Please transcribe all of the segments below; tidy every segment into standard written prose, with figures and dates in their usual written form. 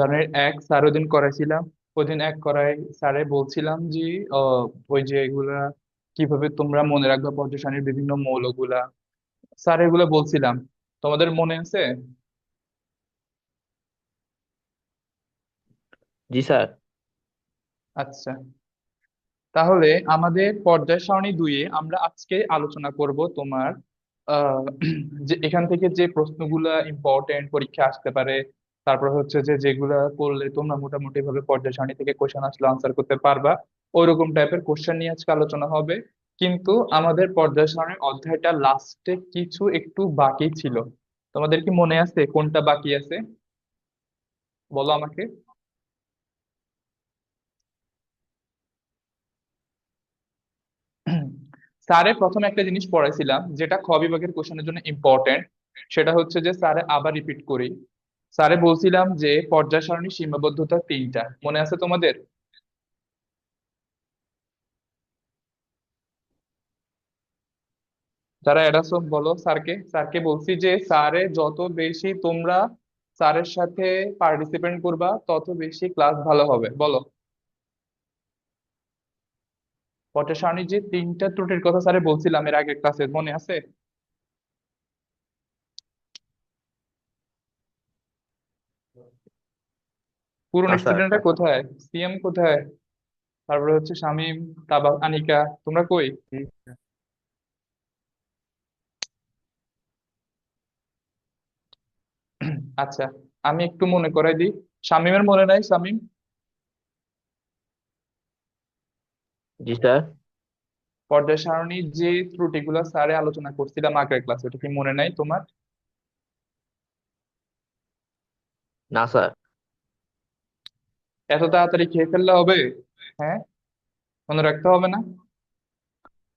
ধরনের এক স্যার ওদিন করাইছিলাম। ওদিন এক করাই স্যারে বলছিলাম যে ওই যে এগুলা কিভাবে তোমরা মনে রাখবে পর্যায় সারণীর বিভিন্ন মৌলগুলা, স্যার এগুলো বলছিলাম। তোমাদের মনে আছে? জি স্যার। আচ্ছা, তাহলে আমাদের পর্যায় সারণী দুইয়ে আমরা আজকে আলোচনা করব তোমার আহ যে এখান থেকে যে প্রশ্নগুলা ইম্পর্টেন্ট পরীক্ষা আসতে পারে, তারপর হচ্ছে যে যেগুলা করলে তোমরা মোটামুটি ভাবে পর্যায় সারণী থেকে কোশ্চেন আসলে আনসার করতে পারবা, ওইরকম টাইপের কোশ্চেন নিয়ে আজকে আলোচনা হবে। কিন্তু আমাদের পর্যায় সারণীর অধ্যায়টা লাস্টে কিছু একটু বাকি ছিল। তোমাদের কি মনে আছে কোনটা বাকি আছে? বলো আমাকে। স্যারে প্রথমে একটা জিনিস পড়াইছিলাম যেটা খ বিভাগের কোশ্চেনের জন্য ইম্পর্টেন্ট। সেটা হচ্ছে যে স্যারে আবার রিপিট করি, স্যারে বলছিলাম যে পর্যায় সারণীর সীমাবদ্ধতা তিনটা, মনে আছে তোমাদের? যারা এডাসো বলো স্যারকে, স্যারকে বলছি যে স্যারে যত বেশি তোমরা স্যারের সাথে পার্টিসিপেট করবা তত বেশি ক্লাস ভালো হবে, বলো। পর্যায় সারণীর যে তিনটা ত্রুটির কথা স্যারে বলছিলাম এর আগের ক্লাসে, মনে আছে? পুরনো না স্যার। স্টুডেন্টরা কোথায়? সিএম কোথায়? তারপরে হচ্ছে শামীম, তাবা, আনিকা, তোমরা কই? জি স্যার। আচ্ছা, আমি একটু মনে করাই দিই। শামীমের মনে নাই? শামীম, জি স্যার। পর্যায় সারণীর যে ত্রুটিগুলো স্যারে আলোচনা করছিলাম আগের ক্লাসে, ওটা কি মনে নাই তোমার? না স্যার। এত তাড়াতাড়ি খেয়ে ফেললে হবে? হ্যাঁ, মনে রাখতে হবে না?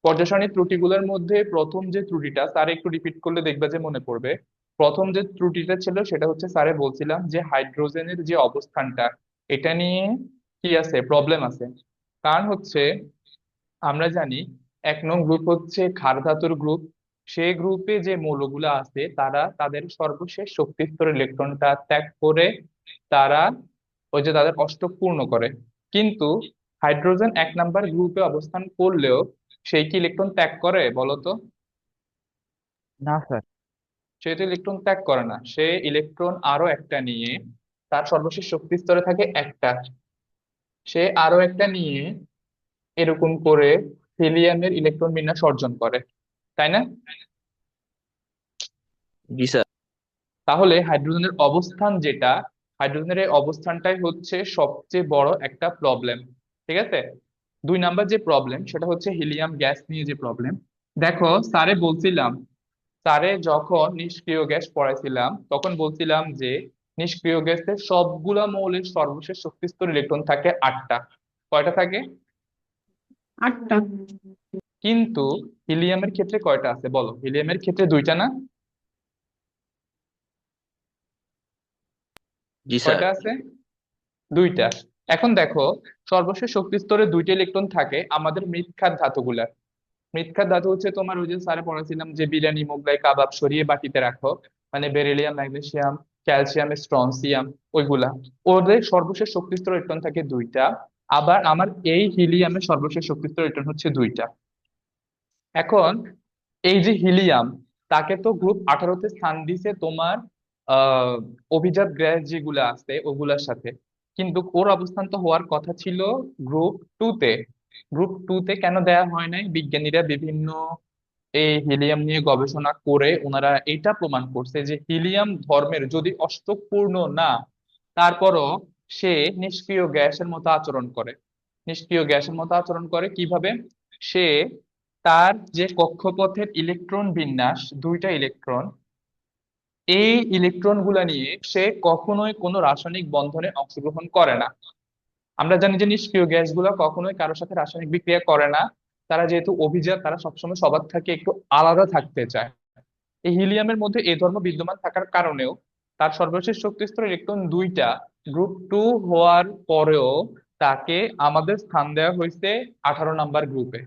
পর্যায় সারণীর ত্রুটিগুলোর মধ্যে প্রথম যে ত্রুটিটা স্যার একটু রিপিট করলে দেখবা যে মনে পড়বে। প্রথম যে ত্রুটিটা ছিল সেটা হচ্ছে স্যারে বলছিলাম যে হাইড্রোজেনের যে অবস্থানটা, এটা নিয়ে কি আছে, প্রবলেম আছে। কারণ হচ্ছে আমরা জানি 1 নং গ্রুপ হচ্ছে ক্ষার ধাতুর গ্রুপ। সেই গ্রুপে যে মৌলগুলো আছে তারা তাদের সর্বশেষ শক্তি স্তরের ইলেকট্রনটা ত্যাগ করে তারা ওই যে তাদের অষ্টক পূর্ণ করে। কিন্তু হাইড্রোজেন 1 নাম্বার গ্রুপে অবস্থান করলেও সেই কি ইলেকট্রন ত্যাগ করে বলো তো? না স্যার। সে তো ইলেকট্রন ত্যাগ করে না, সে ইলেকট্রন আরো একটা নিয়ে, তার সর্বশেষ শক্তি স্তরে থাকে একটা, সে আরো একটা নিয়ে এরকম করে হিলিয়ামের ইলেকট্রন বিন্যাস অর্জন করে, তাই না? জি স্যার। তাহলে হাইড্রোজেনের অবস্থান যেটা, হাইড্রোজেনের এই অবস্থানটাই হচ্ছে সবচেয়ে বড় একটা প্রবলেম। ঠিক আছে, 2 নাম্বার যে প্রবলেম সেটা হচ্ছে হিলিয়াম গ্যাস নিয়ে যে প্রবলেম। দেখো স্যারে বলছিলাম, স্যারে যখন নিষ্ক্রিয় গ্যাস পড়াইছিলাম তখন বলছিলাম যে নিষ্ক্রিয় গ্যাসের সবগুলা মৌলের সর্বশেষ শক্তিস্তর ইলেকট্রন থাকে 8টা। কয়টা থাকে? 8টা। কিন্তু হিলিয়ামের ক্ষেত্রে কয়টা আছে বলো? হিলিয়ামের ক্ষেত্রে 2টা না? জি স্যার। কয়টা আছে? 2টা। এখন দেখো, সর্বশেষ শক্তি স্তরে 2টা ইলেকট্রন থাকে আমাদের মৃৎখাত ধাতুগুলার। মৃৎখাত ধাতু হচ্ছে তোমার ওই যে স্যারে পড়াছিলাম যে বিরিয়ানি মোগলাই কাবাব সরিয়ে বাটিতে রাখো, মানে বেরিলিয়াম, ম্যাগনেসিয়াম, ক্যালসিয়াম, স্ট্রনসিয়াম, ওইগুলা। ওদের সর্বশেষ শক্তি স্তর ইলেকট্রন থাকে 2টা। আবার আমার এই হিলিয়ামের সর্বশেষ শক্তি স্তর ইলেকট্রন হচ্ছে 2টা। এখন এই যে হিলিয়াম, তাকে তো গ্রুপ 18-তে স্থান দিছে তোমার আহ অভিজাত গ্যাস যেগুলো আছে ওগুলার সাথে। কিন্তু ওর অবস্থান তো হওয়ার কথা ছিল গ্রুপ 2-তে। গ্রুপ 2-তে কেন দেয়া হয় নাই? বিজ্ঞানীরা বিভিন্ন এই হিলিয়াম নিয়ে গবেষণা করে ওনারা এটা প্রমাণ করছে যে হিলিয়াম ধর্মের যদি অষ্টক পূর্ণ না, তারপরও সে নিষ্ক্রিয় গ্যাসের মতো আচরণ করে। নিষ্ক্রিয় গ্যাসের মতো আচরণ করে কিভাবে? সে তার যে কক্ষপথের ইলেকট্রন বিন্যাস, 2টা ইলেকট্রন, এই ইলেকট্রন গুলা নিয়ে সে কখনোই কোনো রাসায়নিক বন্ধনে অংশগ্রহণ করে না। আমরা জানি যে নিষ্ক্রিয় গ্যাসগুলো কখনোই কারোর সাথে রাসায়নিক বিক্রিয়া করে না। তারা যেহেতু অভিজাত, তারা সবসময় সবার থেকে একটু আলাদা থাকতে চায়। এই হিলিয়ামের মধ্যে এই ধর্ম বিদ্যমান থাকার কারণেও তার সর্বশেষ শক্তি স্তর ইলেকট্রন 2টা, গ্রুপ 2 হওয়ার পরেও তাকে আমাদের স্থান দেওয়া হয়েছে 18 নাম্বার গ্রুপে।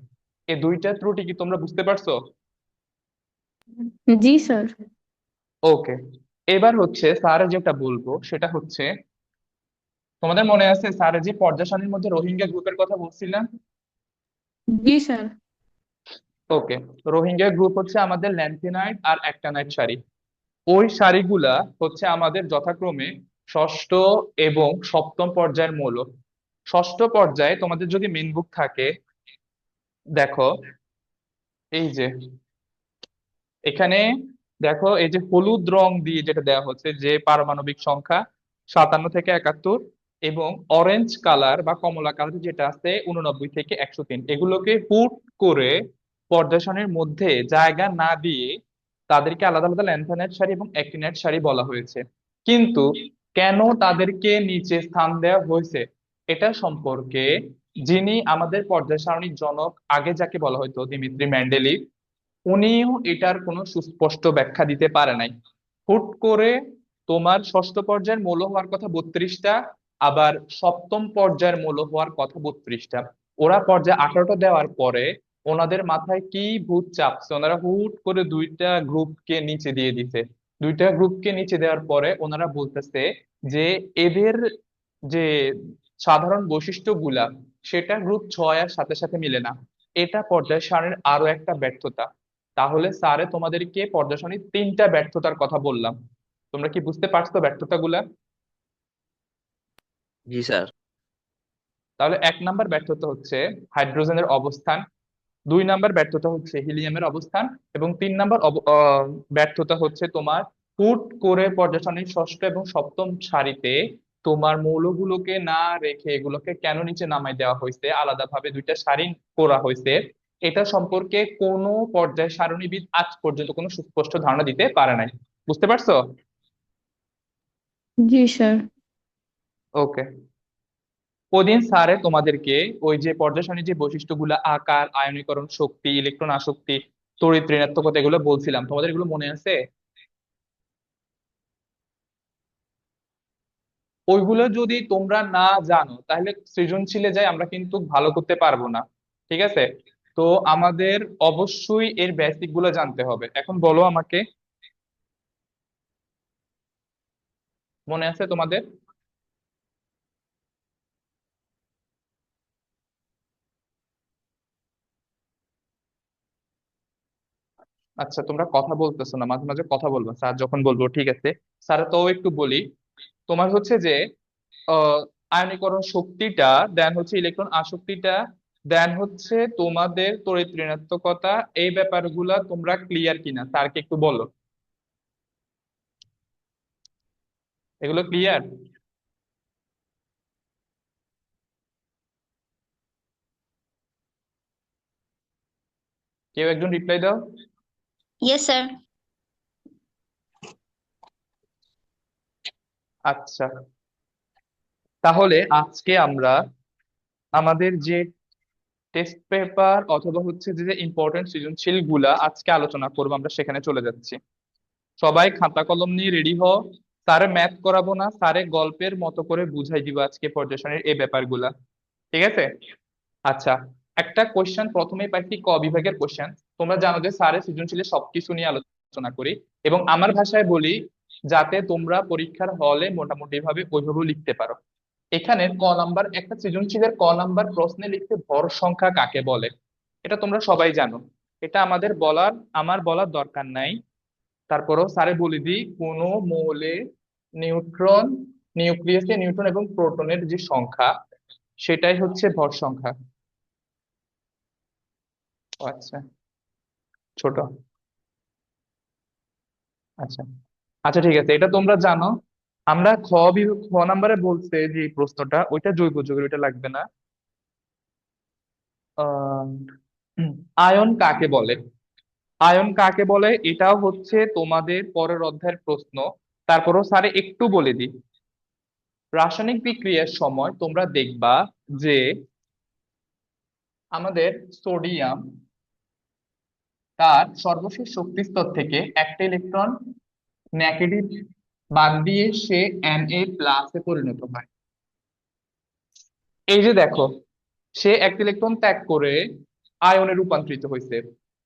এই 2টা ত্রুটি কি তোমরা বুঝতে পারছো? জি স্যার। ওকে, এবার হচ্ছে স্যার যেটা বলবো সেটা হচ্ছে তোমাদের মনে আছে স্যার যে পর্যায় সারণীর মধ্যে রোহিঙ্গা গ্রুপের কথা বলছিলাম? জি স্যার। ওকে, রোহিঙ্গা গ্রুপ হচ্ছে আমাদের ল্যান্থিনাইড আর অ্যাক্টানাইড সারি। ওই সারিগুলা হচ্ছে আমাদের যথাক্রমে ষষ্ঠ এবং সপ্তম পর্যায়ের মৌল। ষষ্ঠ পর্যায়ে তোমাদের যদি মেন বুক থাকে, দেখো এই যে এখানে, দেখো এই যে হলুদ রং দিয়ে যেটা দেওয়া হচ্ছে যে পারমাণবিক সংখ্যা 57 থেকে 71, এবং অরেঞ্জ কালার বা কমলা কালার যেটা আছে 89 থেকে 103, এগুলোকে হুট করে পর্যায় সারণীর মধ্যে জায়গা না দিয়ে তাদেরকে আলাদা আলাদা ল্যান্থানাইড সারি এবং অ্যাক্টিনাইড সারি বলা হয়েছে। কিন্তু কেন তাদেরকে নিচে স্থান দেওয়া হয়েছে এটা সম্পর্কে যিনি আমাদের পর্যায় সারণীর জনক, আগে যাকে বলা হতো দিমিত্রি মেন্ডেলিভ, উনিও এটার কোনো সুস্পষ্ট ব্যাখ্যা দিতে পারে নাই। হুট করে তোমার ষষ্ঠ পর্যায়ের মৌল হওয়ার কথা 32টা, আবার সপ্তম পর্যায়ের মৌল হওয়ার কথা 32টা। ওরা পর্যায়ে 18টা দেওয়ার পরে ওনাদের মাথায় কি ভূত চাপছে, ওনারা হুট করে দুইটা গ্রুপকে নিচে দিয়ে দিছে। দুইটা গ্রুপকে নিচে দেওয়ার পরে ওনারা বলতেছে যে এদের যে সাধারণ বৈশিষ্ট্যগুলা সেটা গ্রুপ 6 আর সাথে সাথে মিলে না। এটা পর্যায় সারণীর আরো একটা ব্যর্থতা। তাহলে স্যারে তোমাদেরকে পর্যায় সারণীর 3টা ব্যর্থতার কথা বললাম। তোমরা কি বুঝতে পারছো ব্যর্থতাগুলা? জি স্যার। তাহলে 1 নাম্বার ব্যর্থতা হচ্ছে হাইড্রোজেনের অবস্থান, 2 নাম্বার ব্যর্থতা হচ্ছে হিলিয়ামের অবস্থান, এবং 3 নাম্বার ব্যর্থতা হচ্ছে তোমার হুট করে পর্যায় সারণীর ষষ্ঠ এবং সপ্তম সারিতে তোমার মৌলগুলোকে না রেখে এগুলোকে কেন নিচে নামাই দেওয়া হয়েছে, আলাদাভাবে দুইটা সারি করা হয়েছে, এটা সম্পর্কে কোনো পর্যায় সারণীবিদ আজ পর্যন্ত কোনো সুস্পষ্ট ধারণা দিতে পারে নাই। বুঝতে পারছো? জি স্যার। ওকে। ওদিন স্যারে তোমাদেরকে ওই যে পর্যায় সারণীর যে বৈশিষ্ট্যগুলো, আকার, আয়নীকরণ শক্তি, ইলেকট্রন আসক্তি, তড়িৎ ঋণাত্মকতা, এগুলো বলছিলাম, তোমাদের এগুলো মনে আছে? ওইগুলো যদি তোমরা না জানো তাহলে সৃজনশীলে যাই আমরা কিন্তু ভালো করতে পারবো না। ঠিক আছে? তো আমাদের অবশ্যই এর বেসিক গুলো জানতে হবে। এখন বলো আমাকে, মনে আছে তোমাদের? আচ্ছা, তোমরা কথা বলতেছো না, মাঝে মাঝে কথা বলবো স্যার যখন বলবো, ঠিক আছে? স্যার তো একটু বলি। তোমার হচ্ছে যে আয়নীকরণ শক্তিটা, দেন হচ্ছে ইলেকট্রন আসক্তিটা, দেন হচ্ছে তোমাদের তড়িৎ ঋণাত্মকতা, এই ব্যাপারগুলা তোমরা ক্লিয়ার কিনা স্যারকে একটু বলো। এগুলো ক্লিয়ার? কেউ একজন রিপ্লাই দাও। Yes sir. আচ্ছা, তাহলে আজকে আমরা আমাদের যে টেস্ট পেপার অথবা হচ্ছে যে ইম্পর্টেন্ট সৃজনশীল গুলা আজকে আলোচনা করবো, আমরা সেখানে চলে যাচ্ছি। সবাই খাতা কলম নিয়ে রেডি হও। স্যারে ম্যাথ করাবো না, স্যারে গল্পের মতো করে বুঝাই দিব আজকে পর্যায় এই ব্যাপারগুলা। ঠিক আছে? আচ্ছা, একটা কোশ্চেন প্রথমেই পাইছি, ক বিভাগের কোশ্চেন। তোমরা জানো যে স্যারের সৃজনশীলের সবকিছু নিয়ে আলোচনা করি, এবং আমার ভাষায় বলি যাতে তোমরা পরীক্ষার হলে মোটামুটি ভাবে ওইভাবে লিখতে পারো। এখানে ক নাম্বার, একটা সৃজনশীলের ক নাম্বার প্রশ্নে লিখতে ভর সংখ্যা কাকে বলে, এটা তোমরা সবাই জানো। এটা আমার বলার দরকার নাই। তারপরেও স্যারে বলে দিই, কোনো মৌলে নিউট্রন, নিউক্লিয়াসে নিউট্রন এবং প্রোটনের যে সংখ্যা সেটাই হচ্ছে ভর সংখ্যা। ও আচ্ছা, ছোট। আচ্ছা, আচ্ছা ঠিক আছে, এটা তোমরা জানো। আমরা খ নাম্বারে বলছে যে এই প্রশ্নটা, ওইটা জৈব যৌগের, ওইটা লাগবে না। আহ আয়ন কাকে বলে? আয়ন কাকে বলে এটাও হচ্ছে তোমাদের পরের অধ্যায়ের প্রশ্ন। তারপরও স্যারে একটু বলে দিই, রাসায়নিক বিক্রিয়ার সময় তোমরা দেখবা যে আমাদের সোডিয়াম তার সর্বশেষ শক্তি স্তর থেকে একটা ইলেকট্রন নেগেটিভ বাদ দিয়ে সে Na+ পরিণত হয়। এই যে দেখো, সে একটা ইলেকট্রন ত্যাগ করে আয়নে রূপান্তরিত হয়েছে।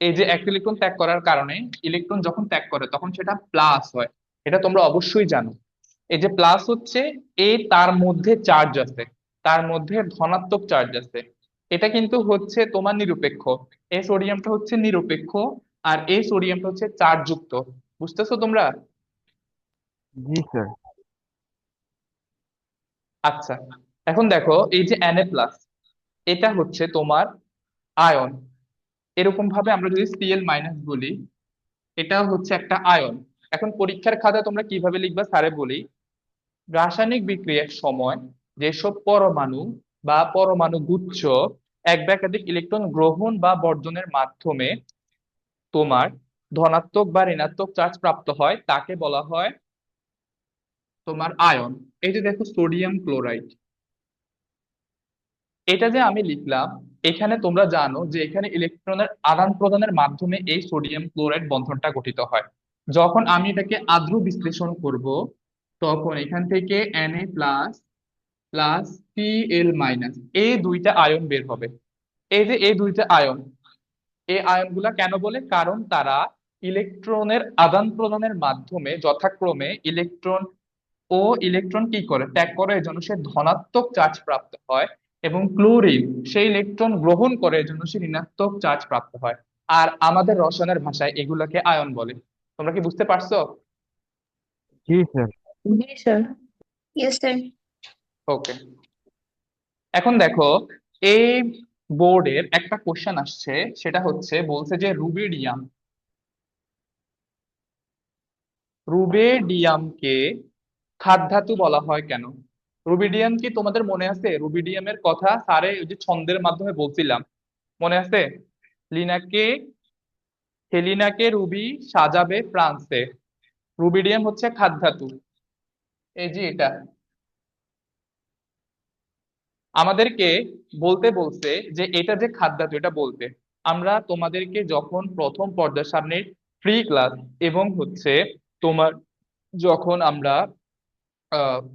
এই যে একটা ইলেকট্রন ত্যাগ করার কারণে ইলেকট্রন যখন ত্যাগ করে তখন সেটা প্লাস হয়, এটা তোমরা অবশ্যই জানো। এই যে প্লাস হচ্ছে তার মধ্যে চার্জ আছে, তার মধ্যে ধনাত্মক চার্জ আছে। এটা কিন্তু হচ্ছে তোমার নিরপেক্ষ। এই সোডিয়ামটা হচ্ছে নিরপেক্ষ, আর এই সোডিয়ামটা হচ্ছে চার্জ যুক্ত। বুঝতেছো তোমরা? জি স্যার। আচ্ছা, এখন দেখো এই যে Na+, এটা হচ্ছে তোমার আয়ন। এরকম ভাবে আমরা যদি Cl- বলি, এটা হচ্ছে একটা আয়ন। এখন পরীক্ষার খাতায় তোমরা কিভাবে লিখবা স্যারে বলি। রাসায়নিক বিক্রিয়ার সময় যেসব পরমাণু বা পরমাণু গুচ্ছ এক বা একাধিক ইলেকট্রন গ্রহণ বা বর্জনের মাধ্যমে তোমার ধনাত্মক বা ঋণাত্মক চার্জ প্রাপ্ত হয় তাকে বলা হয় তোমার আয়ন। এই যে দেখো সোডিয়াম ক্লোরাইড, এটা যে আমি লিখলাম, এখানে তোমরা জানো যে এখানে ইলেকট্রনের আদান প্রদানের মাধ্যমে এই সোডিয়াম ক্লোরাইড বন্ধনটা গঠিত হয়। যখন আমি এটাকে আদ্র বিশ্লেষণ করব, তখন এখান থেকে Na+ প্লাস Cl-, এই দুইটা আয়ন বের হবে। এই যে এই দুইটা আয়ন, এই আয়নগুলা কেন বলে? কারণ তারা ইলেকট্রনের আদান প্রদানের মাধ্যমে যথাক্রমে ইলেকট্রন ও ইলেকট্রন কি করে, ত্যাগ করে, এজন্য সে ধনাত্মক চার্জ প্রাপ্ত হয়। এবং ক্লোরিন সেই ইলেকট্রন গ্রহণ করে, এজন্য সে ঋণাত্মক চার্জ প্রাপ্ত হয়। আর আমাদের রসায়নের ভাষায় এগুলাকে আয়ন বলে। তোমরা কি বুঝতে পারছো? জি স্যার। জি স্যার। Yes, sir. ওকে, এখন দেখো এই বোর্ডের একটা কোশ্চেন আসছে, সেটা হচ্ছে বলছে যে রুবেডিয়ামকে খাদ্যাতু বলা হয় কেন? রুবিডিয়াম কি তোমাদের মনে আছে? রুবিডিয়ামের কথা স্যারে ওই যে ছন্দের মাধ্যমে বলছিলাম, মনে আছে? লিনাকে হেলিনাকে রুবি সাজাবে ফ্রান্সে। রুবিডিয়াম হচ্ছে খাদ্যাতু। এই যে এটা আমাদেরকে বলতে বলছে যে এটা যে খাদ্যাতু, এটা বলতে আমরা তোমাদেরকে যখন প্রথম পর্যায়ের সামনে ফ্রি ক্লাস এবং হচ্ছে তোমার যখন আমরা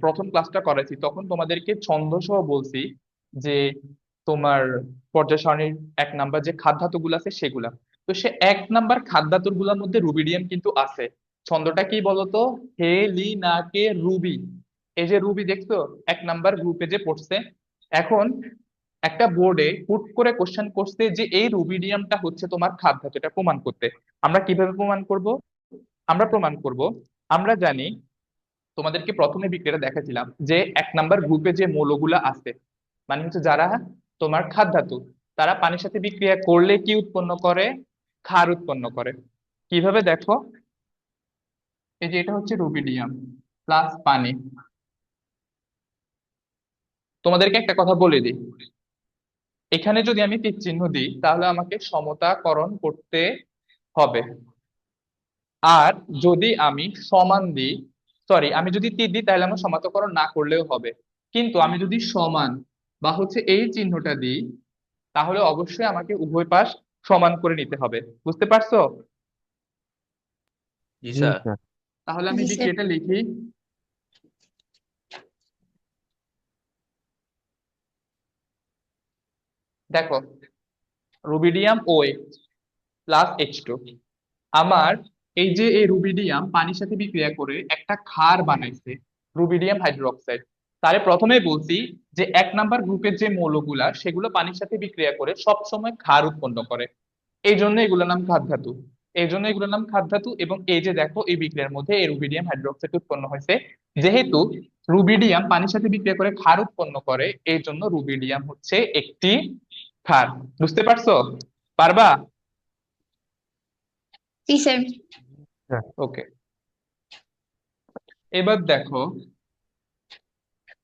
প্রথম ক্লাসটা করাইছি, তখন তোমাদেরকে ছন্দ সহ বলছি যে তোমার পর্যায় সারণীর 1 নাম্বার যে খাদ ধাতুগুলো আছে সেগুলা। তো সে 1 নাম্বার খাদ ধাতুর গুলার মধ্যে রুবিডিয়াম কিন্তু আছে। ছন্দটা কি বলতো? হে লি না কে রুবি। এই যে রুবি দেখছো 1 নাম্বার গ্রুপে যে পড়ছে। এখন একটা বোর্ডে হুট করে কোশ্চেন করছে যে এই রুবিডিয়ামটা হচ্ছে তোমার খাদ ধাতু, এটা প্রমাণ করতে। আমরা কিভাবে প্রমাণ করব? আমরা জানি, তোমাদেরকে প্রথমে বিক্রিয়াটা দেখাছিলাম যে 1 নাম্বার গ্রুপে যে মৌলগুলা আছে, মানে হচ্ছে যারা তোমার খাদ ধাতু, তারা পানির সাথে বিক্রিয়া করলে কি উৎপন্ন করে? ক্ষার উৎপন্ন করে। কিভাবে দেখো, এই যে এটা হচ্ছে রুবিডিয়াম প্লাস পানি। তোমাদেরকে একটা কথা বলে দিই, এখানে যদি আমি তীর চিহ্ন দিই তাহলে আমাকে সমতাকরণ করতে হবে। আর যদি আমি সমান দিই, সরি, আমি যদি তীর দিই তাহলে আমার সমান্তরাল না করলেও হবে। কিন্তু আমি যদি সমান বা হচ্ছে এই চিহ্নটা দিই, তাহলে অবশ্যই আমাকে উভয় পাশ সমান করে নিতে হবে। বুঝতে পারছো? জি জি স্যার। স্যার। তাহলে আমি জি, স্যার। বিক্রিয়াটা লিখি। দেখো, রুবিডিয়াম OH প্লাস H2, আমার এই যে এই রুবিডিয়াম পানির সাথে বিক্রিয়া করে একটা ক্ষার বানাইছে, রুবিডিয়াম হাইড্রোক্সাইড। তারে প্রথমেই বলছি যে 1 নাম্বার গ্রুপের যে মৌলগুলা সেগুলো পানির সাথে বিক্রিয়া করে সব সময় ক্ষার উৎপন্ন করে। এই জন্য এগুলোর নাম খাদ ধাতু। এই জন্য এগুলোর নাম খাদ ধাতু। এবং এই যে দেখো এই বিক্রিয়ার মধ্যে এই রুবিডিয়াম হাইড্রোক্সাইড উৎপন্ন হয়েছে। যেহেতু রুবিডিয়াম পানির সাথে বিক্রিয়া করে ক্ষার উৎপন্ন করে, এই জন্য রুবিডিয়াম হচ্ছে একটি ক্ষার। বুঝতে পারছো? পারবা? Yes, sir. স্যার। ওকে, এবার দেখো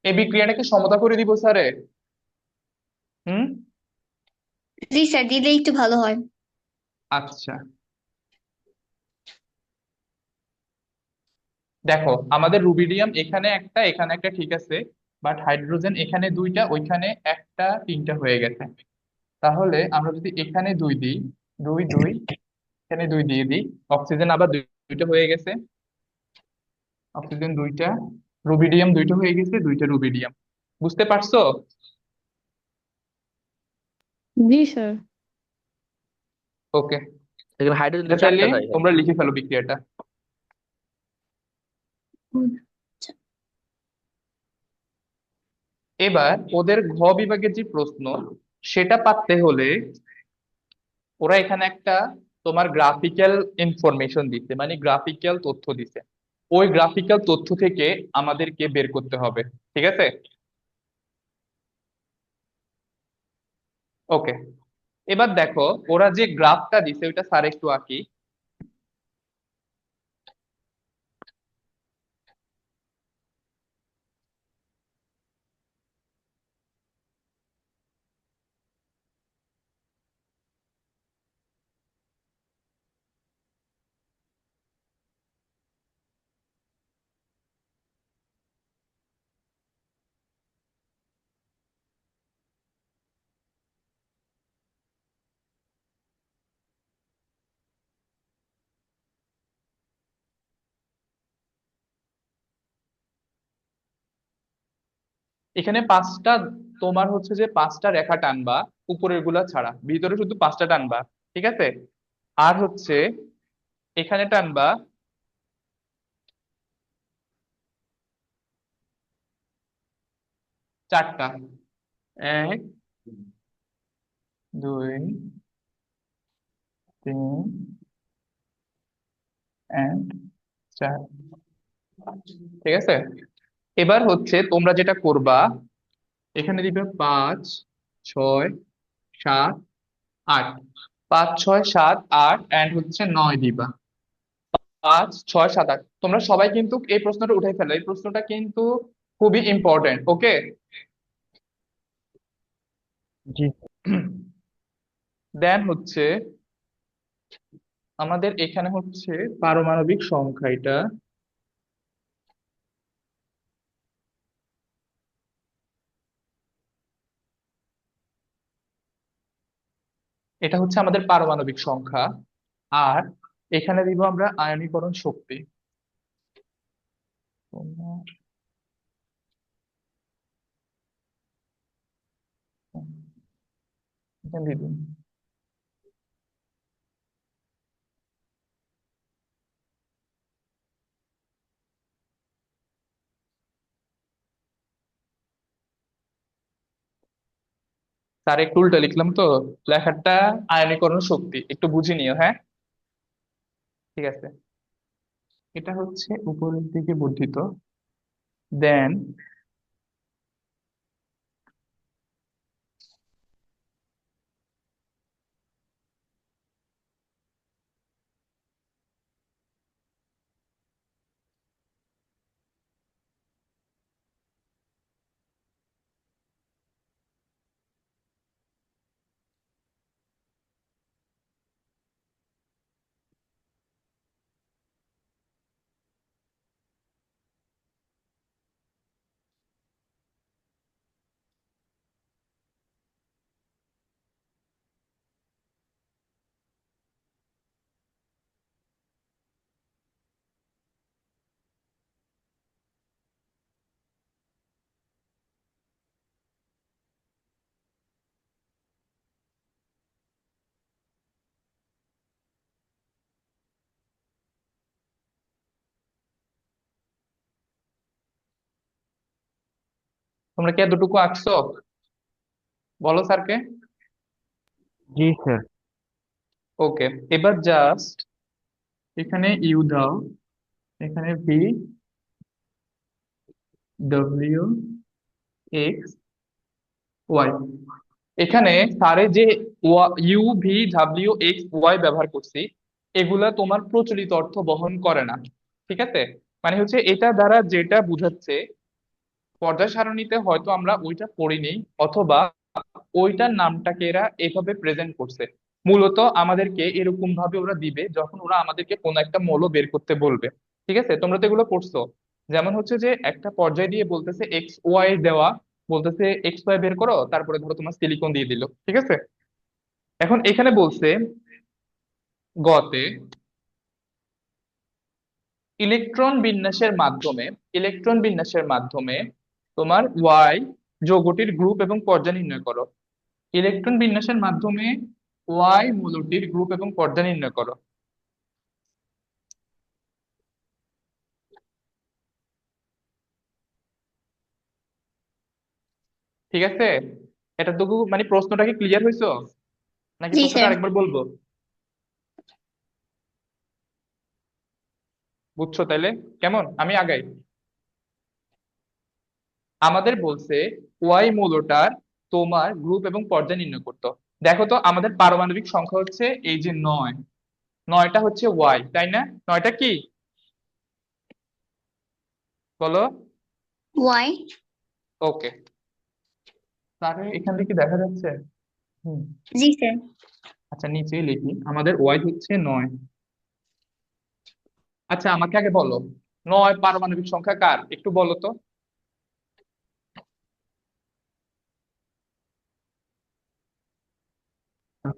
এই বিক্রিয়াটাকে সমতা করে দিব স্যারে। হুম। জি স্যার, দিলে একটু ভালো হয়। আচ্ছা, দেখো আমাদের রুবিডিয়াম এখানে একটা, এখানে একটা, ঠিক আছে। বাট হাইড্রোজেন এখানে দুইটা, ওইখানে একটা, তিনটা হয়ে গেছে। তাহলে আমরা যদি এখানে 2 দিই, 2 2, এখানে 2 দিয়ে দিই, অক্সিজেন আবার দুইটা হয়ে গেছে। অক্সিজেন দুইটা, রুবিডিয়াম দুইটা হয়ে গেছে, দুইটা রুবিডিয়াম। বুঝতে পারছো? জি স্যার। ওকে, এখানে হাইড্রোজেন তো এটা তাহলে 4টা তাই হয়। তোমরা লিখে ফেলো বিক্রিয়াটা। এবার ওদের ঘ বিভাগের যে প্রশ্ন সেটা পারতে হলে ওরা এখানে একটা তোমার গ্রাফিক্যাল ইনফরমেশন দিচ্ছে, মানে গ্রাফিক্যাল তথ্য দিছে। ওই গ্রাফিক্যাল তথ্য থেকে আমাদেরকে বের করতে হবে। ঠিক আছে, ওকে। এবার দেখো ওরা যে গ্রাফটা দিছে ওইটা স্যার একটু আঁকি। এখানে পাঁচটা, তোমার হচ্ছে যে পাঁচটা রেখা টানবা, উপরের গুলা ছাড়া, ভিতরে শুধু পাঁচটা টানবা। ঠিক আছে, আর হচ্ছে এখানে টানবা চারটা। এক, দুই, তিন, and চার। ঠিক আছে, এবার হচ্ছে তোমরা যেটা করবা, এখানে দিবে 5, 6, 7, 8। 5, 6, 7, 8 এন্ড হচ্ছে 9 দিবা। 5, 6, 7, 8 তোমরা সবাই কিন্তু এই প্রশ্নটা উঠাই ফেলো, এই প্রশ্নটা কিন্তু খুবই ইম্পর্টেন্ট। ওকে, জি দেন হচ্ছে আমাদের এখানে হচ্ছে পারমাণবিক সংখ্যা, এটা হচ্ছে আমাদের পারমাণবিক সংখ্যা। আর এখানে দিব আমরা আয়নীকরণ শক্তি। তোমার এখানে দিয়ে দিন। তার একটু উল্টা লিখলাম তো লেখাটা, আয়নীকরণ শক্তি একটু বুঝে নিও, হ্যাঁ। ঠিক আছে, এটা হচ্ছে উপরের দিকে বর্ধিত। দেন তোমরা কি এতটুকু আঁকছো? বলো স্যারকে। জি স্যার। ওকে, এবার জাস্ট এখানে ইউ দাও, এখানে ভি, ডব্লিউ, এক্স, ওয়াই। এখানে স্যারে যে U, V, W, X, Y ব্যবহার করছি, এগুলা তোমার প্রচলিত অর্থ বহন করে না। ঠিক আছে, মানে হচ্ছে এটা দ্বারা যেটা বুঝাচ্ছে, পর্যায় সারণীতে হয়তো আমরা ওইটা পড়িনি, অথবা ওইটার নামটাকে এরা এভাবে প্রেজেন্ট করছে। মূলত আমাদেরকে এরকম ভাবে ওরা দিবে যখন ওরা আমাদেরকে কোনো একটা মৌল বের করতে বলবে। ঠিক আছে, তোমরা তো এগুলো পড়ছো। যেমন হচ্ছে যে একটা পর্যায় দিয়ে বলতেছে এক্স ওয়াই দেওয়া, বলতেছে এক্স ওয়াই বের করো, তারপরে ধরো তোমার সিলিকন দিয়ে দিল। ঠিক আছে, এখন এখানে বলছে গতে ইলেকট্রন বিন্যাসের মাধ্যমে তোমার ওয়াই যৌগটির গ্রুপ এবং পর্যায় নির্ণয় করো। ইলেকট্রন বিন্যাসের মাধ্যমে ওয়াই মৌলটির গ্রুপ এবং পর্যায় নির্ণয় করো। ঠিক আছে, এতটুকু মানে প্রশ্নটা কি ক্লিয়ার হয়েছে, নাকি জি প্রশ্নটা স্যার। আরেকবার বলবো? বুঝছো তাইলে? কেমন, আমি আগাই। আমাদের বলছে ওয়াই মৌলটার তোমার গ্রুপ এবং পর্যায় নির্ণয় করতে। দেখো তো আমাদের পারমাণবিক সংখ্যা হচ্ছে এই যে 9, 9টা হচ্ছে ওয়াই, তাই না? 9টা কি বলো? ওয়াই। ওকে, তাহলে এখান থেকে দেখা যাচ্ছে। হুম। জি স্যার। আচ্ছা, নিচেই লিখি আমাদের ওয়াই হচ্ছে 9। আচ্ছা, আমাকে আগে বলো 9 পারমাণবিক সংখ্যা কার, একটু বলো তো।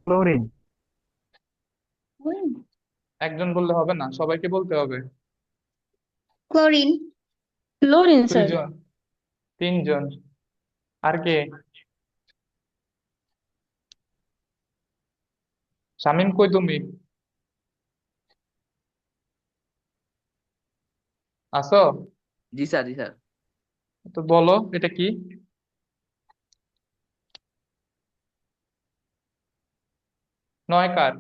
ক্লোরিন। একজন বললে হবে না, সবাইকে বলতে হবে। ক্লোরিন। Chlorine sir. দুইজন, তিনজন, আর কে? শামিম কই তুমি, আসো? জি স্যার, জি স্যার। তো বলো এটা কি। 9 কার?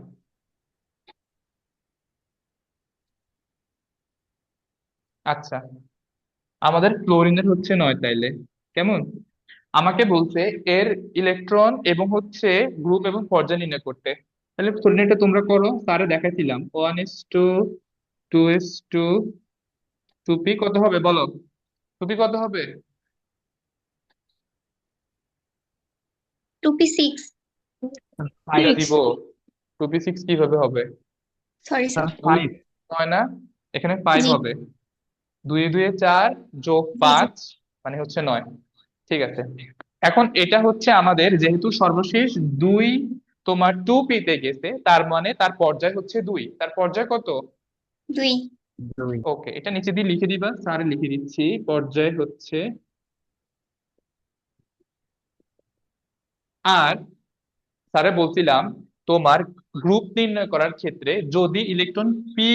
আচ্ছা, আমাদের ক্লোরিনের হচ্ছে 9 তাইলে। কেমন, আমাকে বলছে এর ইলেকট্রন এবং হচ্ছে গ্রুপ এবং পর্যায় নির্ণয় করতে। তাহলে ক্লোরিনেরটা তোমরা করো, স্যারে দেখাইছিলাম 1:2, 2:2, 2p কত হবে বলো, 2p কত হবে? 2p6। এটা 6। দিব, 2p6 কিভাবে হবে? Sorry sir. দুই, 5। 9 না, এখানে 5 জি। হবে। 2 এ 2 এ 4 যোগ জি জি। 5 মানে হচ্ছে 9। ঠিক আছে, এখন এটা হচ্ছে আমাদের যেহেতু সর্বশেষ 2 তোমার 2p তে গেছে, তার মানে তার পর্যায় হচ্ছে 2। তার পর্যায় কত? 2। 2। ওকে, এটা নিচে দিয়ে লিখে দিবা, স্যার লিখে দিচ্ছি, পর্যায় হচ্ছে। আর স্যারে বলছিলাম তোমার গ্রুপ নির্ণয় করার ক্ষেত্রে যদি ইলেকট্রন পি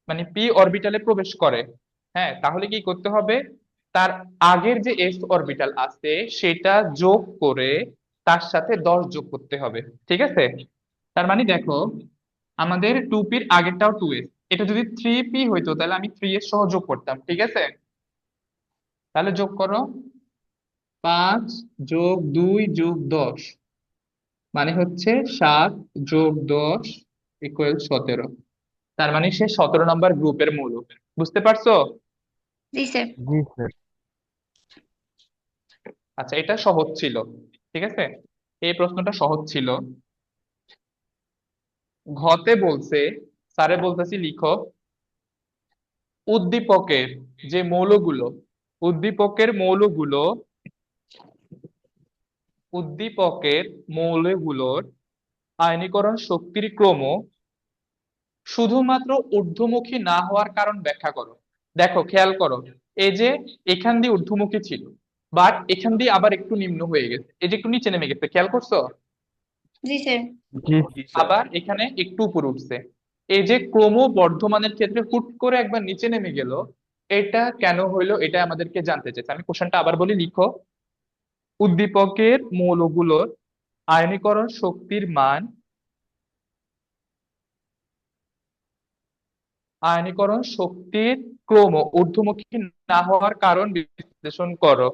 মানে পি অরবিটালে প্রবেশ করে, হ্যাঁ, তাহলে কি করতে হবে? তার আগের যে এস অরবিটাল আছে সেটা যোগ করে তার সাথে 10 যোগ করতে হবে। ঠিক আছে, তার মানে দেখো আমাদের 2p র আগেরটাও 2s, এটা যদি 3p হইতো তাহলে আমি 3s সহ যোগ করতাম। ঠিক আছে, তাহলে যোগ করো, 5 যোগ 2 যোগ 10 মানে হচ্ছে 7 যোগ 10 ইকুয়াল 17। তার মানে সে 17 নম্বর গ্রুপের মৌল। বুঝতে পারছো? জি স্যার। জি স্যার। আচ্ছা, এটা সহজ ছিল। ঠিক আছে, এই প্রশ্নটা সহজ ছিল। ঘতে বলছে, স্যারে বলতেছি লিখো উদ্দীপকের যে মৌলগুলো, উদ্দীপকের মৌলগুলো, উদ্দীপকের মৌলগুলোর আয়নীকরণ শক্তির ক্রম শুধুমাত্র ঊর্ধ্বমুখী না হওয়ার কারণ ব্যাখ্যা করো। দেখো খেয়াল করো, এই যে এখান দিয়ে ঊর্ধ্বমুখী ছিল, বাট এখান দিয়ে আবার একটু নিম্ন হয়ে গেছে, এই যে একটু নিচে নেমে গেছে, খেয়াল করছো? জি স্যার। জি। জি স্যার। আবার এখানে একটু উপরে উঠছে। এই যে ক্রমবর্ধমানের ক্ষেত্রে হুট করে একবার নিচে নেমে গেল, এটা কেন হইলো এটা আমাদেরকে জানতে চাইছে। আমি কোশ্চেনটা আবার বলি, লিখো উদ্দীপকের মৌলগুলোর আয়নীকরণ শক্তির মান, আয়নীকরণ শক্তির ক্রম ঊর্ধ্বমুখী না হওয়ার কারণ বিশ্লেষণ করো।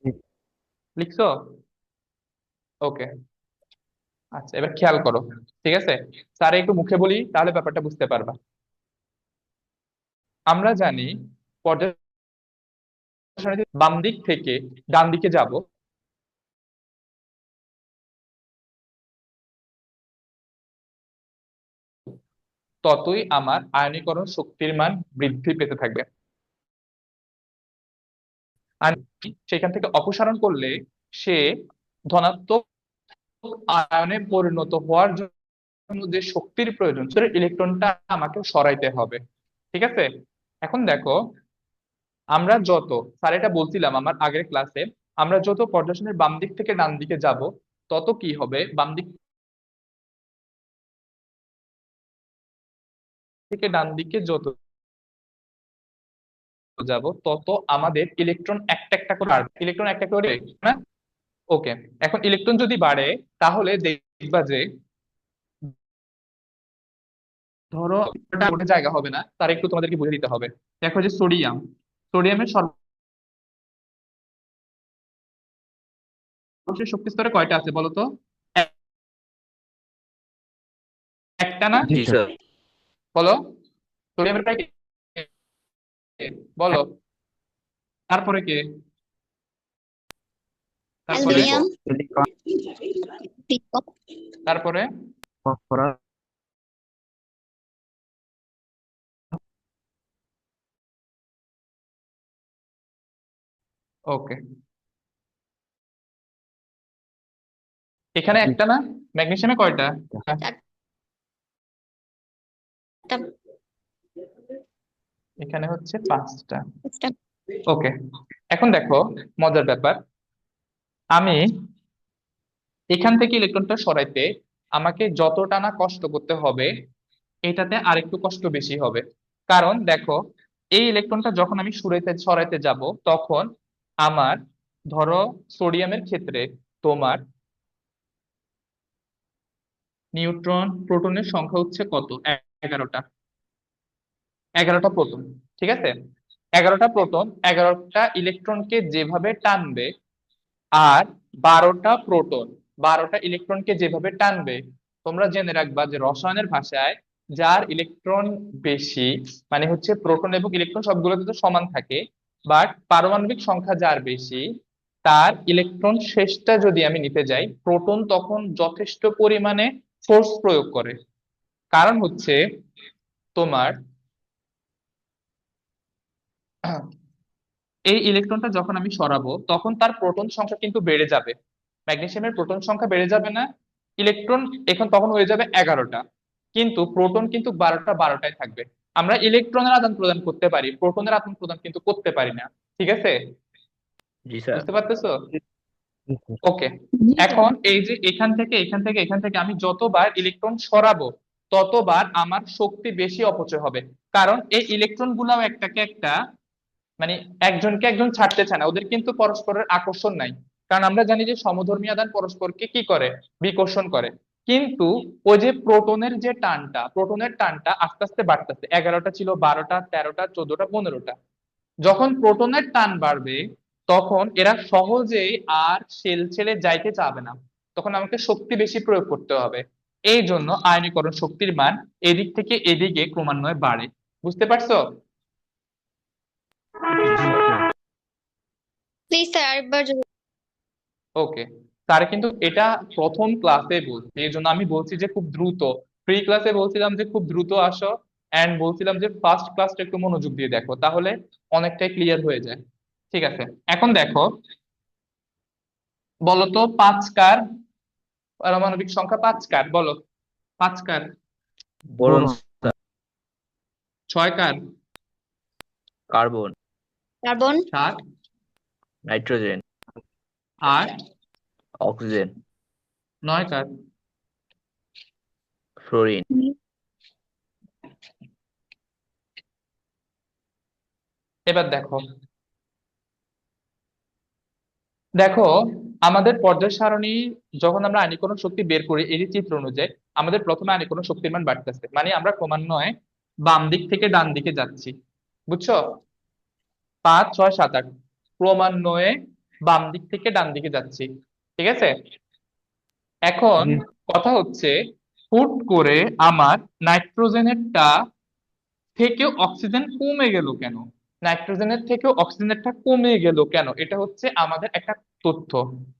জি। লিখছো? ওকে, আচ্ছা এবার খেয়াল করো। ঠিক আছে, স্যার একটু মুখে বলি তাহলে ব্যাপারটা বুঝতে পারবা। আমরা জানি পর্যায় সারণীতে বাম দিক থেকে ডান দিকে যাব, ততই আমার আয়নীকরণ শক্তির মান বৃদ্ধি পেতে থাকবে। আর সেখান থেকে অপসারণ করলে সে ধনাত্মক আয়নে পরিণত হওয়ার জন্য যে শক্তির প্রয়োজন সেটা ইলেকট্রনটা আমাকে সরাইতে হবে। ঠিক আছে, এখন দেখো আমরা যত, স্যার এটা বলছিলাম আমার আগের ক্লাসে, আমরা যত পর্যায়সারণীর বাম দিক থেকে ডান দিকে যাব, তত কি হবে, বাম দিক থেকে ডান দিকে যত যাব তত আমাদের ইলেকট্রন একটা একটা করে বাড়বে, ইলেকট্রন একটা করে, না? ওকে, এখন ইলেকট্রন যদি বাড়ে তাহলে দেখবা যে, ধরো ওটা ওটা জায়গা হবে না, তার একটু তোমাদেরকে বুঝে দিতে হবে। দেখো যে সোডিয়াম, সোডিয়ামের সর্বশেষ শক্তি স্তরে কয়টা আছে বলো তো? একটা না? জি জি স্যার। স্যার। বলো, সোডিয়ামের প্রায় বলো, তারপরে কে, তারপরে অ্যালুমিনিয়াম, সিলিকন, সিলিকন, তারপরে ফসফরাস, ওকে, এখানে একটা না? ম্যাগনেসিয়ামে কয়টা? চারটা, এখানে হচ্ছে 5টা। পাঁচটা। ওকে, এখন দেখো মজার ব্যাপার, আমি এখান থেকে ইলেকট্রনটা সরাইতে আমাকে যতটা না কষ্ট করতে হবে, এটাতে আরেকটু কষ্ট বেশি হবে। কারণ দেখো, এই ইলেকট্রনটা যখন আমি সরাইতে যাব, তখন আমার, ধরো সোডিয়ামের ক্ষেত্রে তোমার নিউট্রন প্রোটনের সংখ্যা হচ্ছে কত? 11টা, 11টা প্রোটন, ঠিক আছে? 11টা প্রোটন 11টা ইলেকট্রনকে যেভাবে টানবে, আর 12টা প্রোটন 12টা ইলেকট্রনকে যেভাবে টানবে, তোমরা জেনে রাখবা যে রসায়নের ভাষায় যার ইলেকট্রন বেশি, মানে হচ্ছে প্রোটন এবং ইলেকট্রন সবগুলোতে তো সমান থাকে, বাট পারমাণবিক সংখ্যা যার বেশি, তার ইলেকট্রন শেষটা যদি আমি নিতে যাই, প্রোটন তখন যথেষ্ট পরিমাণে ফোর্স প্রয়োগ করে। কারণ হচ্ছে তোমার এই ইলেকট্রনটা যখন আমি সরাবো তখন তার প্রোটন সংখ্যা কিন্তু বেড়ে যাবে, ম্যাগনেসিয়ামের প্রোটন সংখ্যা বেড়ে যাবে না? ইলেকট্রন এখন তখন হয়ে যাবে 11টা, কিন্তু প্রোটন কিন্তু 12টা 12টায় থাকবে। আমরা ইলেকট্রনের আদান প্রদান করতে পারি, প্রোটনের আদান প্রদান কিন্তু করতে পারি না, ঠিক আছে? জি স্যার। বুঝতে পারতেছো? জি স্যার। ওকে, এখন এই যে এখান থেকে আমি যতবার ইলেকট্রন সরাবো, ততবার আমার শক্তি বেশি অপচয় হবে। কারণ এই ইলেকট্রন গুলাও একটাকে একটা, মানে একজনকে একজন ছাড়তে চায় না, ওদের কিন্তু পরস্পরের আকর্ষণ নাই। কারণ আমরা জানি যে সমধর্মী আধান পরস্পরকে কি করে, বিকর্ষণ করে। কিন্তু ওই যে প্রোটনের টানটা আস্তে আস্তে বাড়তেছে, 11টা ছিল, 12টা, 13টা, 14টা, 15টা। যখন প্রোটনের টান বাড়বে, তখন এরা সহজেই আর শেল ছেড়ে যাইতে চাবে না, তখন আমাকে শক্তি বেশি প্রয়োগ করতে হবে। এই জন্য আয়নীকরণ শক্তির মান এদিক থেকে এদিকে ক্রমান্বয়ে বাড়ে। বুঝতে পারছো? জি জি স্যার। স্যার। প্লিজ স্যার আরেকবার যদি ওকে, তার কিন্তু এটা প্রথম ক্লাসে বলছি, এই জন্য আমি বলছি যে খুব দ্রুত। প্রি ক্লাসে বলছিলাম যে খুব দ্রুত আসো, এন্ড বলছিলাম যে ফার্স্ট ক্লাসটা একটু মনোযোগ দিয়ে দেখো, তাহলে অনেকটাই ক্লিয়ার হয়ে যায়। ঠিক আছে, এখন দেখো, বলো তো 5 কার পারমাণবিক সংখ্যা? 5 কার বলো, 5 কার? Boron boron, sir. 6 কার? কার্বন। কার্বন, 7? নাইট্রোজেন। 8? অক্সিজেন। 9 কার? ফ্লোরিন। এবার দেখো, দেখো আমাদের পর্যায় সারণী, যখন আমরা আণবিক শক্তি বের করি এই যে চিত্র অনুযায়ী, আমাদের প্রথমে আণবিক শক্তির মান বাড়তেছে, মানে আমরা ক্রমান্বয়ে বাম দিক থেকে ডান দিকে যাচ্ছি। বুঝছো? 5, 6, 7, 8, ক্রমান্বয়ে বাম দিক থেকে ডান দিকে যাচ্ছি, ঠিক আছে? এখন জি কথা হচ্ছে, হুট করে আমার নাইট্রোজেনেরটা থেকে অক্সিজেন কমে গেল কেন? নাইট্রোজেনের থেকে অক্সিজেনেরটা কমে গেল কেন? এটা হচ্ছে আমাদের একটা তথ্য,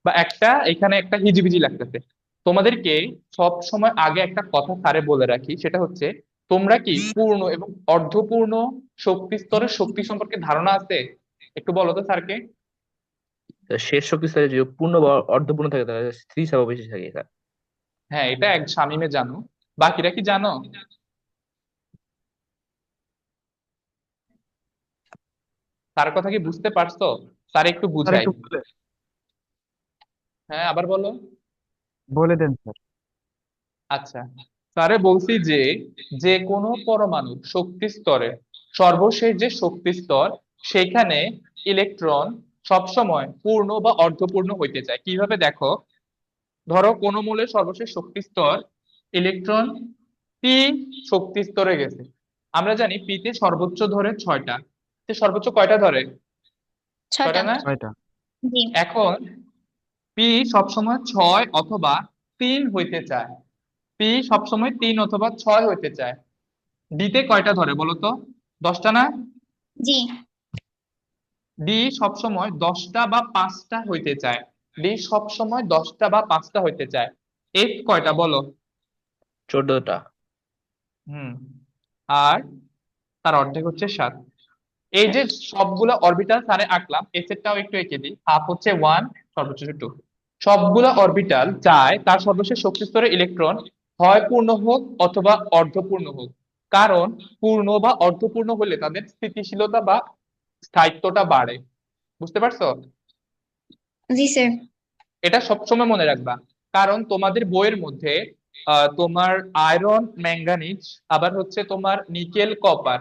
বা একটা এখানে একটা হিজিবিজি লাগতেছে। তোমাদেরকে সব সময় আগে একটা কথা স্যারে বলে রাখি, সেটা হচ্ছে, তোমরা কি পূর্ণ এবং অর্ধপূর্ণ শক্তি স্তরের শক্তি সম্পর্কে ধারণা আছে? একটু বলো তো স্যারকে। শেষ শক্তি স্তরে যদি পূর্ণ বা অর্ধপূর্ণ থাকে তাহলে স্থির চাপ বেশি থাকে স্যার। হ্যাঁ, এটা এক শামিমে জানো, বাকিরা কি জানো? তার কথা কি বুঝতে পারছো? স্যার একটু স্যার বুঝাই। একটু বলে হ্যাঁ, আবার বলো। বলে দেন স্যার। আচ্ছা, স্যারে বলছি যে যে কোনো পরমাণুর শক্তি স্তরে সর্বশেষ যে শক্তি স্তর, সেখানে ইলেকট্রন সবসময় পূর্ণ বা অর্ধপূর্ণ হইতে চায়। কিভাবে দেখো, ধরো কোনো মৌলের সর্বশেষ শক্তি স্তর ইলেকট্রন পি শক্তি স্তরে গেছে। আমরা জানি পি তে সর্বোচ্চ ধরে 6টা, সর্বোচ্চ কয়টা ধরে? 6টা 6টা। না? 6টা। জি। এখন পি সবসময় 6 অথবা 3 হইতে চায়। পি সবসময় 3 অথবা 6 হইতে চায়। ডিতে কয়টা ধরে বলো তো? 10টা না? জি। ডি সবসময় 10টা বা 5টা হইতে চায়। ডি সবসময় 10টা বা 5টা হইতে চায়। এফ কয়টা বলো? 14টা। হুম। আর তার অর্ধেক হচ্ছে 7। এই যে সবগুলা অরবিটাল স্যারে আঁকলাম, এস এরটাও একটু এঁকে দিই। হাফ হচ্ছে 1, সর্বোচ্চ 2। সবগুলা অরবিটাল চায় তার সর্বশেষ শক্তি স্তরে ইলেকট্রন হয় পূর্ণ হোক অথবা অর্ধপূর্ণ হোক। কারণ পূর্ণ বা অর্ধপূর্ণ হলে তাদের স্থিতিশীলতা বা স্থায়িত্বটা বাড়ে। বুঝতে পারছো? জি স্যার। এটা সবসময় মনে রাখবা। কারণ তোমাদের বইয়ের মধ্যে তোমার আয়রন, ম্যাঙ্গানিজ, আবার হচ্ছে তোমার নিকেল, কপার,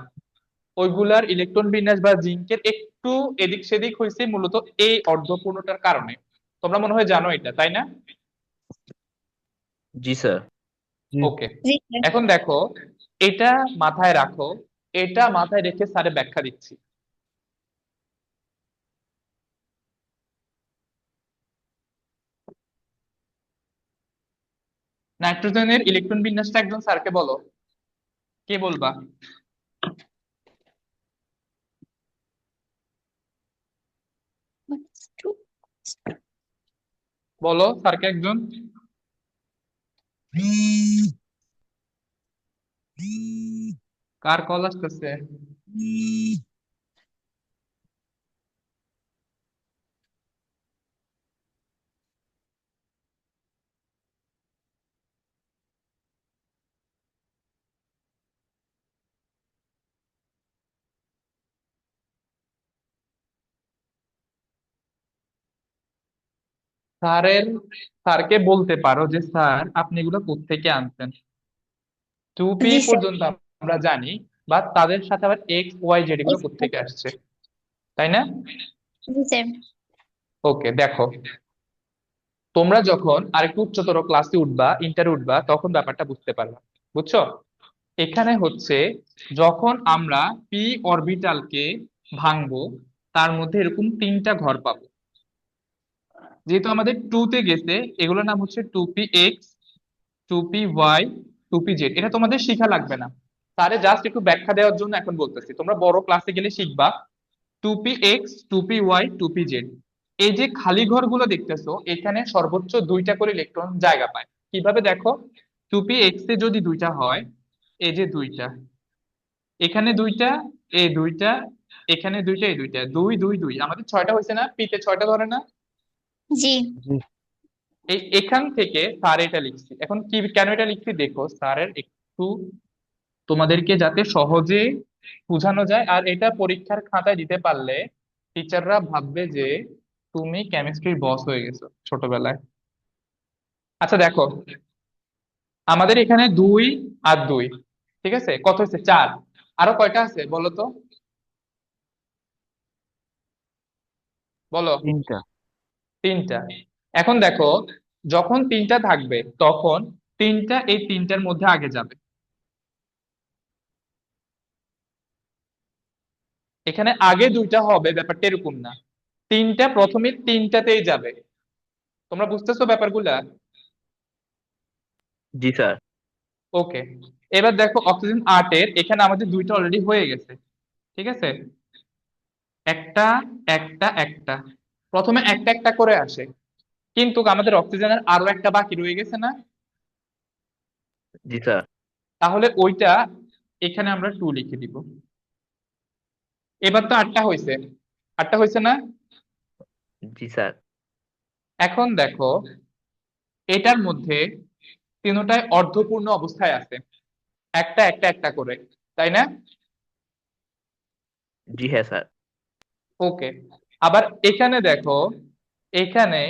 ওইগুলার ইলেকট্রন বিন্যাস বা জিঙ্কের একটু এদিক সেদিক হয়েছে মূলত এই অর্ধপূর্ণতার কারণে। তোমরা মনে হয় জানো এটা, তাই না? জি স্যার। জি ওকে, জি স্যার। এখন দেখো, এটা মাথায় রাখো। এটা মাথায় রেখে স্যারে ব্যাখ্যা দিচ্ছি। নাইট্রোজেনের ইলেকট্রন বিন্যাসটা একজন স্যারকে বলো। কে বলবা? বলো স্যারকে একজন। কার কল আসতেছে? স্যারের স্যারকে বলতে পারো যে স্যার আপনি এগুলো কোত্থেকে আনছেন। 2p জি স্যার। পর্যন্ত আমরা জানি, বা তাদের সাথে আবার এক্স ওয়াই জেড এগুলো Yes, sir. কোত্থেকে আসছে, তাই না? জি স্যার। ওকে, দেখো, তোমরা যখন আরেকটু উচ্চতর ক্লাসে উঠবা, ইন্টারে উঠবা, তখন ব্যাপারটা বুঝতে পারবা। বুঝছো? এখানে হচ্ছে যখন আমরা পি অরবিটালকে ভাঙবো, তার মধ্যে এরকম 3টা ঘর পাবো। যেহেতু আমাদের 2 তে গেছে, এগুলোর নাম হচ্ছে 2p(x), 2py, 2pz। এটা তোমাদের শিখা লাগবে না, তারে জাস্ট একটু ব্যাখ্যা দেওয়ার জন্য এখন বলতেছি। তোমরা বড় ক্লাসে গেলে শিখবা 2px, 2py, 2pz। এই যে খালি ঘরগুলো দেখতেছো, এখানে সর্বোচ্চ 2টা করে ইলেকট্রন জায়গা পায়। কিভাবে দেখো, 2px এ যদি 2টা হয়, এই যে 2টা, এখানে 2টা, এই 2টা, এখানে 2টা, এই 2টা, 2 2 2, আমাদের 6টা হয়েছে না? পিতে 6টা ধরে না? জি। জি এই এখান থেকে স্যার এটা লিখছি। এখন কি কেন এটা লিখছি দেখো, স্যারের একটু তোমাদেরকে যাতে সহজে বোঝানো যায়, আর এটা পরীক্ষার খাতায় দিতে পারলে টিচাররা ভাববে যে তুমি কেমিস্ট্রির বস হয়ে গেছো ছোটবেলায়। আচ্ছা দেখো, আমাদের এখানে 2 আর 2, ঠিক আছে, কত হয়েছে? 4। আরো কয়টা আছে বলো তো, বলো। 3টা। 3টা। এখন দেখো, যখন 3টা থাকবে তখন 3টা এই 3টার মধ্যে আগে যাবে। এখানে আগে 2টা হবে ব্যাপারটা এরকম না। 3টা প্রথমে 3টাতেই যাবে। তোমরা বুঝতেছো ব্যাপারগুলা? জি স্যার। ওকে, এবার দেখো অক্সিজেন 8 এখানে আমাদের 2টা অলরেডি হয়ে গেছে, ঠিক আছে। একটা, একটা, একটা, প্রথমে একটা একটা করে আসে, কিন্তু আমাদের অক্সিজেনের আরো একটা বাকি রয়ে গেছে না? জি স্যার। তাহলে ওইটা এখানে আমরা 2 লিখে দিব। এবার তো 8টা হয়েছে, 8টা হয়েছে না? জি স্যার। এখন দেখো, এটার মধ্যে তিনটায় অর্ধপূর্ণ অবস্থায় আছে, একটা একটা একটা করে, তাই না? জি হ্যাঁ স্যার। ওকে, আবার এখানে দেখো, এখানে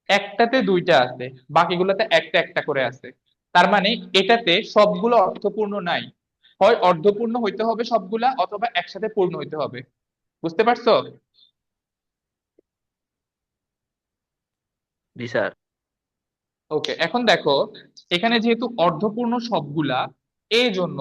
একটাতে দুইটা আছে, বাকিগুলোতে একটা একটা করে আছে। তার মানে এটাতে সবগুলো অর্থপূর্ণ নাই। হয় অর্ধপূর্ণ হইতে হবে সবগুলা, অথবা একসাথে পূর্ণ হইতে হবে। বুঝতে পারছো? জি স্যার। ওকে, এখন দেখো, এখানে যেহেতু অর্ধপূর্ণ সবগুলা, এই জন্য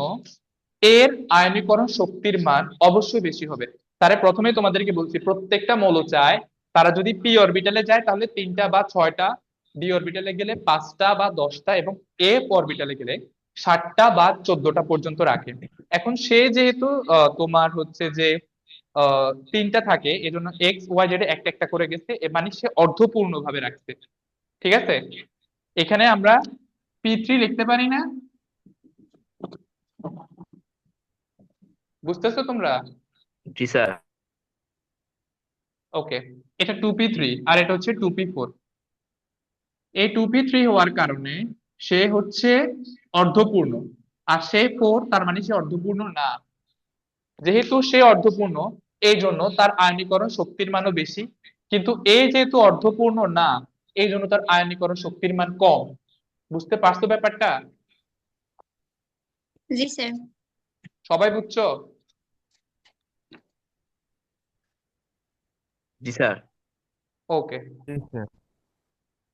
এর আয়নীকরণ শক্তির মান অবশ্যই বেশি হবে। তারে প্রথমে তোমাদেরকে বলছি, প্রত্যেকটা মৌল চায় তারা যদি পি অরবিটালে যায় তাহলে 3টা বা 6টা, ডি অরবিটালে গেলে 5টা বা 10টা, এবং এফ অরবিটালে গেলে 7টা বা 14টা পর্যন্ত রাখে। এখন সে যেহেতু তোমার হচ্ছে যে 3টা থাকে, এজন্য এক্স ওয়াই জেড একটা একটা করে গেছে, এ মানে সে অর্ধপূর্ণ ভাবে রাখছে। ঠিক আছে, এখানে আমরা পি3 লিখতে পারি না? বুঝতেছো তোমরা? জি স্যার। ওকে, এটা 2p3 আর এটা হচ্ছে 2p4। এই 2p3 হওয়ার কারণে সে হচ্ছে অর্ধপূর্ণ, আর সে 4, তার মানে সে অর্ধপূর্ণ না। যেহেতু সে অর্ধপূর্ণ, এই জন্য তার আয়নীকরণ শক্তির মানও বেশি। কিন্তু এই যেহেতু অর্ধপূর্ণ না, এই জন্য তার আয়নীকরণ শক্তির মান কম। বুঝতে পারছো ব্যাপারটা? জি স্যার। সবাই বুঝছো? জি স্যার। ওকে, জি স্যার।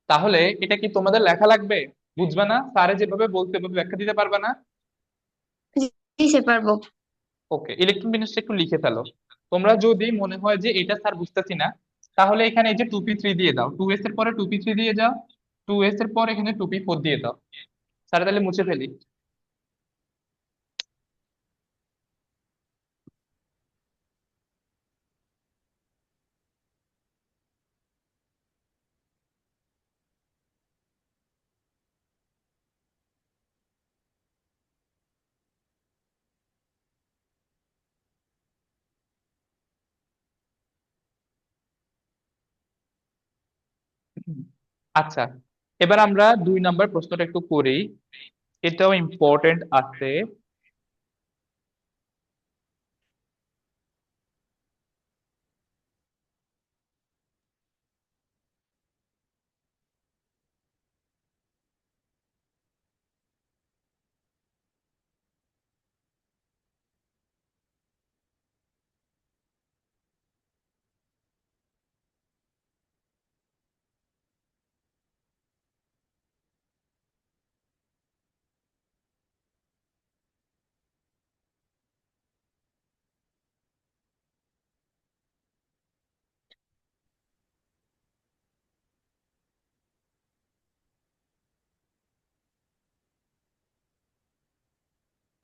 তাহলে এটা কি তোমাদের লেখা লাগবে? বুঝবে না? স্যারে যেভাবে বলতে এভাবে ব্যাখ্যা দিতে পারবে না? জি স্যার, পারবো। ওকে, ইলেকট্রন বিন্যাসটা একটু লিখে ফেলো। তোমরা যদি মনে হয় যে এটা স্যার বুঝতেছি না, তাহলে এখানে এই যে 2p3 দিয়ে দাও, 2s এর পরে 2p3 দিয়ে যাও, 2s এর পর এখানে 2p4 দিয়ে দাও। স্যার তাহলে মুছে ফেলি। আচ্ছা, এবার আমরা 2 নাম্বার প্রশ্নটা একটু করি, এটাও ইম্পর্টেন্ট আছে।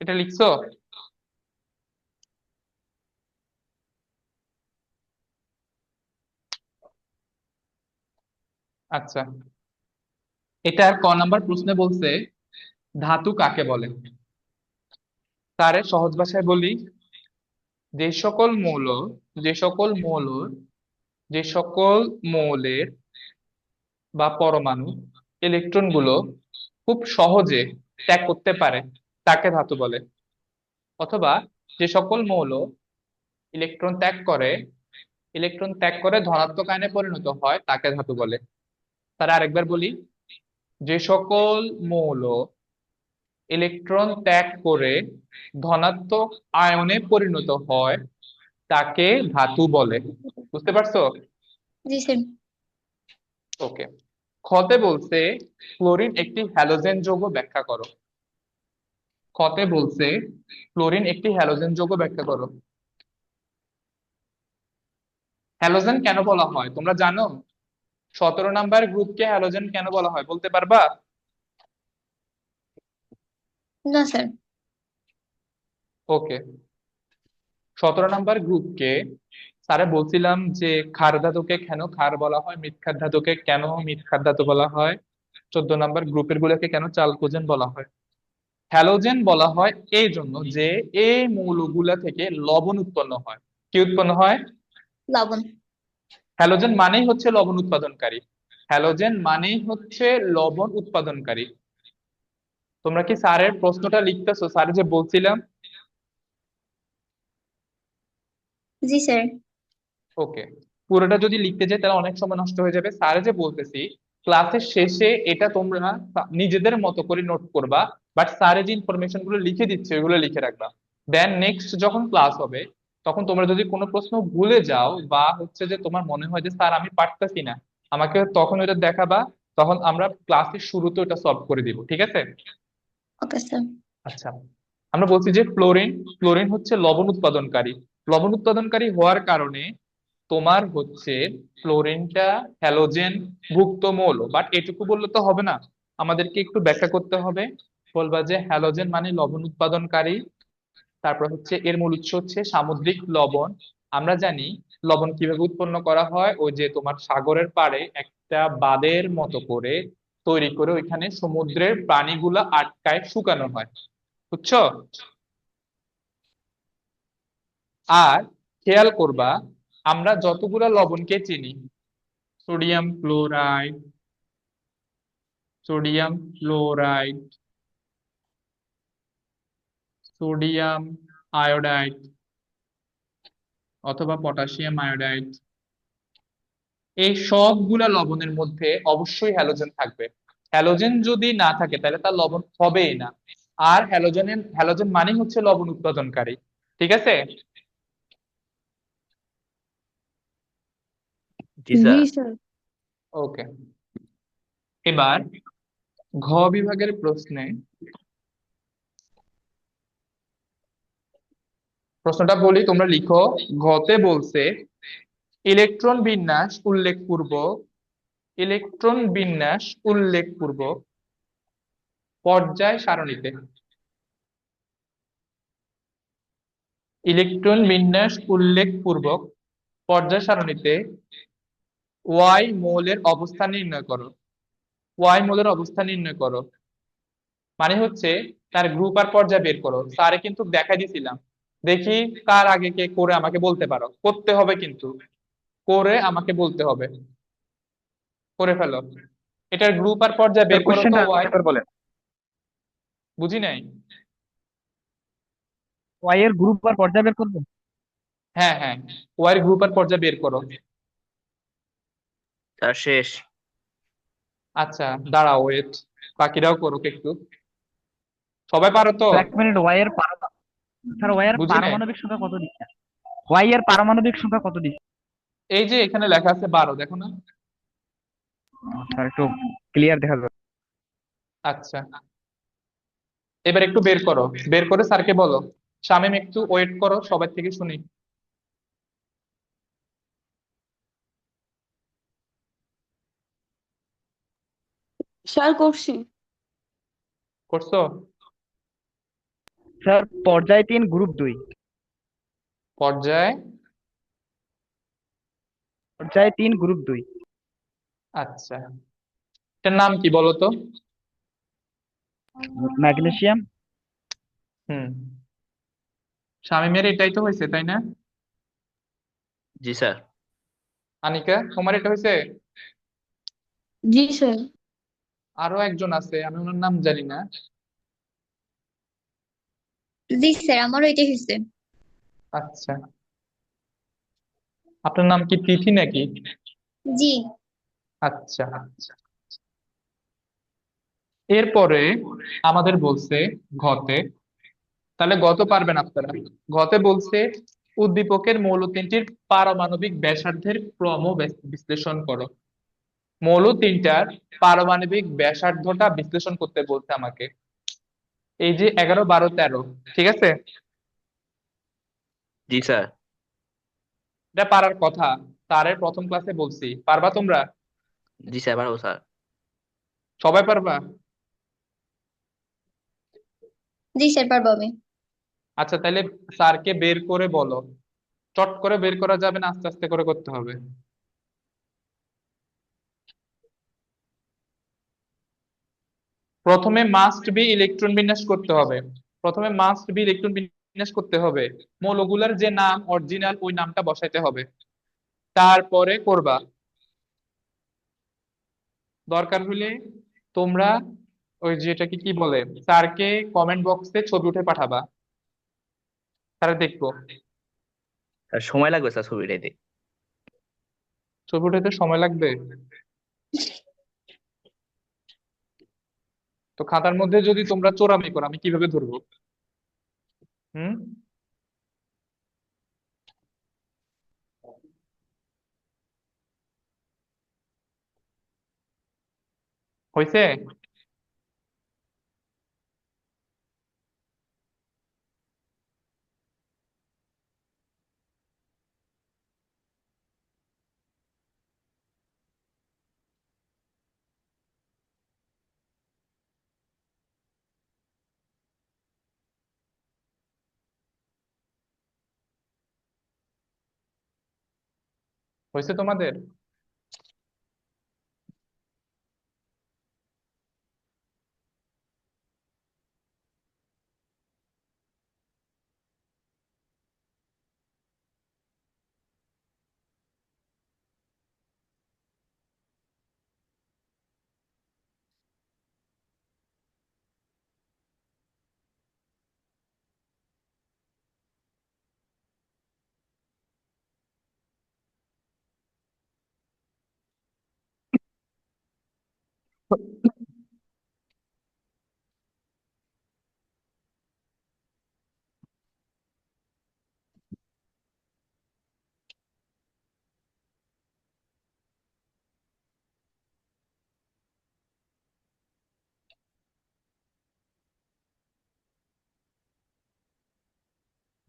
এটা লিখছো? আচ্ছা, এটার ক নাম্বার প্রশ্নে বলছে ধাতু কাকে বলে। তারে সহজ ভাষায় বলি, যে সকল মৌল, যে সকল মৌল, যে সকল মৌলের বা পরমাণু ইলেকট্রন গুলো খুব সহজে ত্যাগ করতে পারে, তাকে ধাতু বলে। অথবা যে সকল মৌল ইলেকট্রন ত্যাগ করে, ইলেকট্রন ত্যাগ করে ধনাত্মক আয়নে পরিণত হয়, তাকে ধাতু বলে। তারা আরেকবার বলি, যে সকল মৌল ইলেকট্রন ত্যাগ করে ধনাত্মক আয়নে পরিণত হয়, তাকে ধাতু বলে। বুঝতে পারছো? জি স্যার। ওকে, খতে বলছে ক্লোরিন একটি হ্যালোজেন যৌগ, ব্যাখ্যা করো। খতে বলছে ক্লোরিন একটি হ্যালোজেন যৌগ, ব্যাখ্যা করো। হ্যালোজেন কেন বলা হয় তোমরা জানো? 17 নাম্বার গ্রুপকে হ্যালোজেন কেন বলা হয় বলতে পারবা? না স্যার। ওকে, 17 নাম্বার গ্রুপকে স্যারে বলছিলাম যে ক্ষার ধাতুকে কেন ক্ষার বলা হয়, মৃৎক্ষার ধাতুকে কেন মৃৎক্ষার ধাতু বলা হয়, 14 নাম্বার গ্রুপের গুলোকে কেন চালকোজেন বলা হয়। হ্যালোজেন বলা হয় এই জন্য যে এই মৌলগুলা থেকে লবণ উৎপন্ন হয়। কি উৎপন্ন হয়? লবণ। হ্যালোজেন মানেই হচ্ছে লবণ উৎপাদনকারী। হ্যালোজেন মানেই হচ্ছে লবণ উৎপাদনকারী। তোমরা কি স্যারের প্রশ্নটা লিখতেছো, স্যার যে বলছিলাম? জি স্যার। ওকে, পুরোটা যদি লিখতে যাই তাহলে অনেক সময় নষ্ট হয়ে যাবে। স্যার যে বলতেছি ক্লাসের শেষে এটা তোমরা নিজেদের মতো করে নোট করবা, বাট স্যারে যে ইনফরমেশন গুলো লিখে দিচ্ছে ওইগুলো লিখে রাখবা। দেন নেক্সট যখন ক্লাস হবে তখন তোমরা যদি কোনো প্রশ্ন ভুলে যাও বা হচ্ছে যে তোমার মনে হয় যে স্যার আমি পারতেছি না, আমাকে তখন ওটা দেখাবা, তখন আমরা ক্লাসের শুরুতে ওটা সলভ করে দিব, ঠিক আছে? Okay sir. আচ্ছা, আমরা বলছি যে ফ্লোরিন, ফ্লোরিন হচ্ছে লবণ উৎপাদনকারী। লবণ উৎপাদনকারী হওয়ার কারণে তোমার হচ্ছে ফ্লোরিনটা হ্যালোজেন ভুক্ত মৌল, বাট এটুকু বললে তো হবে না, আমাদেরকে একটু ব্যাখ্যা করতে হবে। বলবা যে হ্যালোজেন মানে লবণ উৎপাদনকারী, তারপর হচ্ছে এর মূল উৎস হচ্ছে সামুদ্রিক লবণ। আমরা জানি লবণ কিভাবে উৎপন্ন করা হয়, ওই যে তোমার সাগরের পাড়ে একটা বাঁধের মতো করে তৈরি করে ওইখানে সমুদ্রের প্রাণীগুলা আটকায় শুকানো হয়, বুঝছো? আর খেয়াল করবা আমরা যতগুলা লবণকে চিনি, sodium chloride, sodium fluoride, sodium iodide অথবা পটাশিয়াম আয়োডাইড, এই সবগুলা লবণের মধ্যে অবশ্যই হ্যালোজেন থাকবে। হ্যালোজেন যদি না থাকে তাহলে তার লবণ হবেই না। আর হ্যালোজেন মানে হচ্ছে লবণ উৎপাদনকারী, ঠিক আছে? জি স্যার। জি স্যার। ওকে, এবার ঘ বিভাগের প্রশ্নে প্রশ্নটা বলি, তোমরা লিখো। ঘতে বলছে ইলেকট্রন বিন্যাস উল্লেখপূর্বক, ইলেকট্রন বিন্যাস উল্লেখপূর্বক পর্যায় সারণীতে, ইলেকট্রন বিন্যাস উল্লেখপূর্বক পর্যায় সারণীতে ওয়াই মৌলের অবস্থান নির্ণয় করো। ওয়াই মৌলের অবস্থান নির্ণয় করো মানে হচ্ছে তার গ্রুপ আর পর্যায় বের করো। স্যারে কিন্তু দেখাই দিছিলাম, দেখি কার আগে কে করে আমাকে বলতে পারো, করতে হবে কিন্তু, করে আমাকে বলতে হবে, করে ফেলো। এটার গ্রুপ আর পর্যায় স্যার বের করো তো কোশ্চেনটা ওয়াই। একবার বলেন। বুঝি নাই। ওয়াই এর গ্রুপ আর পর্যায় বের করবো? হ্যাঁ হ্যাঁ, ওয়াই এর গ্রুপ আর পর্যায় বের করো। স্যার শেষ। আচ্ছা, দাঁড়াও, ওয়েট, বাকিরাও করুক একটু। সবাই পারো তো? স্যার এক মিনিট, স্যার ওয়াই এর বুঝি নাই। পারমাণবিক সংখ্যা কত দিচ্ছে? ওয়াই এর পারমাণবিক সংখ্যা কত দিচ্ছে? এই যে এখানে লেখা আছে 12, দেখো না? স্যার একটু ক্লিয়ার দেখা যাবে? আচ্ছা, এবার একটু বের করো, বের করে স্যারকে বলো। শামিম একটু ওয়েট করো, সবার থেকে শুনি। স্যার করছি। করছো? স্যার পর্যায় 3 গ্রুপ 2। পর্যায়, পর্যায় 3 গ্রুপ 2। আচ্ছা, এটার নাম কি বলো তো? ম্যাগনেসিয়াম। হুম, শামিমের এটাই তো হয়েছে তাই না? জি স্যার। আনিকা, তোমার এটা হয়েছে? জি স্যার। আরো একজন আছে, আমি ওনার নাম জানি না। জি স্যার, আমারও এটাই হয়েছে। আচ্ছা, আপনার নাম কি তিথি নাকি? জি। আচ্ছা, এরপরে আমাদের বলছে ঘতে, তাহলে গত পারবেন আপনারা। ঘতে বলছে উদ্দীপকের মৌল তিনটির পারমাণবিক ব্যাসার্ধের ক্রম বিশ্লেষণ করো। মৌল তিনটার পারমাণবিক ব্যাসার্ধটা বিশ্লেষণ করতে বলছে আমাকে। এই যে 11, 12, 13, ঠিক আছে? জি স্যার। এটা পারার কথা, স্যারের প্রথম ক্লাসে বলছি, পারবা তোমরা? জি স্যার, পারবো স্যার। সবাই পারবা? জি স্যার, পারবো আমি। আচ্ছা, তাহলে স্যারকে বের করে বলো। চট করে বের করা যাবে না, আস্তে আস্তে করে করতে হবে। প্রথমে মাস্ট বি ইলেকট্রন বিন্যাস করতে হবে, প্রথমে মাস্ট বি ইলেকট্রন বিন্যাস করতে হবে, মৌলগুলার যে নাম অরিজিনাল ওই নামটা বসাইতে হবে, তারপরে করবা। দরকার হলে তোমরা ওই যেটাকে কি বলে, স্যারকে কমেন্ট বক্সে ছবি উঠে পাঠাবা, স্যার দেখবো। স্যার সময় লাগবে স্যার ছবি উঠাইতে। ছবি উঠাতে সময় লাগবে? তো খাতার মধ্যে যদি তোমরা চোরামি করো আমি কিভাবে ধরবো? হুম? হয়েছে? হয়েছে তোমাদের?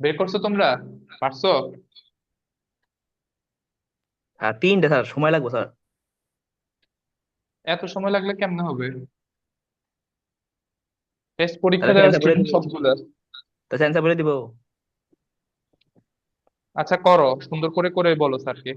বের করছো তোমরা? পারছো? হ্যাঁ, তিনটে স্যার, সময় লাগবে স্যার। এত সময় লাগলে কেমনে হবে? টেস্ট পরীক্ষা তাহলে দেওয়া অ্যান্সার বলে স্টুডেন্ট দিব, সবগুলা। তাহলে অ্যান্সার বলে দিব। আচ্ছা করো, সুন্দর করে করে বলো স্যারকে।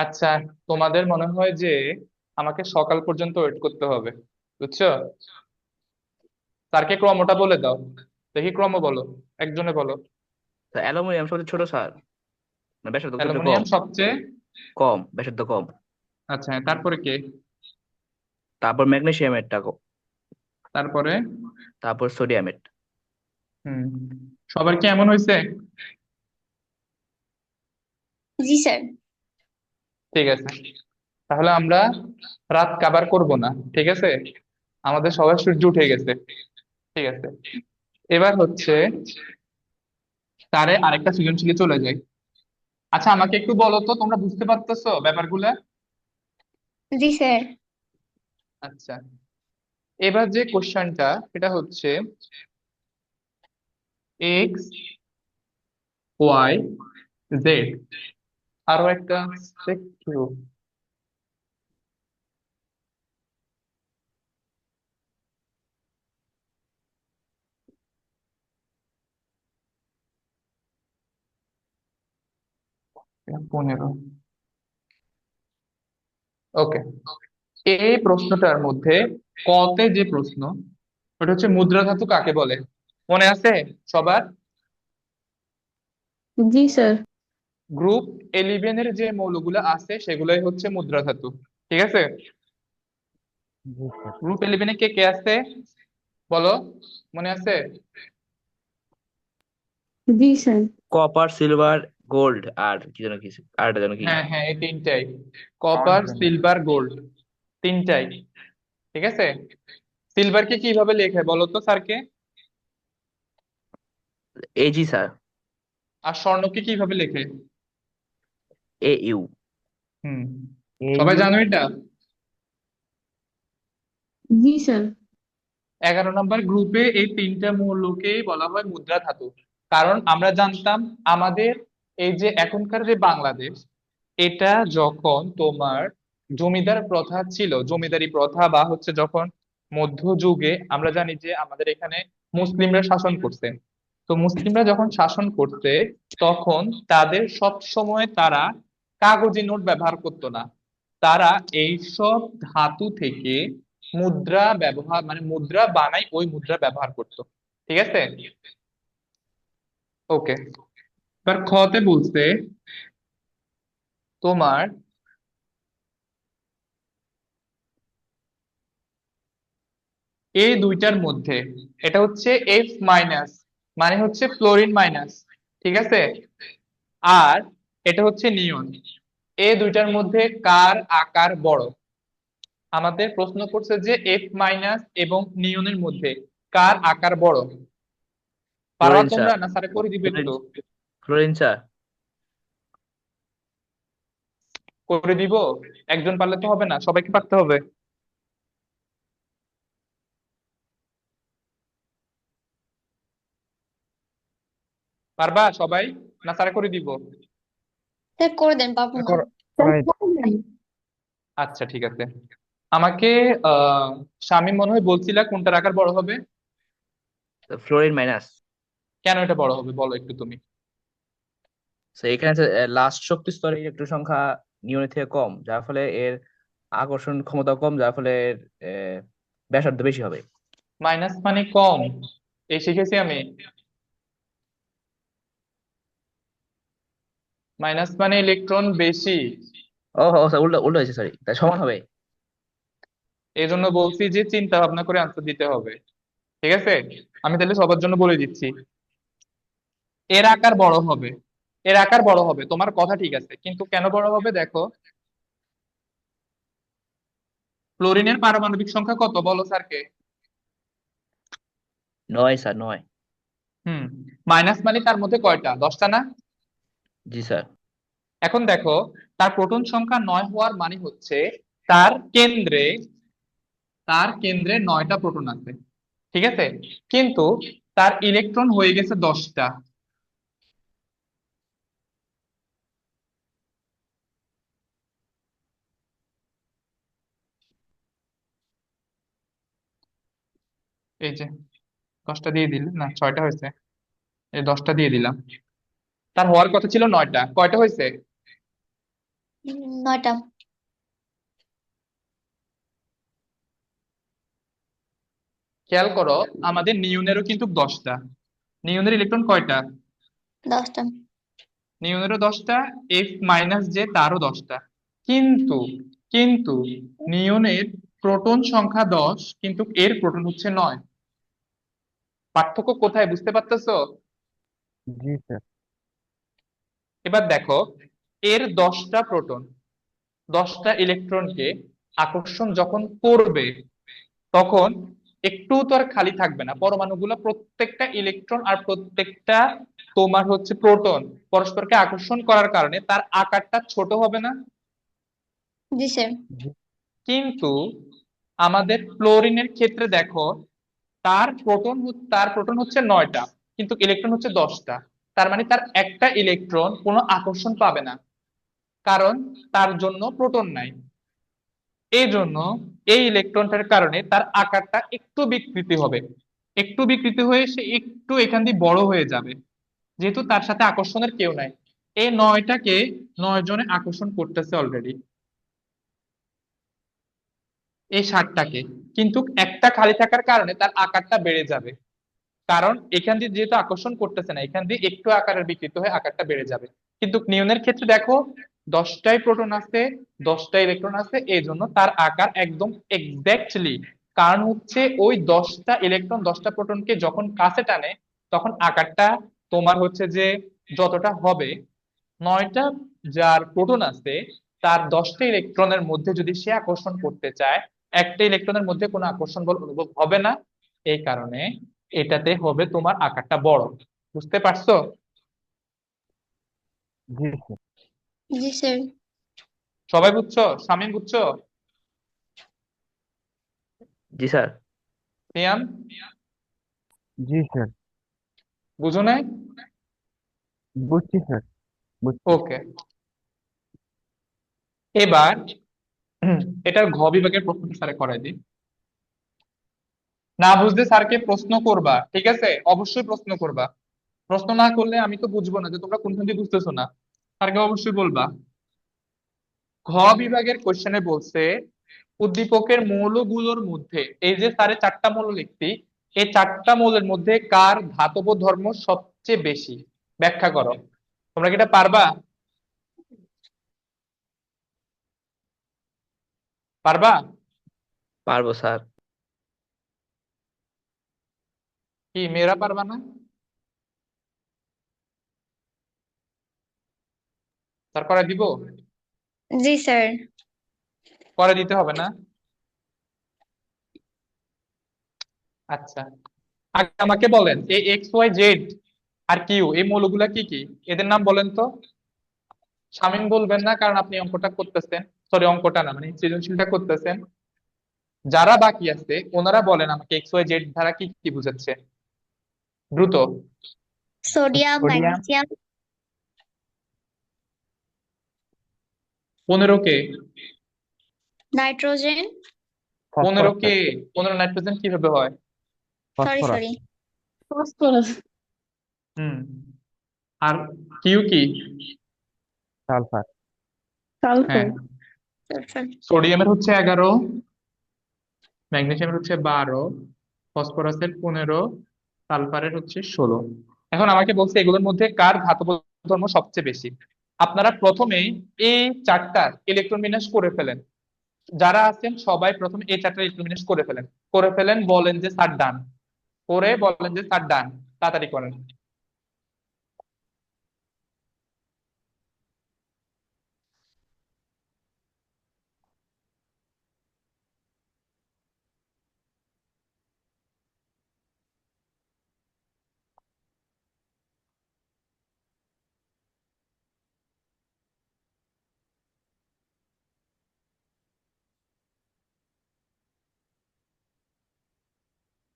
আচ্ছা, তোমাদের মনে হয় যে আমাকে সকাল পর্যন্ত ওয়েট করতে হবে, বুঝছো? স্যারকে ক্রমটা বলে দাও। দেখি ক্রম বলো, একজনে বলো। অ্যালুমিনিয়াম সবচেয়ে ছোট স্যার, না ব্যাসার্ধ একটু কম। অ্যালুমিনিয়াম সবচেয়ে। কম, ব্যাসার্ধ কম। আচ্ছা, হ্যাঁ, তারপরে কে? তারপর ম্যাগনেসিয়ামেরটা কম। তারপরে? তারপর সোডিয়ামের। হুম। সবার কি এমন হয়েছে? জি স্যার। ঠিক আছে, তাহলে আমরা রাত কাবার করব না, ঠিক আছে? আমাদের সবার সূর্য উঠে গেছে। ঠিক আছে, এবার হচ্ছে তারে আরেকটা সৃজনশীলে চলে যাই। আচ্ছা, আমাকে একটু বলো তো, তোমরা বুঝতে পারতেছো ব্যাপারগুলা? জি স্যার। আচ্ছা, এবার যে কোশ্চেনটা এটা হচ্ছে এক্স ওয়াই জেড, আরো একটা একটু পনেরো। ওকে, এই প্রশ্নটার মধ্যে কতে যে প্রশ্ন, ওটা হচ্ছে মুদ্রা ধাতু কাকে বলে, মনে আছে সবার? জি স্যার। গ্রুপ 11-এর যে মৌলগুলো আছে সেগুলোই হচ্ছে মুদ্রা ধাতু, ঠিক আছে? জি স্যার। গ্রুপ 11-এ কে কে আছে বলো, মনে আছে? জি স্যার। কপার, সিলভার, গোল্ড, আর কি যেন কিছু, আর একটা যেন কি। হ্যাঁ হ্যাঁ, এই তিনটাই, পাওয়ার কপার জন্য। সিলভার গোল্ড, তিনটাই। ঠিক আছে, সিলভারকে কিভাবে লেখে বলো তো স্যারকে? AG sir. আর স্বর্ণকে কিভাবে লেখে? এ ইউ। হুম, সবাই AU। জানো এটা? জি স্যার। 11 নম্বর গ্রুপে এই তিনটা মৌলকেই বলা হয় মুদ্রা ধাতু। কারণ আমরা জানতাম আমাদের এই যে এখনকার যে বাংলাদেশ, এটা যখন তোমার জমিদার প্রথা ছিল, জমিদারি প্রথা বা হচ্ছে যখন মধ্যযুগে আমরা জানি যে আমাদের এখানে মুসলিমরা শাসন করছে। তো মুসলিমরা যখন শাসন করতে, তখন তাদের সব সময় তারা কাগজি নোট ব্যবহার করতো না। তারা এইসব ধাতু থেকে মুদ্রা ব্যবহার, মানে মুদ্রা বানাই, ওই মুদ্রা ব্যবহার করতো। ঠিক আছে, ওকে। এবার খতে বলছে তোমার এই দুইটার মধ্যে, এটা হচ্ছে এফ মাইনাস, মানে হচ্ছে ফ্লোরিন মাইনাস, ঠিক আছে, আর এটা হচ্ছে নিয়ন। এই দুইটার মধ্যে কার আকার বড়? আমাদের প্রশ্ন করছে যে এফ মাইনাস এবং নিয়নের মধ্যে কার আকার বড়। পারবা ফ্লোরিন স্যার। তোমরা, না স্যারে করে দিবে ফ্লোরিন একটু? Fluorine sir. করে দিব? একজন পারলে তো হবে না, সবাইকে পারতে হবে। পারবা সবাই, না স্যারে করে দিব? স্যার করে দেন, পাবো না। কর- স্যার করাই বলবেন? আচ্ছা ঠিক আছে। আমাকে শামীম মনে হয় বলছিলা কোনটার আকার বড় হবে। Fluorine minus. কেন এটা বড় হবে বলো একটু তুমি। তো এখানে লাস্ট শক্তি স্তরে ইলেকট্রন সংখ্যা নিউনের থেকে কম, যার ফলে এর আকর্ষণ ক্ষমতা কম, যার ফলে এর ব্যাসার্ধ বেশি হবে। মাইনাস মানে কম, এই শিখেছি আমি। মাইনাস মানে ইলেকট্রন বেশি। ও ও স্যার, উল্টো উল্টো হয়েছে, সরি, তাই সমান হবে। এই জন্য বলছি যে চিন্তা ভাবনা করে আনসার দিতে হবে। ঠিক আছে, আমি তাহলে সবার জন্য বলে দিচ্ছি। এর আকার বড় হবে, এর আকার বড় হবে, তোমার কথা ঠিক আছে, কিন্তু কেন বড় হবে দেখো। ক্লোরিনের পারমাণবিক সংখ্যা কত বলো স্যারকে? 9 স্যার, 9। হুম, মাইনাস মানে তার মধ্যে কয়টা, 10টা না? জি স্যার। এখন দেখো, তার প্রোটন সংখ্যা 9 হওয়ার মানে হচ্ছে তার কেন্দ্রে, তার কেন্দ্রে 9টা প্রোটন আছে, ঠিক আছে, কিন্তু তার ইলেকট্রন হয়ে গেছে 10টা। এই যে 10টা দিয়ে দিলে, না 6টা হয়েছে, এই 10টা দিয়ে দিলাম। তার হওয়ার কথা ছিল 9টা, কয়টা হয়েছে? 9টা। খেয়াল করো, আমাদের নিউনেরও কিন্তু 10টা। নিউনের ইলেকট্রন কয়টা? 10টা। নিউনেরও 10টা, এফ মাইনাস যে তারও 10টা। কিন্তু কিন্তু নিয়নের প্রোটন সংখ্যা 10, কিন্তু এর প্রোটন হচ্ছে 9। পার্থক্য কোথায় বুঝতে পারতেছো? জি স্যার। এবার দেখো, এর 10টা প্রোটন 10টা ইলেকট্রনকে আকর্ষণ যখন করবে, তখন একটু তো আর খালি থাকবে না, পরমাণুগুলো প্রত্যেকটা ইলেকট্রন আর প্রত্যেকটা তোমার হচ্ছে প্রোটন পরস্পরকে আকর্ষণ করার কারণে তার আকারটা ছোট হবে না? জি স্যার। জি কিন্তু আমাদের ফ্লোরিনের ক্ষেত্রে দেখো, তার প্রোটন হচ্ছে 9টা, কিন্তু ইলেকট্রন হচ্ছে 10টা। তার মানে তার একটা ইলেকট্রন কোনো আকর্ষণ পাবে না, কারণ তার জন্য প্রোটন নাই। এই জন্য এই ইলেকট্রনটার কারণে তার আকারটা একটু বিকৃতি হবে, একটু বিকৃতি হয়ে সে একটু এখান দিয়ে বড় হয়ে যাবে, যেহেতু তার সাথে আকর্ষণের কেউ নাই। এই 9টাকে 9 জনে আকর্ষণ করতেছে অলরেডি, এই 60টাকে, কিন্তু একটা খালি থাকার কারণে তার আকারটা বেড়ে যাবে, কারণ এখান দিয়ে যেহেতু আকর্ষণ করতেছে না, এখান দিয়ে একটু আকারের বিকৃত হয়ে আকারটা বেড়ে যাবে। কিন্তু নিউনের ক্ষেত্রে দেখো, 10টাই প্রোটন আছে, 10টা ইলেকট্রন আছে, এই জন্য তার আকার একদম এক্স্যাক্টলি, কারণ হচ্ছে ওই 10টা ইলেকট্রন 10টা প্রোটনকে যখন কাছে টানে, তখন আকারটা তোমার হচ্ছে যে যতটা হবে, 9টা যার প্রোটন আছে তার 10টা ইলেকট্রনের মধ্যে যদি সে আকর্ষণ করতে চায়, একটা ইলেকট্রনের মধ্যে কোনো আকর্ষণ বল অনুভব হবে না। এই কারণে এটাতে হবে তোমার আকারটা বড়। বুঝতে পারছো? জি স্যার। জি স্যার। সবাই বুঝছো? শামীম বুঝছো? জি স্যার। সিয়াম জি স্যার। বুঝো নাই? বুঝছি স্যার, বুঝছি। ওকে। এবার এটার ঘ বিভাগের প্রশ্নটা স্যারে করাই দিই। না বুঝলে স্যারকে প্রশ্ন করবা, ঠিক আছে? অবশ্যই প্রশ্ন করবা। প্রশ্ন না করলে আমি তো বুঝবো না যে তোমরা কোনখান দিয়ে বুঝতেছো না। স্যারকে অবশ্যই বলবা। ঘ বিভাগের কোশ্চেনে বলছে উদ্দীপকের মৌলগুলোর মধ্যে, এই যে স্যারে 4টা মৌল লিখছি, এই 4টা মৌলের মধ্যে কার ধাতব ধর্ম সবচেয়ে বেশি? ব্যাখ্যা করো। তোমরা কি এটা পারবা? পারবা? পারবো স্যার। কি মেয়েরা পারবা না? স্যার করে দিব? জি স্যার। করে দিতে হবে না? আচ্ছা, আগে আমাকে বলেন এই এক্স ওয়াই জেড আর কিউ এই মৌলগুলা কি কি, এদের নাম বলেন তো। শামীম বলবেন না, কারণ আপনি অঙ্কটা করতেছেন, সরি অঙ্কটা না মানে সৃজনশীলটা করতেছেন। যারা বাকি আছে ওনারা বলেন আমাকে এক্স ওয়াই জেড দ্বারা কি কি বুঝাচ্ছে, দ্রুত। সোডিয়াম, সোডিয়াম, ম্যাগনেসিয়াম, 15 কে? নাইট্রোজেন, 15 ফসফরাস কে? 15 নাইট্রোজেন কিভাবে হয়? সরি ফসফরাস, সরি, ফসফরাস, হুম। আর কিউ কি? সালফার, হ্যাঁ। Sulphur, sulphur. সোডিয়ামের হচ্ছে 11, ম্যাগনেসিয়ামের হচ্ছে 12, ফসফরাসের 15, সালফারের হচ্ছে 16। এখন আমাকে বলছে এগুলোর মধ্যে কার ধাতব ধর্ম সবচেয়ে বেশি। আপনারা প্রথমেই এই 4টার ইলেকট্রন বিন্যাস করে ফেলেন। যারা আছেন সবাই প্রথমে এই 4টার ইলেকট্রন বিন্যাস করে ফেলেন। করে ফেলেন, বলেন যে স্যার ডান। করে বলেন যে স্যার ডান। তাড়াতাড়ি করেন।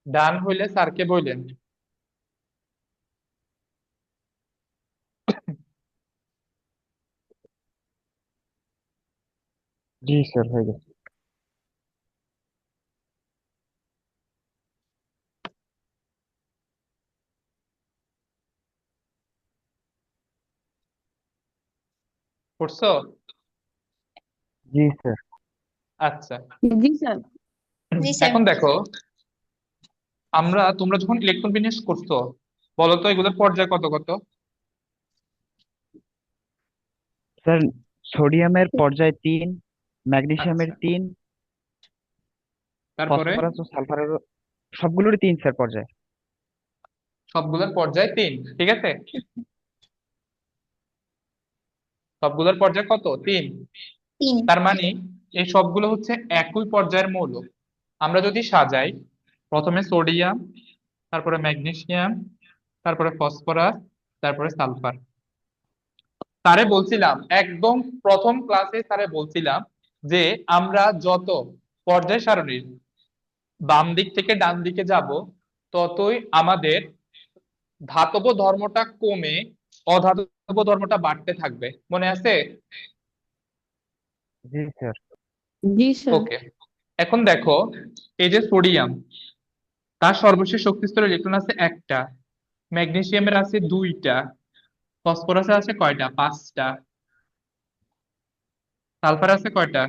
ডান হইলে স্যারকে বললেন। জি স্যার হয়ে গেছে। করছো? জি স্যার। আচ্ছা, জি স্যার, জি স্যার। এখন দেখো তোমরা যখন ইলেকট্রন বিন্যাস করছো, বলো তো এগুলোর পর্যায় কত কত? স্যার সোডিয়ামের পর্যায় 3, ম্যাগনেসিয়ামের আচ্ছা, 3, তারপরে ফসফরাস ও সালফারেরও সবগুলোরই 3 স্যার পর্যায়। সবগুলোর পর্যায় 3, ঠিক আছে? সবগুলোর পর্যায় কত? 3। 3। তার মানে এই সবগুলো হচ্ছে একই পর্যায়ের মৌল। আমরা যদি সাজাই, প্রথমে সোডিয়াম, তারপরে ম্যাগনেসিয়াম, তারপরে ফসফরাস, তারপরে সালফার। স্যারে বলছিলাম একদম প্রথম ক্লাসে স্যারে বলছিলাম যে আমরা যত পর্যায় সারণীর বাম দিক থেকে ডান দিকে যাব, ততই আমাদের ধাতব ধর্মটা কমে অধাতব ধর্মটা বাড়তে থাকবে। মনে আছে? জি স্যার। জি স্যার, ওকে, এখন দেখো এই যে সোডিয়াম, তার সর্বশেষ শক্তি স্তরে ইলেকট্রন আছে একটা, ম্যাগনেসিয়ামের আছে 2টা, ফসফরাসের আছে কয়টা? 5টা, সালফার আছে কয়টা?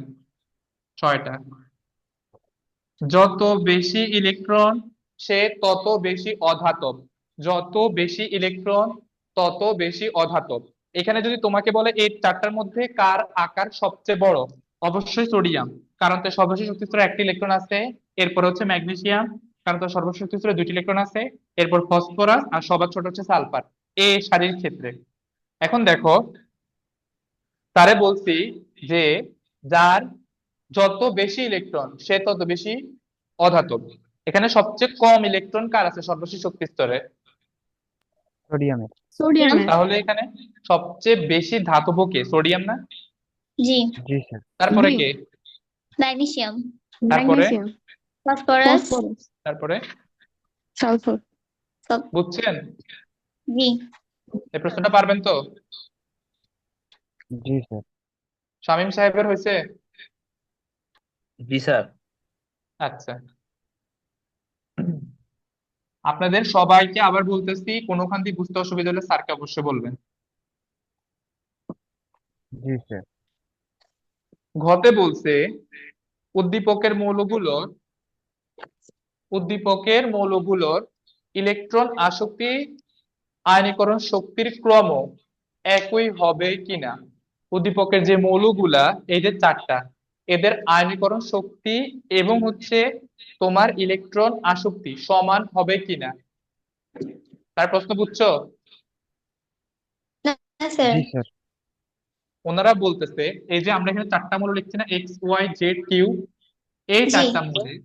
6টা। যত বেশি ইলেকট্রন সে তত বেশি অধাতব, যত বেশি ইলেকট্রন তত বেশি অধাতব। এখানে যদি তোমাকে বলে এই 4টার মধ্যে কার আকার সবচেয়ে বড়, অবশ্যই সোডিয়াম, কারণ তার সর্বশেষ শক্তি স্তরে 1টি ইলেকট্রন আছে। এরপর হচ্ছে ম্যাগনেসিয়াম, কারণ তার সর্বশেষ শক্তি স্তরে 2টি ইলেকট্রন আছে। এরপর ফসফরাস, আর সবার ছোট হচ্ছে সালফার এই সারির ক্ষেত্রে। এখন দেখো তারে বলছি যে যার যত বেশি ইলেকট্রন সে তত বেশি অধাতব। এখানে সবচেয়ে কম ইলেকট্রন কার আছে সর্বশেষ শক্তি স্তরে? সোডিয়ামের। সোডিয়ামের, তাহলে এখানে সবচেয়ে বেশি ধাতব কে? সোডিয়াম না? জি। জি স্যার। তারপরে জি, কে? ম্যাগনেসিয়াম, তারপরে? ম্যাগনেসিয়াম, ফসফরাস, ফসফরাস, তারপরে? সালফার, সব। বুঝছেন? জি। এই প্রশ্নটা পারবেন তো? জি স্যার। শামীম সাহেবের হয়েছে? জি স্যার। আচ্ছা, আপনাদের সবাইকে আবার বলতেছি, কোনোখান দিয়ে বুঝতে অসুবিধা হলে স্যারকে অবশ্যই বলবেন। জি স্যার। ঘতে বলছে উদ্দীপকের মৌলগুলোর ইলেকট্রন আসক্তি আয়নীকরণ শক্তির ক্রম একই হবে কিনা। উদ্দীপকের যে মৌলগুলা, এই যে চারটা, এদের আয়নীকরণ শক্তি এবং হচ্ছে তোমার ইলেকট্রন আসক্তি সমান হবে কিনা। তার প্রশ্ন বুঝছো? না স্যার। জি স্যার। ওনারা বলতেছে এই যে আমরা এখানে চারটা মৌল লিখছি না, এক্স ওয়াই জেড কিউ, এই জি। চারটা মৌলের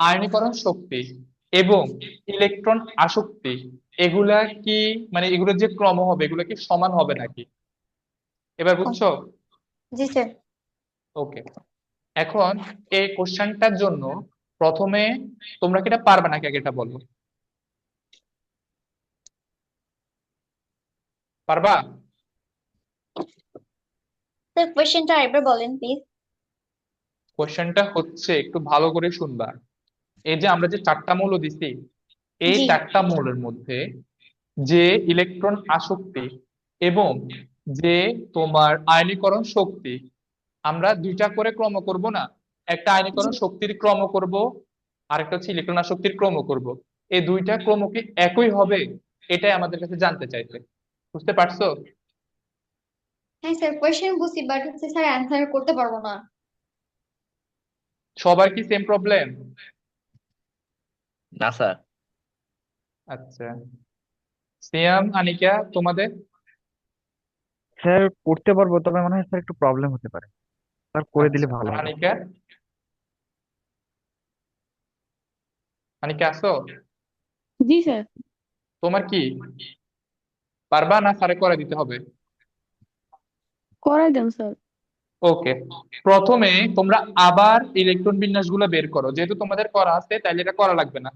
আয়নীকরণ শক্তি এবং ইলেকট্রন আসক্তি এগুলা কি, মানে এগুলোর যে ক্রম হবে এগুলো কি সমান হবে নাকি, এবার বুঝছো? জি স্যার। ওকে, এখন এই কোশ্চেনটার জন্য প্রথমে তোমরা কি এটা পারবে নাকি আগে এটা বলো। পারবা? স্যার কোয়েশ্চেনটা আরেকবার বলেন প্লিজ। কোশ্চেনটা হচ্ছে, একটু ভালো করে শুনবা। এই যে আমরা যে চারটা মৌল দিছি, এই জি। চারটা মৌলের মধ্যে যে ইলেকট্রন আসক্তি এবং যে তোমার আয়নীকরণ শক্তি, আমরা দুইটা করে ক্রম করব না, একটা জি। আয়নীকরণ শক্তির ক্রম করব, আরেকটা হচ্ছে ইলেকট্রন আসক্তির ক্রম করব। এই দুইটা ক্রম কি একই হবে, এটাই আমাদের কাছে জানতে চাইছে। বুঝতে পারছো? হ্যাঁ স্যার, কোয়েশ্চেন বুঝছি বাট হচ্ছে স্যার অ্যান্সার করতে পারবো না। সবার কি সেম প্রবলেম? না স্যার। আচ্ছা, সিয়াম, আনিকা, তোমাদের? স্যার করতে পারবো, তবে মনে হয় স্যার একটু প্রবলেম হতে পারে। স্যার করে দিলে আচ্ছা, ভালো আর হবে। আনিকা? আনিকা আসো? জি স্যার। তোমার কি, পারবা না স্যারে করে দিতে হবে? করাই দেন স্যার। ওকে, প্রথমে তোমরা আবার ইলেকট্রন বিন্যাস গুলো বের করো, যেহেতু তোমাদের করা আছে তাইলে এটা করা লাগবে না।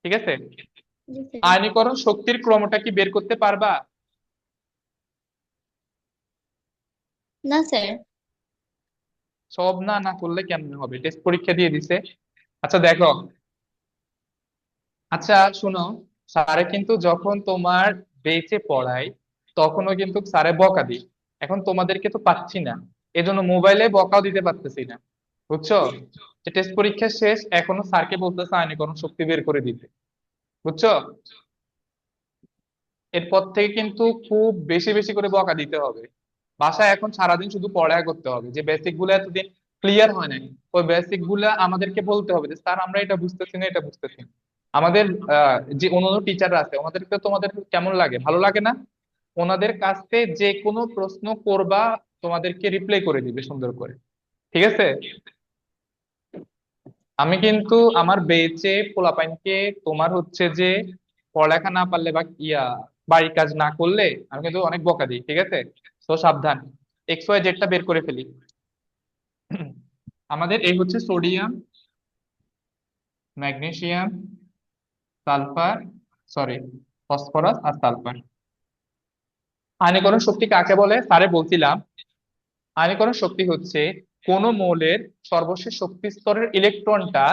ঠিক আছে, জি স্যার। আয়নীকরণ শক্তির ক্রমটা কি বের করতে পারবা? না স্যার। সব না না করলে কেমনে হবে, টেস্ট পরীক্ষা দিয়ে দিছে। আচ্ছা দেখো, আচ্ছা শোনো, স্যারে কিন্তু যখন তোমার বেঁচে পড়ায় তখনও কিন্তু স্যারে বকা দিই, এখন তোমাদেরকে তো পাচ্ছি না, এজন্য মোবাইলে বকাও দিতে পারতেছি না। বুঝছো? যে টেস্ট পরীক্ষা শেষ, এখনো স্যারকে বলতেছে আয়নীকরণ শক্তি বের করে দিতে। বুঝছো? এরপর থেকে কিন্তু খুব বেশি বেশি করে বকা দিতে হবে। বাসায় এখন সারাদিন শুধু পড়ায় করতে হবে, যে বেসিক গুলো এতদিন ক্লিয়ার হয় নাই, ওই বেসিক গুলা আমাদেরকে বলতে হবে যে স্যার আমরা এটা বুঝতেছি না, এটা বুঝতেছি না। আমাদের যে অন্যান্য টিচাররা আছে ওনাদেরকে তোমাদের কেমন লাগে, ভালো লাগে না? ওনাদের কাছে যে কোনো প্রশ্ন করবা, তোমাদেরকে রিপ্লাই করে দিবে সুন্দর করে। ঠিক আছে, আমি কিন্তু আমার বেচে পোলাপাইনকে তোমার হচ্ছে যে পড়ালেখা না পারলে বা বাড়ির কাজ না করলে আমি কিন্তু অনেক বকা দিই। ঠিক আছে, তো সাবধান। এক্স ওয়াই জেডটা বের করে ফেলি। আমাদের এই হচ্ছে sodium, magnesium, sulphur, sorry, phosphorus আর সালফার। আয়নীকরণ শক্তি কাকে বলে স্যারে বলছিলাম। আয়নীকরণ শক্তি হচ্ছে কোন মৌলের সর্বশেষ শক্তি স্তরের ইলেকট্রনটা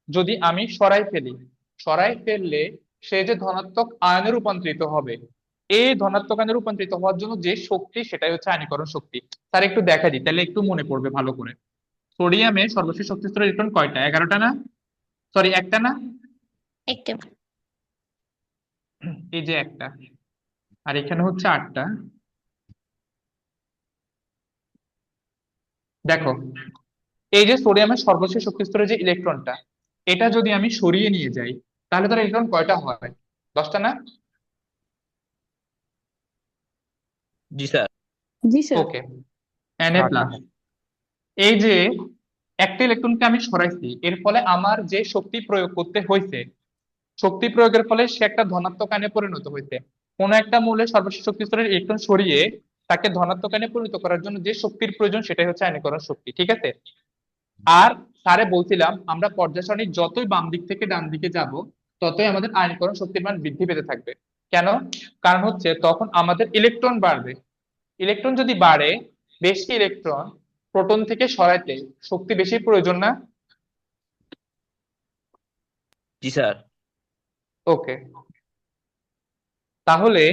যদি আমি সরাই ফেললে সে যে ধনাত্মক আয়নে রূপান্তরিত হবে, এই ধনাত্মক আয়নে রূপান্তরিত হওয়ার জন্য যে শক্তি, সেটাই হচ্ছে আয়নীকরণ শক্তি। স্যার একটু দেখা দিই তাহলে একটু মনে পড়বে ভালো করে। সোডিয়ামে সর্বশেষ শক্তি স্তরের ইলেকট্রন কয়টা, 11টা না? সরি, একটা না? একটা। এই যে একটা, আর এখানে হচ্ছে 8টা। দেখো, এই যে সোডিয়ামের সর্বশেষ শক্তি স্তরের যে ইলেকট্রনটা, এটা যদি আমি সরিয়ে নিয়ে যাই তাহলে তার ইলেকট্রন কয়টা হয়, 10টা না? জি স্যার। জি স্যার। ওকে, Na প্লাস। এই যে একটা ইলেকট্রনকে আমি সরাইছি, এর ফলে আমার যে শক্তি প্রয়োগ করতে হয়েছে, শক্তি প্রয়োগের ফলে সে একটা ধনাত্মক আয়নে পরিণত হয়েছে। কোন একটা মৌলের সর্বশেষ শক্তি স্তরের ইলেকট্রন সরিয়ে তাকে ধনাত্মক আয়নে পরিণত করার জন্য যে শক্তির প্রয়োজন, সেটাই হচ্ছে আয়নীকরণ শক্তি। ঠিক আছে, আর স্যারে বলছিলাম আমরা পর্যায় সারণীর যতই বাম দিক থেকে ডান দিকে যাব, ততই আমাদের আয়নীকরণ শক্তির মান বৃদ্ধি পেতে থাকবে। কেন? কারণ হচ্ছে তখন আমাদের ইলেকট্রন বাড়বে। ইলেকট্রন যদি বাড়ে, বেশি ইলেকট্রন প্রোটন থেকে সরাইতে শক্তি বেশি প্রয়োজন না? জি স্যার। ওকে, তাহলে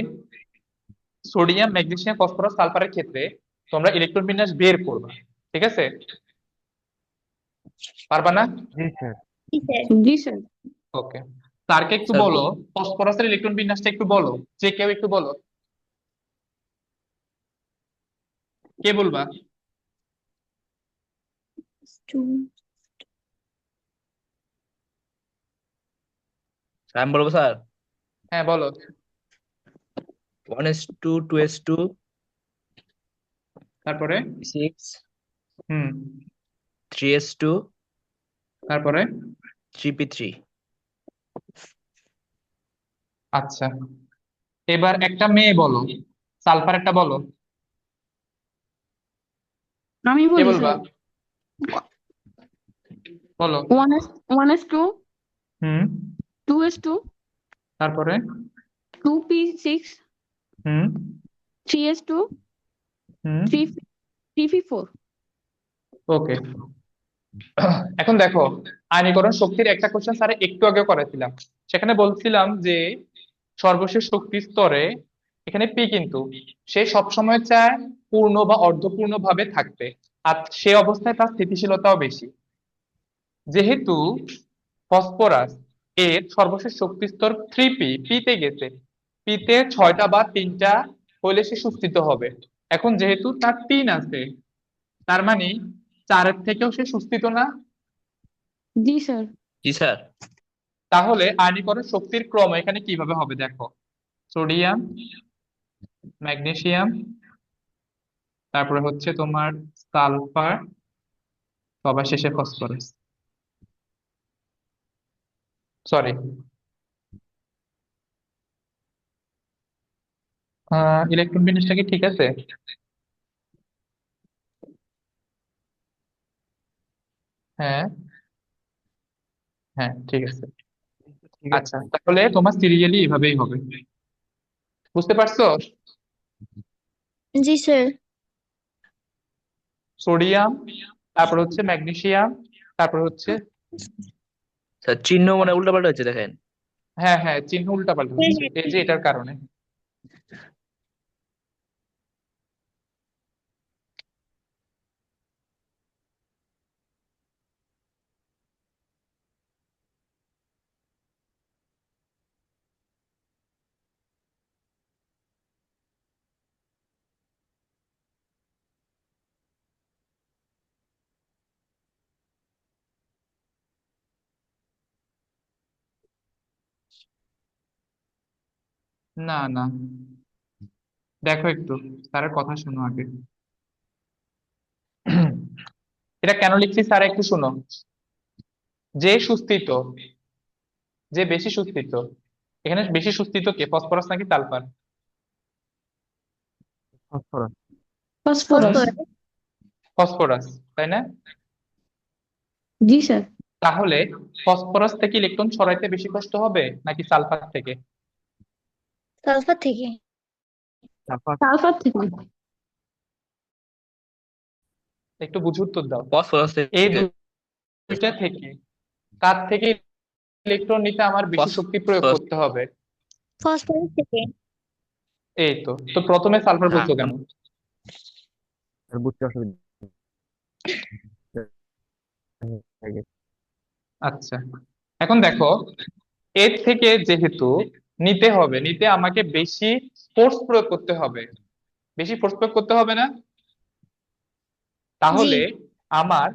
সোডিয়াম, ম্যাগনেসিয়াম, ফসফরাস, সালফারের ক্ষেত্রে তোমরা ইলেকট্রন বিন্যাস বের করবা, ঠিক আছে? পারবা না? জি স্যার। জি স্যার। জি স্যার। ওকে, স্যারকে একটু স্যার বলো ফসফরাসের ইলেকট্রন বিন্যাসটা একটু বলো, যে কেউ একটু বলো, কে বলবা? আমি বলবো স্যার। হ্যাঁ বলো। 1s2 2s2 তারপরে 6 হুম 3s2 তারপরে 3p3। আচ্ছা, এবার একটা মেয়ে বলো, সালফার একটা বলো, আমি কে বলি বলবা? স্যার। বলো। 1s2 হুম 2s2 তারপরে 2p6 হুম 3s2 হুম 3p4। ওকে, এখন দেখো আয়নীকরণ শক্তির একটা কোশ্চেন স্যার একটু আগে করেছিলাম, সেখানে বলছিলাম যে সর্বশেষ শক্তি স্তরে এখানে পি কিন্তু সে সবসময় চায় পূর্ণ বা অর্ধপূর্ণ ভাবে থাকতে, আর সে অবস্থায় তার স্থিতিশীলতাও বেশি। যেহেতু ফসফরাস এর সর্বশেষ শক্তি স্তর 3p, পিতে গেছে, পিতে 6টা বা 3টা হইলে সে সুস্থিত হবে। এখন যেহেতু তার 3 আছে, তার মানে 4-এর থেকেও সে সুস্থিত না। জি স্যার। জি স্যার। তাহলে আয়নীকরণ শক্তির ক্রম এখানে কিভাবে হবে দেখো, সোডিয়াম, ম্যাগনেসিয়াম, তারপরে হচ্ছে তোমার সালফার, সবার শেষে ফসফরাস, সরি ইলেকট্রন বিন্যাসটা কি ঠিক আছে? হ্যাঁ, হ্যাঁ ঠিক আছে। ঠিক আছে আচ্ছা, ভাই। তাহলে তোমার সিরিয়ালি এভাবেই হবে, বুঝতে পারছো? জি স্যার। সোডিয়াম, তারপর হচ্ছে ম্যাগনেসিয়াম, তারপর হচ্ছে স্যার চিহ্ন মানে উল্টাপাল্টা হচ্ছে দেখেন। হ্যাঁ হ্যাঁ চিহ্ন উল্টাপাল্টা হ্যাঁ হচ্ছে, হ্যাঁ এই ঠিক যে এটার কারণে। না না, দেখো একটু স্যারের কথা শোনো আগে। এটা কেন লিখছি স্যার একটু শোনো, যে সুস্থিত, যে বেশি সুস্থিত, এখানে বেশি সুস্থিত কে, ফসফরাস নাকি sulphur? Phosphorus. Phosphorus. Phosphorus. Phosphorus, তাই না? জি স্যার। তাহলে ফসফরাস থেকে ইলেকট্রন ছড়াইতে বেশি কষ্ট হবে নাকি সালফার থেকে? সালফার থেকে। সালফার। সালফার থেকে। একটু বুঝে উত্তর দাও। ফসফরাস এই থেকে। দুইটা থেকে কার থেকে ইলেকট্রন নিতে আমার বেশি শক্তি প্রয়োগ ফসফরাস। করতে হবে? ফসফরাস থেকে। এই তো, তো প্রথমে সালফার হ্যাঁ বলছো কেন? আর বুঝতে অসুবিধা হয়ে গেছে। আচ্ছা, এখন দেখো এর থেকে যেহেতু নিতে হবে, নিতে আমাকে বেশি ফোর্স প্রয়োগ করতে হবে, বেশি ফোর্স প্রয়োগ করতে হবে না? জি। তাহলে আমার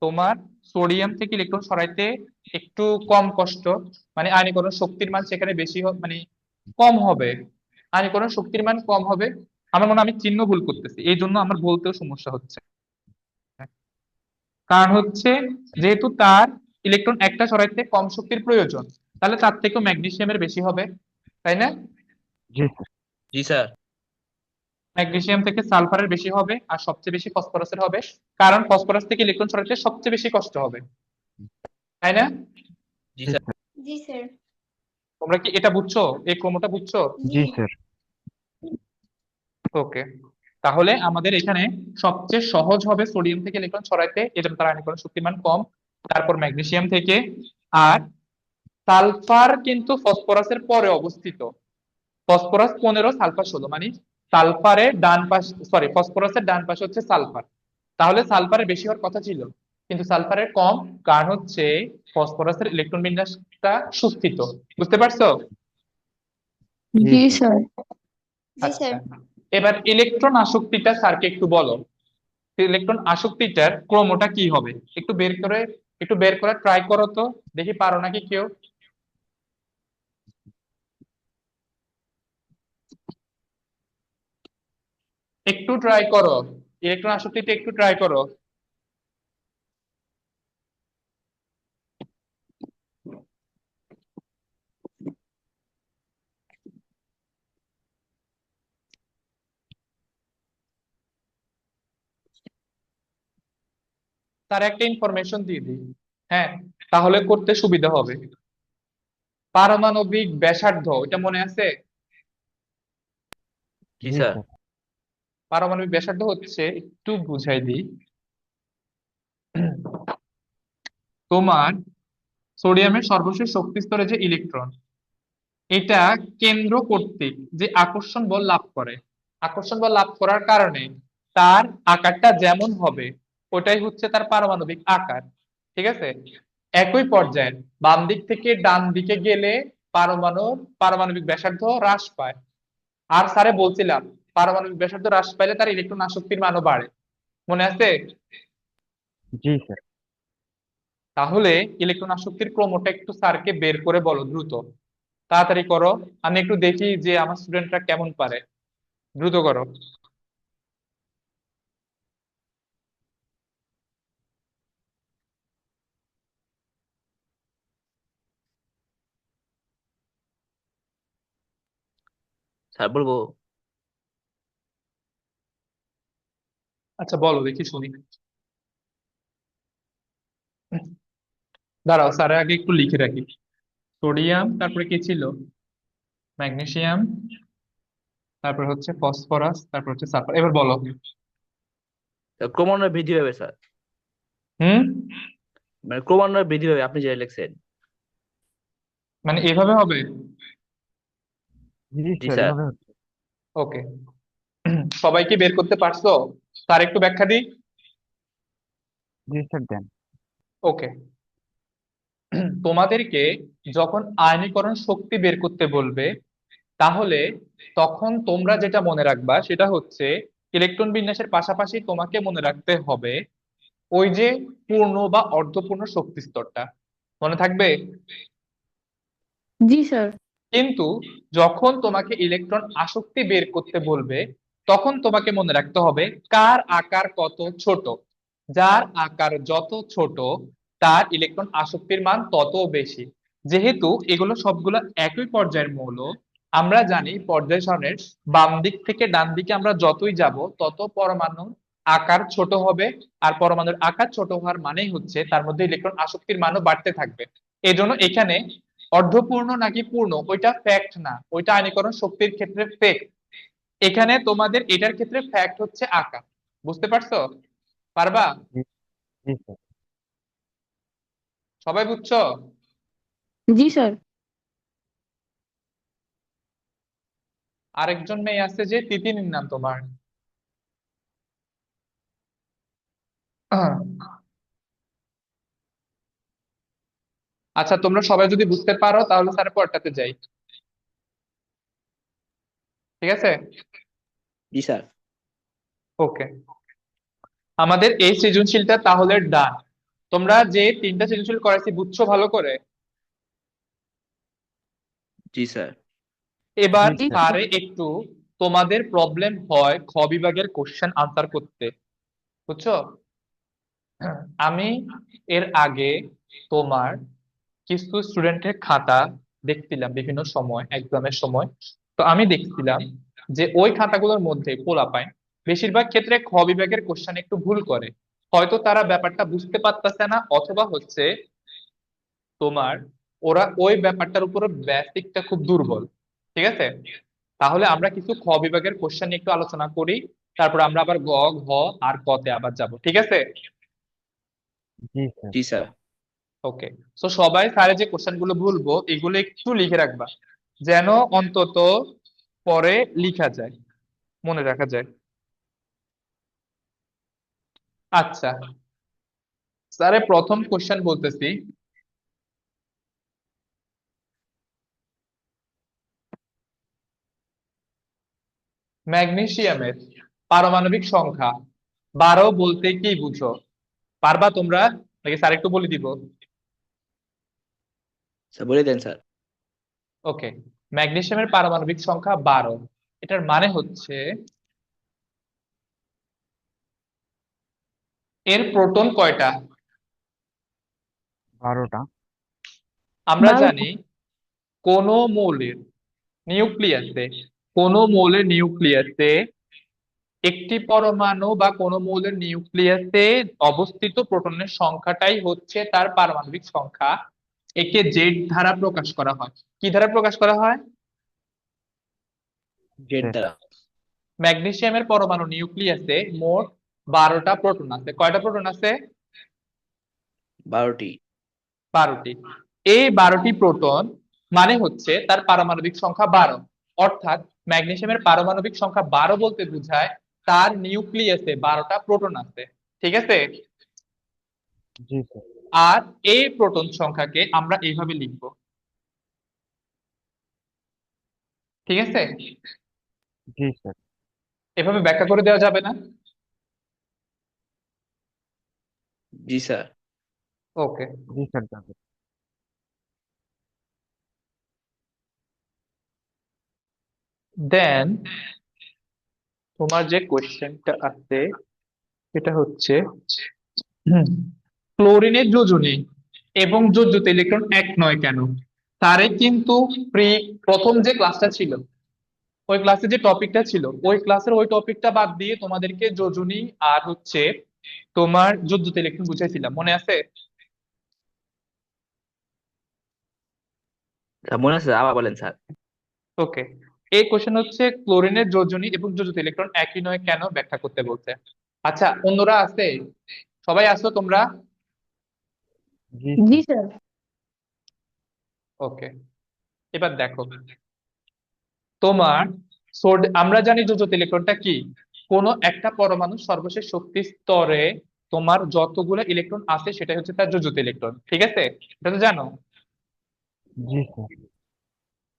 তোমার সোডিয়াম থেকে ইলেকট্রন সরাইতে একটু কম কষ্ট, মানে আয়নীকরণ শক্তির মান সেখানে বেশি মানে কম হবে, আয়নীকরণ শক্তির মান কম হবে। আমার মনে হয় আমি চিহ্ন ভুল করতেছি, এই জন্য আমার বলতেও সমস্যা হচ্ছে। কারণ হচ্ছে যেহেতু তার ইলেকট্রন একটা সরাইতে কম শক্তির প্রয়োজন, তাহলে তার থেকেও ম্যাগনেসিয়ামের বেশি হবে, তাই না? জি স্যার। জি স্যার। ম্যাগনেসিয়াম থেকে সালফারের বেশি হবে আর সবচেয়ে বেশি ফসফরাসের হবে, কারণ ফসফরাস থেকে ইলেকট্রন সরাইতে সবচেয়ে বেশি কষ্ট হবে, তাই না? জি জি স্যার। স্যার। জি স্যার। তোমরা কি এটা বুঝছো, এই ক্রমটা বুঝছো? জি জি। স্যার। ওকে, তাহলে আমাদের এখানে সবচেয়ে সহজ হবে সোডিয়াম থেকে ইলেকট্রন ছড়াইতে, এজন্য তার আয়নীকরণ শক্তিমান কম, তারপর ম্যাগনেসিয়াম থেকে, আর সালফার কিন্তু ফসফরাসের পরে অবস্থিত। ফসফরাস 15, সালফার 16, মানে সালফারের ডান পাশ, সরি, ফসফরাসের ডান পাশে হচ্ছে সালফার। তাহলে সালফারের বেশি হওয়ার কথা ছিল, কিন্তু সালফারের কম, কারণ হচ্ছে ফসফরাসের ইলেকট্রন বিন্যাসটা সুস্থিত। বুঝতে পারছো? জি জি স্যার। স্যার জি স্যার। আচ্ছা, এবার ইলেকট্রন আসক্তিটা স্যারকে একটু বলো। ইলেকট্রন আসক্তিটার ক্রমটা কি হবে, একটু বের করে ট্রাই করো তো, দেখি পারো নাকি কেউ। একটু ট্রাই করো, ইলেকট্রন আসক্তিটা একটু ট্রাই করো। তার একটা ইনফরমেশন দিয়ে দিই, হ্যাঁ, তাহলে করতে সুবিধা হবে। পারমাণবিক ব্যাসার্ধ, এটা মনে আছে? জি জি স্যার। স্যার। পারমাণবিক ব্যাসার্ধ হচ্ছে, একটু বুঝাই দিই, তোমার সোডিয়ামের সর্বশেষ শক্তি স্তরে যে ইলেকট্রন, এটা কেন্দ্র কর্তৃক যে আকর্ষণ বল লাভ করে, আকর্ষণ বল লাভ করার কারণে তার আকারটা যেমন হবে, ওটাই হচ্ছে তার পারমাণবিক আকার। ঠিক আছে? একই পর্যায়ে বাম দিক থেকে ডান দিকে গেলে পারমাণবিক ব্যাসার্ধ হ্রাস পায়। আর স্যারে বলছিলাম, পারমাণবিক ব্যাসার্ধ হ্রাস পাইলে তার ইলেকট্রন আসক্তির মানও বাড়ে। মনে আছে? জি স্যার। তাহলে ইলেকট্রন আসক্তির ক্রমটা একটু স্যারকে বের করে বলো দ্রুত, তাড়াতাড়ি করো। আমি একটু দেখি যে আমার স্টুডেন্টরা কেমন পারে, দ্রুত করো। স্যার বলবো? আচ্ছা বলো দেখি শুনি। দাঁড়াও, স্যার আগে একটু লিখে রাখি। সোডিয়াম, তারপরে কি ছিল? ম্যাগনেসিয়াম, তারপর হচ্ছে ফসফরাস, তারপর হচ্ছে সালফার। এবার বলো। ক্রমান্বয়ে বৃদ্ধি পাবে স্যার, হুম, মানে ক্রমান্বয়ে বৃদ্ধি পাবে আপনি যেটা লিখছেন। মানে এভাবে হবে? জি জি স্যার, স্যার। এভাবে হচ্ছে। ওকে। সবাই কি বের করতে পারছো? স্যার একটু ব্যাখ্যা দিই। জি স্যার, দেন। ওকে। তোমাদেরকে যখন আয়নীকরণ শক্তি বের করতে বলবে, তাহলে তখন তোমরা যেটা মনে রাখবা সেটা হচ্ছে, ইলেকট্রন বিন্যাসের পাশাপাশি তোমাকে মনে রাখতে হবে ওই যে পূর্ণ বা অর্ধপূর্ণ শক্তি স্তরটা। মনে থাকবে? জি স্যার কিন্তু যখন তোমাকে ইলেকট্রন আসক্তি বের করতে বলবে, তখন তোমাকে মনে রাখতে হবে কার আকার কত ছোট। যার আকার যত ছোট, তার ইলেকট্রন আসক্তির মান তত বেশি। যেহেতু এগুলো সবগুলো একই পর্যায়ের মৌল, আমরা জানি পর্যায় সারণীর বাম দিক থেকে ডান দিকে আমরা যতই যাব, তত পরমাণু আকার ছোট হবে। আর পরমাণুর আকার ছোট হওয়ার মানেই হচ্ছে তার মধ্যে ইলেকট্রন আসক্তির মানও বাড়তে থাকবে। এই জন্য এখানে অর্ধপূর্ণ নাকি পূর্ণ ওইটা ফ্যাক্ট না, ওইটা আয়নীকরণ শক্তির ক্ষেত্রে ফ্যাক্ট। এখানে তোমাদের এটার ক্ষেত্রে ফ্যাক্ট হচ্ছে আকার। বুঝতে পারছো? পারবা? জি। জি স্যার। সবাই বুঝছো? জি স্যার আরেকজন মেয়ে আছে যে তিতিনের নাম তোমার। আচ্ছা, তোমরা সবাই যদি বুঝতে পারো তাহলে স্যার পরটাতে যাই। ঠিক আছে? জি স্যার। ওকে। আমাদের এই সৃজনশীলটা তাহলে ডান। তোমরা যে তিনটা সৃজনশীল করাইছি বুঝছো ভালো করে? জি স্যার। এবার জি জি স্যার। স্যার স্যারে একটু তোমাদের প্রবলেম হয় খ বিভাগের কোশ্চেন আনসার করতে। বুঝছো? আমি এর আগে তোমার কিছু স্টুডেন্টের খাতা দেখছিলাম বিভিন্ন সময়, এক্সামের সময়। তো আমি দেখছিলাম যে ওই খাতাগুলোর মধ্যে পোলাপায় বেশিরভাগ ক্ষেত্রে খ বিভাগের কোশ্চেন একটু ভুল করে। হয়তো তারা ব্যাপারটা বুঝতে পারতেছে না, অথবা হচ্ছে তোমার ওরা ওই ব্যাপারটার উপর বেসিকটা খুব দুর্বল। ঠিক আছে? তাহলে আমরা কিছু খ বিভাগের কোশ্চেন নিয়ে একটু আলোচনা করি, তারপর আমরা আবার গ, ঘ আর ক তে আবার যাব। ঠিক আছে? জি স্যার। জি স্যার। ওকে, তো সবাই স্যারের যে কোশ্চেন গুলো বলবো এগুলো একটু লিখে রাখবা, যেন অন্তত পরে লিখা যায়, মনে রাখা যায়। আচ্ছা, স্যারের প্রথম কোশ্চেন বলতেছি। ম্যাগনেসিয়ামের পারমাণবিক সংখ্যা 12 বলতে কি বুঝো? পারবা তোমরা নাকি স্যার একটু বলে দিব? স্যার বলে দেন স্যার। ওকে, ম্যাগনেসিয়ামের পারমাণবিক সংখ্যা 12। এটার মানে হচ্ছে এর প্রোটন কয়টা? 12টা। আমরা 12টা। জানি কোন মৌলের নিউক্লিয়াসে কোন মৌলের নিউক্লিয়াসে একটি পরমাণু বা কোন মৌলের নিউক্লিয়াসে অবস্থিত প্রোটনের সংখ্যাটাই হচ্ছে তার পারমাণবিক সংখ্যা। একে জেড দ্বারা প্রকাশ করা হয়। কি দ্বারা প্রকাশ করা হয়? Z Z. দ্বারা। ম্যাগনেসিয়ামের পরমাণু নিউক্লিয়াসে মোট 12টা প্রোটন আছে। কয়টা প্রোটন আছে? 12টি। 12টি। এই 12টি প্রোটন মানে হচ্ছে তার পারমাণবিক সংখ্যা 12। অর্থাৎ ম্যাগনেসিয়ামের পারমাণবিক সংখ্যা 12 বলতে বোঝায় তার নিউক্লিয়াসে 12টা প্রোটন আছে। ঠিক আছে? জি স্যার। আর এই প্রোটন সংখ্যাকে আমরা এইভাবে লিখব। ঠিক আছে? জি স্যার। এভাবে ব্যাখ্যা করে দেওয়া যাবে না? জি স্যার। ওকে, জি স্যার যাবে। দেন তোমার যে কোশ্চেনটা আছে সেটা হচ্ছে ক্লোরিনের যোজনী এবং যোজ্যতে ইলেকট্রন এক নয় কেন? তারে কিন্তু প্রথম যে ক্লাসটা ছিল, ওই ক্লাসে যে টপিকটা ছিল, ওই ক্লাসের ওই টপিকটা বাদ দিয়ে তোমাদেরকে যোজনী আর হচ্ছে তোমার যোজ্যতে ইলেকট্রন বুঝাইছিলাম, মনে আছে? স্যার মনে আছে, আবার বলেন স্যার। ওকে, এই কোশ্চেন হচ্ছে ক্লোরিনের যোজনী এবং যোজ্যতে ইলেকট্রন একই নয় কেন ব্যাখ্যা করতে বলছে। আচ্ছা, অন্যরা আছে? সবাই আসো তোমরা? জি জি স্যার। স্যার। ওকে, এবার দেখো তোমার আমরা জানি যোজ্যতে ইলেকট্রনটা কি? কোন একটা পরমাণু সর্বশেষ শক্তি স্তরে তোমার যতগুলো ইলেকট্রন আছে সেটাই হচ্ছে তার যোজ্যতে ইলেকট্রন। ঠিক আছে? এটা তো জানো। জি স্যার।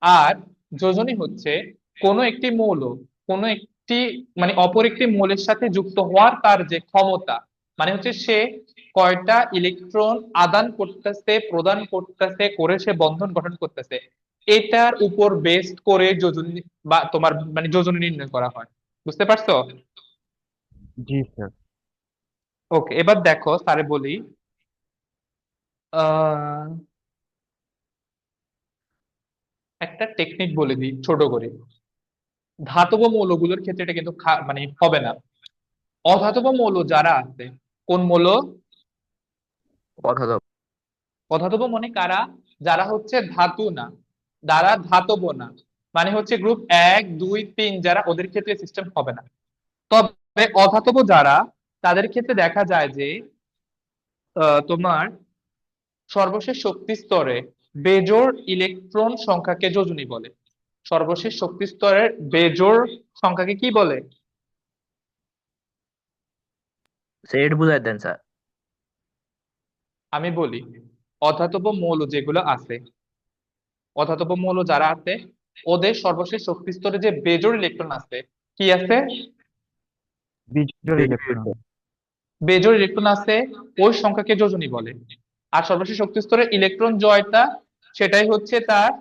আর যোজনী হচ্ছে কোন একটি মৌল কোন একটি মানে অপর একটি মৌলের সাথে যুক্ত হওয়ার তার যে ক্ষমতা, মানে হচ্ছে সে কয়টা ইলেকট্রন আদান করতেছে প্রদান করতেছে করে সে বন্ধন গঠন করতেছে, এটার উপর বেস্ড করে যোজনী বা তোমার মানে যোজনী নির্ণয় করা হয়। বুঝতে পারছো? জি স্যার। ওকে, এবার দেখো স্যারে বলি। আহ একটা টেকনিক বলে দিই ছোট করে। ধাতব মৌলগুলোর ক্ষেত্রে এটা কিন্তু মানে হবে না। অধাতব মৌল যারা আছে, কোন মৌল? অর্থাৎ অধাতব মানে কারা? যারা হচ্ছে ধাতু না, যারা ধাতব না, মানে হচ্ছে গ্রুপ 1 2 3, যারা ওদের ক্ষেত্রে সিস্টেম হবে না। তবে অধাতব যারা, তাদের ক্ষেত্রে দেখা যায় যে তোমার সর্বশেষ শক্তি স্তরে বেজোড় ইলেকট্রন সংখ্যাকে যোজনী বলে। সর্বশেষ শক্তি স্তরের বেজোড় সংখ্যাকে কি বলে? সেট বুঝাই দেন স্যার। আমি বলি, অধাতব মৌল যেগুলো আছে, অধাতব মৌল যারা আছে, ওদের সর্বশেষ শক্তি স্তরে যে বেজোড় ইলেকট্রন আছে, কি আছে? বিজোড় ইলেকট্রন। বেজোড় ইলেকট্রন আছে, ওই সংখ্যাকে যোজনী বলে। আর সর্বশেষ শক্তি স্তরে ইলেকট্রন জয়টা, সেটাই হচ্ছে তার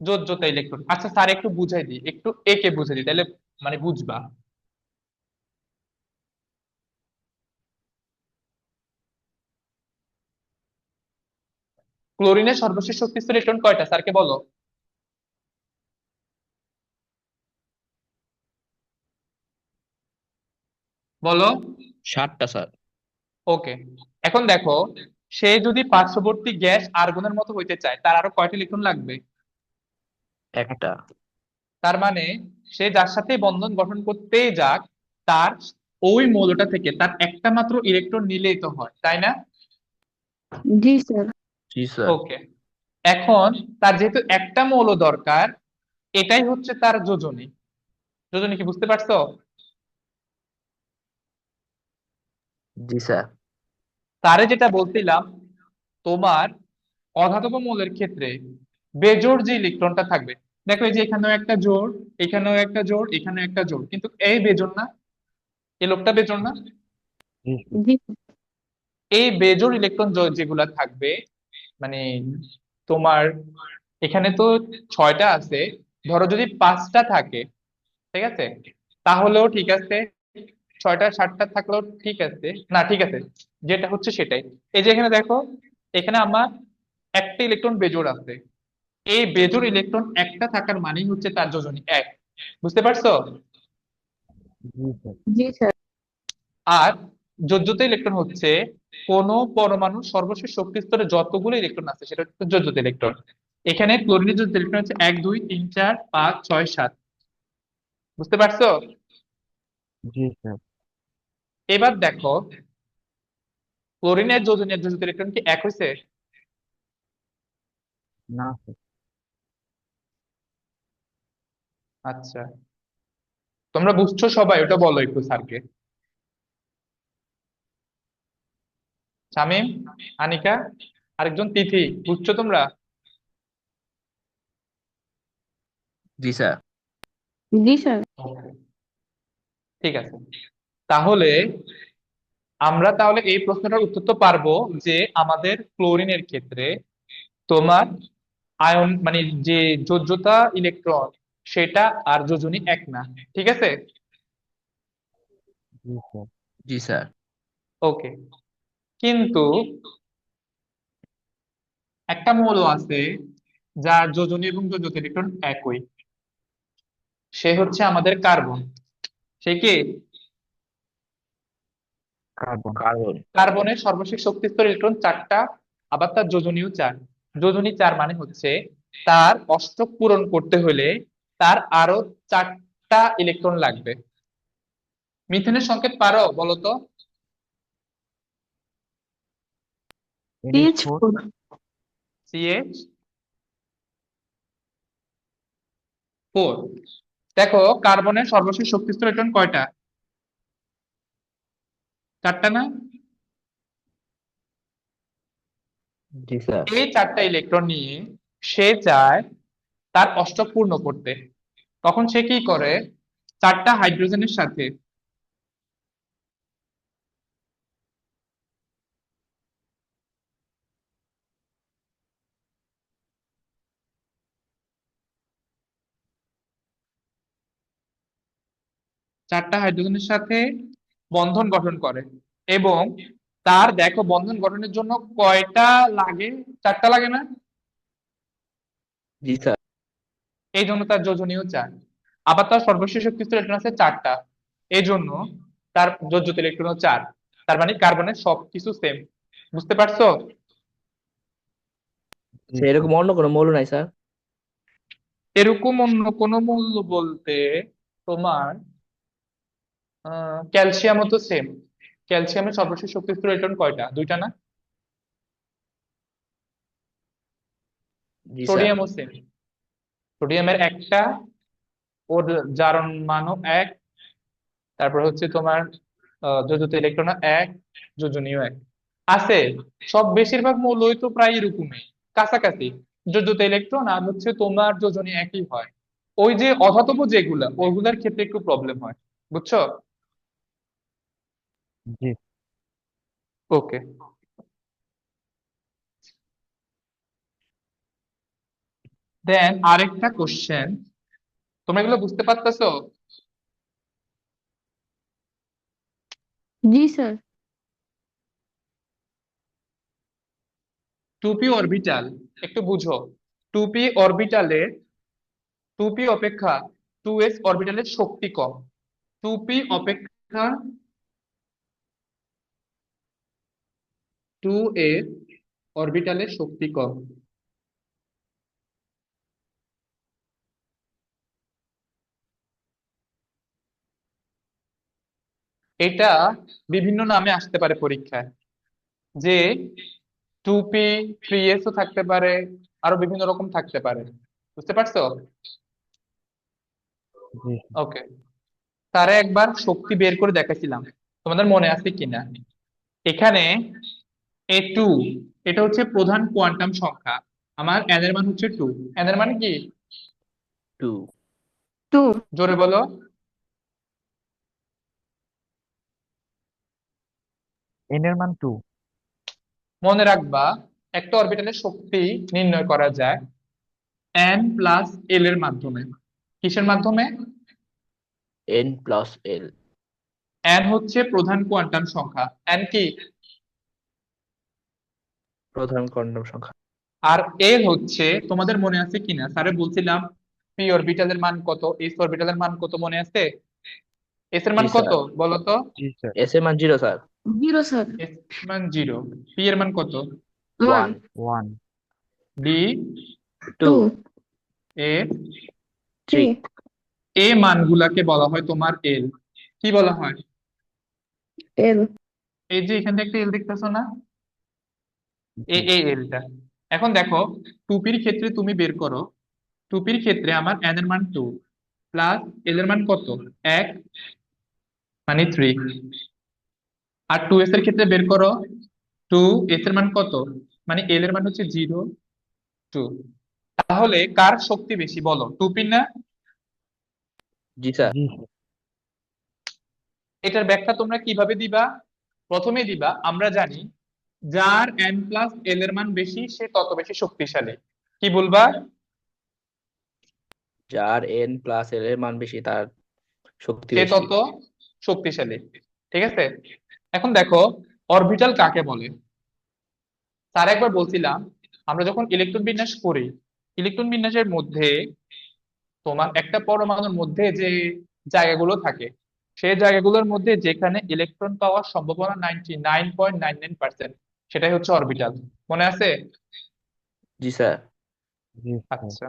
যোজ্যতা ইলেকট্রন। আচ্ছা স্যার একটু বুঝাই দিই, একটু একে বুঝাই দিই তাহলে মানে বুঝবা। ক্লোরিনের সর্বশেষ শক্তি স্তরে ইলেকট্রন কয়টা স্যারকে বলো? বলো। 7টা স্যার। ওকে, এখন দেখো, সে যদি পার্শ্ববর্তী গ্যাস আর্গনের মতো হইতে চায়, তার আরো কয়টা ইলেকট্রন লাগবে? একটা। তার মানে সে যার সাথে বন্ধন গঠন করতেই যাক, তার ওই মৌলটা থেকে তার একটা মাত্র ইলেকট্রন নিলেই তো হয়, তাই না? জি স্যার। জি স্যার। ওকে, এখন তার যেহেতু একটা মৌল দরকার, এটাই হচ্ছে তার যোজনী। যোজনী কি বুঝতে পারছো? জি স্যার। তারে যেটা বলছিলাম, তোমার অধাতব মৌলের ক্ষেত্রে বেজোড় যে ইলেকট্রনটা থাকবে, দেখো এই যে এখানেও একটা জোড়, এখানেও একটা জোড়, এখানেও একটা জোড়, কিন্তু এই বেজোড় না, এই লোকটা বেজোড় না। জি স্যার। জি এই বেজোড় ইলেকট্রন যেগুলা থাকবে, মানে তোমার এখানে তো 6টা আছে, ধরো যদি 5টা থাকে, ঠিক আছে, তাহলেও ঠিক আছে, 6টা 7টা থাকলেও ঠিক আছে, না ঠিক আছে, যেটা হচ্ছে সেটাই। এই যে এখানে দেখো, এখানে আমার একটা ইলেকট্রন বেজোড় আছে, এই বেজোড় ইলেকট্রন একটা থাকার মানেই হচ্ছে তার যোজনী এক। বুঝতে পারছো? জি স্যার। জি স্যার। আর যোজ্যতা ইলেকট্রন হচ্ছে কোন পরমাণু সর্বশেষ শক্তি স্তরে যতগুলো ইলেকট্রন আছে সেটা হচ্ছে যোজ্যতা ইলেকট্রন। এখানে ক্লোরিনের যোজ্যতা ইলেকট্রন হচ্ছে 1 2 3 4 5 6 7। বুঝতে পারছো? জি স্যার। এবার দেখো, ক্লোরিনের যোজনীর যোজ্যতা ইলেকট্রন কি এক হয়েছে? না স্যার। আচ্ছা, তোমরা বুঝছো সবাই? ওটা বলো একটু স্যারকে। শামীম, আনিকা, আরেকজন তিথি, বুঝছো তোমরা? জি স্যার। জি স্যার। Okay, ঠিক আছে। তাহলে আমরা তাহলে এই প্রশ্নটার উত্তর তো পারবো যে আমাদের ক্লোরিনের ক্ষেত্রে তোমার আয়ন মানে যে যোজ্যতা ইলেকট্রন সেটা আর যোজনী এক না। ঠিক আছে? জি স্যার। জি স্যার। ওকে, কিন্তু একটা মৌল আছে যার যোজনী এবং যোজ্যতা ইলেকট্রন একই, সে হচ্ছে আমাদের কার্বন। সে কি? কার্বন। কার্বন। কার্বনের সর্বশেষ শক্তি স্তর ইলেকট্রন 4টা, আবার তার যোজনীও 4। যোজনী 4 মানে হচ্ছে তার অষ্টক পূরণ করতে হলে তার আরো 4টা ইলেকট্রন লাগবে। মিথেনের সংকেত পারো বলো তো? NH4। CH4। CH4। দেখো, কার্বনের সর্বশেষ শক্তি স্তর ইলেকট্রন কয়টা? 4টা না? জি স্যার। এই 4টা ইলেকট্রন নিয়ে সে চায় তার অষ্টক পূর্ণ করতে। তখন সে কি করে, 4টা হাইড্রোজেনের সাথে 4টা হাইড্রোজেনের সাথে বন্ধন গঠন করে, এবং তার দেখো বন্ধন গঠনের জন্য কয়টা লাগে? 4টা লাগে না? জি স্যার। এই জন্য তার যোজনীয় 4। আবার তার সর্বশেষ শক্তিস্তর ইলেকট্রন আছে 4টা, এই জন্য তার যোজ্যতা ইলেকট্রনও 4। তার মানে কার্বনের সবকিছু সেম। বুঝতে পারছো? জি স্যার স্যার। এরকম অন্য কোনো মৌল নাই স্যার? এরকম অন্য কোনো মূল্য বলতে তোমার ক্যালসিয়ামও তো সেম। ক্যালসিয়ামের সর্বশেষ শক্তিস্তর ইলেকট্রন কয়টা? 2টা না? জি স্যার। সোডিয়ামও সেম। সোডিয়ামের একটা, ওর জারণ মানও এক, তারপর হচ্ছে তোমার যোজ্যতা ইলেকট্রন এক, যোজনীয় এক আছে। সব বেশিরভাগ মৌলই তো প্রায় এরকমই, কাছাকাছি। যোজ্যতা ইলেকট্রন আর হচ্ছে তোমার যোজনী একই হয়। ওই যে অধাতব যেগুলা, ওইগুলার ক্ষেত্রে একটু প্রবলেম হয়। বুঝছো? জি। ওকে, দেন আরেকটা কোশ্চেন, তোমরা এগুলো বুঝতে পারতেছো? জি স্যার। টুপি অরবিটাল একটু বুঝো। টুপি অরবিটালে, টুপি অপেক্ষা 2s অরবিটালের শক্তি কম। টুপি অপেক্ষা 2s অরবিটালের শক্তি কম। এটা বিভিন্ন নামে আসতে পারে পরীক্ষায়, যে 2p 3s ও থাকতে পারে, আরো বিভিন্ন রকম থাকতে পারে। বুঝতে পারছো? জি ওকে, তারা একবার শক্তি বের করে দেখাছিলাম, তোমাদের মনে আছে কিনা? এখানে A2, এটা হচ্ছে প্রধান কোয়ান্টাম সংখ্যা। আমার n এর মান হচ্ছে 2। n এর মান কি? 2। 2। জোরে বলো। এন এর মান 2। মনে রাখবা, একটা অরবিটালের শক্তি নির্ণয় করা যায় n প্লাস l এর মাধ্যমে। কিসের মাধ্যমে? n+l। n হচ্ছে প্রধান কোয়ান্টাম সংখ্যা। n কি? প্রধান কোয়ান্টাম সংখ্যা। আর l হচ্ছে, তোমাদের মনে আছে কিনা স্যারে বলছিলাম p অরবিটালের মান কত, s অরবিটালের মান কত, মনে আছে? s এর জি মান কত স্যার। বলো তো? জি স্যার। s এর মান 0 স্যার। 0 স্যার। s এর মান 0। p এর মান কত? 1। 1। 1। d, 2। 2। f, 3। 3। a মানগুলাকে বলা হয় তোমার l। কি বলা হয়? L। এই যে এখানে একটা l দেখতেছো না, জি এই এলটা। এখন দেখো, টুপির ক্ষেত্রে তুমি বের করো। টুপির ক্ষেত্রে আমার n এর মান 2 প্লাস l এর মান কত? 1, মানে 3। আর 2s এর ক্ষেত্রে বের করো। 2s এর মান কত? মানে l এর মান হচ্ছে 0, 2। তাহলে কার শক্তি বেশি বলো, টুপির না? জি স্যার। জি স্যার। এটার ব্যাখ্যা তোমরা কিভাবে দিবা? প্রথমে দিবা, আমরা জানি যার n প্লাস l এর মান বেশি সে তত বেশি শক্তিশালী। কি বলবা? যার n+l এর মান বেশি তার শক্তি সে বেশি। তত শক্তিশালী। ঠিক আছে? এখন দেখো, অরবিটাল কাকে বলে? তার একবার বলছিলাম, আমরা যখন ইলেকট্রন বিন্যাস করি, ইলেকট্রন বিন্যাসের মধ্যে তোমার একটা পরমাণুর মধ্যে যে জায়গাগুলো থাকে, সেই জায়গাগুলোর মধ্যে যেখানে ইলেকট্রন পাওয়ার সম্ভাবনা 99.99%, সেটাই হচ্ছে অরবিটাল। মনে আছে? জি স্যার। জি স্যার। আচ্ছা,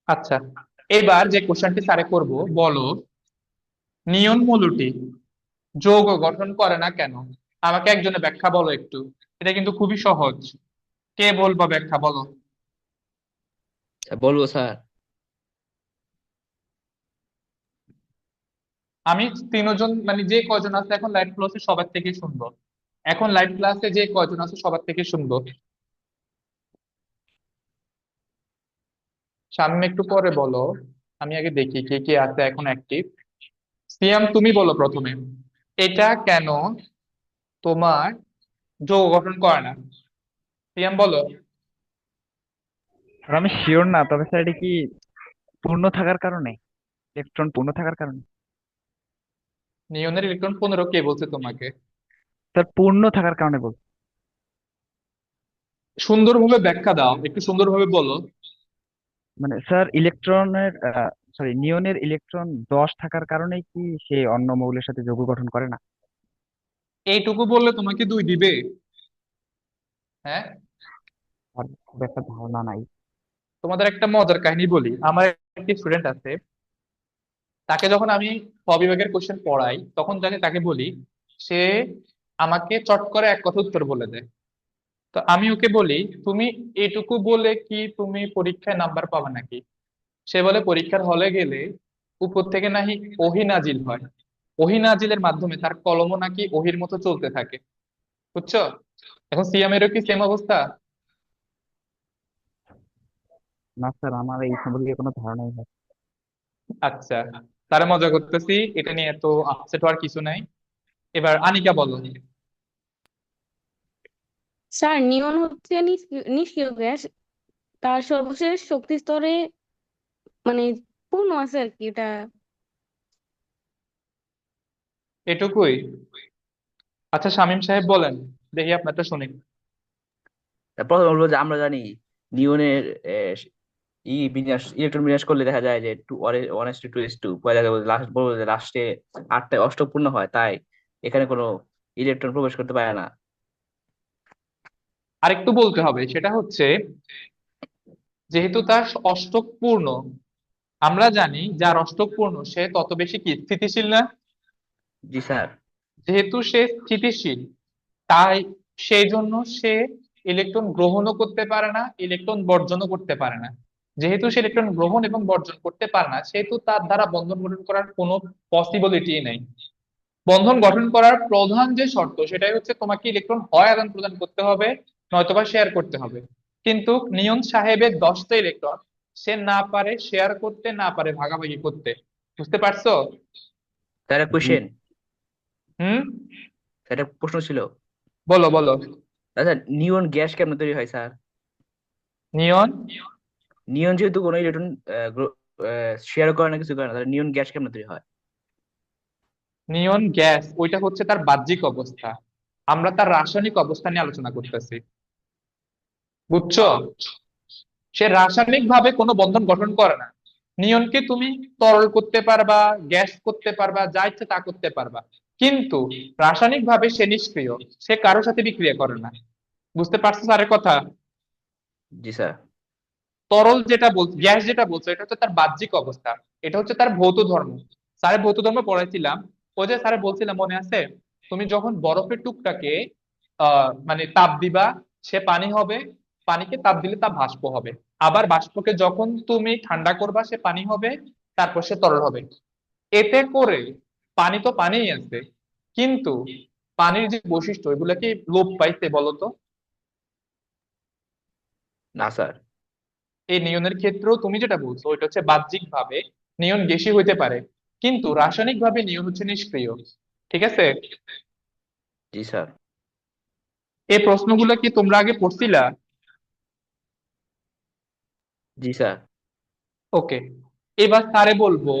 আচ্ছা, এবার যে কোশ্চেনটি স্যারে করব, বলো নিয়ন মৌলটি যৌগ গঠন করে না কেন? আমাকে একজনে ব্যাখ্যা বলো একটু। এটা কিন্তু খুবই সহজ। কে বলবো ব্যাখ্যা, বলো। স্যার বলবো স্যার। আমি তিনজন, মানে যে কয়জন আছে এখন লাইভ ক্লাসে সবার থেকে শুনবো। এখন লাইভ ক্লাসে যে কয়জন আছে সবার থেকে শুনবো। সামনে একটু পরে বলো, আমি আগে দেখি কে কে আছে এখন অ্যাক্টিভ। সিয়াম, তুমি বলো প্রথমে, এটা কেন তোমার যৌগ গঠন করে না? সিয়াম বলো। আর আমি শিওর না, তবে স্যার এটা কি পূর্ণ থাকার কারণে, ইলেকট্রন পূর্ণ থাকার কারণে? নিয়নের ইলেকট্রন 15, কে বলছে তোমাকে? স্যার পূর্ণ থাকার কারণে বলছি। সুন্দরভাবে ব্যাখ্যা দাও, একটু সুন্দরভাবে বলো। মানে স্যার ইলেকট্রনের, সরি, নিয়নের ইলেকট্রন 10 থাকার কারণেই কি সে অন্য মৌলের সাথে যৌগ গঠন করে না? এইটুকু বললে তোমাকে 2 দিবে? হ্যাঁ? আর খুব একটা ধারণা নাই। তোমাদের একটা মজার কাহিনী বলি। আমার একটি স্টুডেন্ট আছে, তাকে যখন আমি বিভাগের কোশ্চেন পড়াই তখন তাকে বলি, সে আমাকে চট করে এক কথা উত্তর বলে দেয়। তো আমি ওকে বলি, তুমি এটুকু বলে কি তুমি পরীক্ষায় নাম্বার পাবে নাকি? সে বলে, পরীক্ষার হলে গেলে উপর থেকে নাকি ওহী নাজিল হয়, ওহী নাজিলের মাধ্যমে তার কলমও নাকি ওহির মতো চলতে থাকে। বুঝছো? এখন সিয়ামেরও কি সেম অবস্থা? না স্যার, আমার এই সম্পর্কে কোনো ধারণাই নেই। আচ্ছা, তারা মজা করতেছি, এটা নিয়ে এত আপসেট হওয়ার কিছু নাই। এবার আনিকা বলো। স্যার নিয়ন হচ্ছে নিষ্ক্রিয় গ্যাস। তার সর্বশেষ শক্তি স্তরে মানে পূর্ণ আছে আর কি এটা। এটুকুই? আচ্ছা, শামীম সাহেব বলেন, দেখি আপনারটা শুনি। তারপর বলবো যে আমরা জানি নিউনের বিন্যাস, ইলেকট্রন বিন্যাস করলে দেখা যায় যে 1:2:2 পরে দেখা যাবে লাস্ট, বলবো যে লাস্টে 8টায় অষ্টক পূর্ণ হয়, তাই এখানে কোনো ইলেকট্রন প্রবেশ করতে পারে না। আরেকটু বলতে হবে, সেটা হচ্ছে যেহেতু তার অষ্টক পূর্ণ, আমরা জানি যার অষ্টক পূর্ণ সে তত বেশি কি স্থিতিশীল না? জি স্যার। যেহেতু সে স্থিতিশীল, তাই সেই জন্য সে ইলেকট্রন গ্রহণও করতে পারে না, ইলেকট্রন বর্জনও করতে পারে না। যেহেতু সে ইলেকট্রন গ্রহণ এবং বর্জন করতে পারে না, সেহেতু তার দ্বারা বন্ধন গঠন করার কোনো পসিবিলিটি নেই। বন্ধন গঠন করার প্রধান যে শর্ত সেটাই হচ্ছে তোমাকে ইলেকট্রন হয় আদান প্রদান করতে হবে, নয়তোবা শেয়ার করতে হবে। কিন্তু নিয়ন সাহেবের 10টা ইলেকট্রন, সে না পারে শেয়ার করতে, না পারে ভাগাভাগি করতে। বুঝতে পারছো? স্যার জি কোশ্চেন, হুম, স্যার একটা প্রশ্ন ছিল। বলো বলো। আচ্ছা, নিয়ন গ্যাস কেমনে তৈরি হয় স্যার? নিয়ন নিয়ন যেহেতু কোনো ইলেকট্রন শেয়ার করে না, কিছু করে না, তাহলে নিয়ন গ্যাস কেমনে তৈরি হয়? নিয়ন গ্যাস ওইটা হচ্ছে তার বাহ্যিক অবস্থা, আমরা তার রাসায়নিক অবস্থা নিয়ে আলোচনা করতেছি। বুঝছো? সে রাসায়নিক ভাবে কোনো বন্ধন গঠন করে না। নিয়নকে তুমি তরল করতে পারবা, গ্যাস করতে পারবা, যা ইচ্ছে তা করতে পারবা, কিন্তু রাসায়নিক ভাবে সে নিষ্ক্রিয়। সে কারোর সাথে বিক্রিয়া করে না। বুঝতে পারছো স্যারের কথা? জি স্যার। তরল যেটা বলছে, গ্যাস যেটা বলছে, এটা হচ্ছে তার বাহ্যিক অবস্থা, এটা হচ্ছে তার ভৌত ধর্ম। স্যারের ভৌত ধর্ম পড়াইছিলাম। ওই যে স্যারে বলছিলাম, মনে আছে? তুমি যখন বরফের টুকটাকে মানে তাপ দিবা, সে পানি হবে। পানিকে তাপ দিলে তা বাষ্প হবে। আবার বাষ্পকে যখন তুমি ঠান্ডা করবা, সে পানি হবে। তারপর সে তরল হবে। এতে করে পানি তো পানিই আছে, কিন্তু পানির যে বৈশিষ্ট্য, এগুলা কি লোপ পাইছে বলো তো? না স্যার। এই নিয়নের ক্ষেত্রেও তুমি যেটা বলছো ওইটা হচ্ছে বাহ্যিক ভাবে নিয়ন গ্যাসী হইতে পারে, কিন্তু রাসায়নিক ভাবে নিয়ন হচ্ছে নিষ্ক্রিয়। ঠিক আছে? জি স্যার। এই প্রশ্নগুলো কি তোমরা আগে পড়ছিলা? জি স্যার। ওকে, এবার স্যারে বলবো,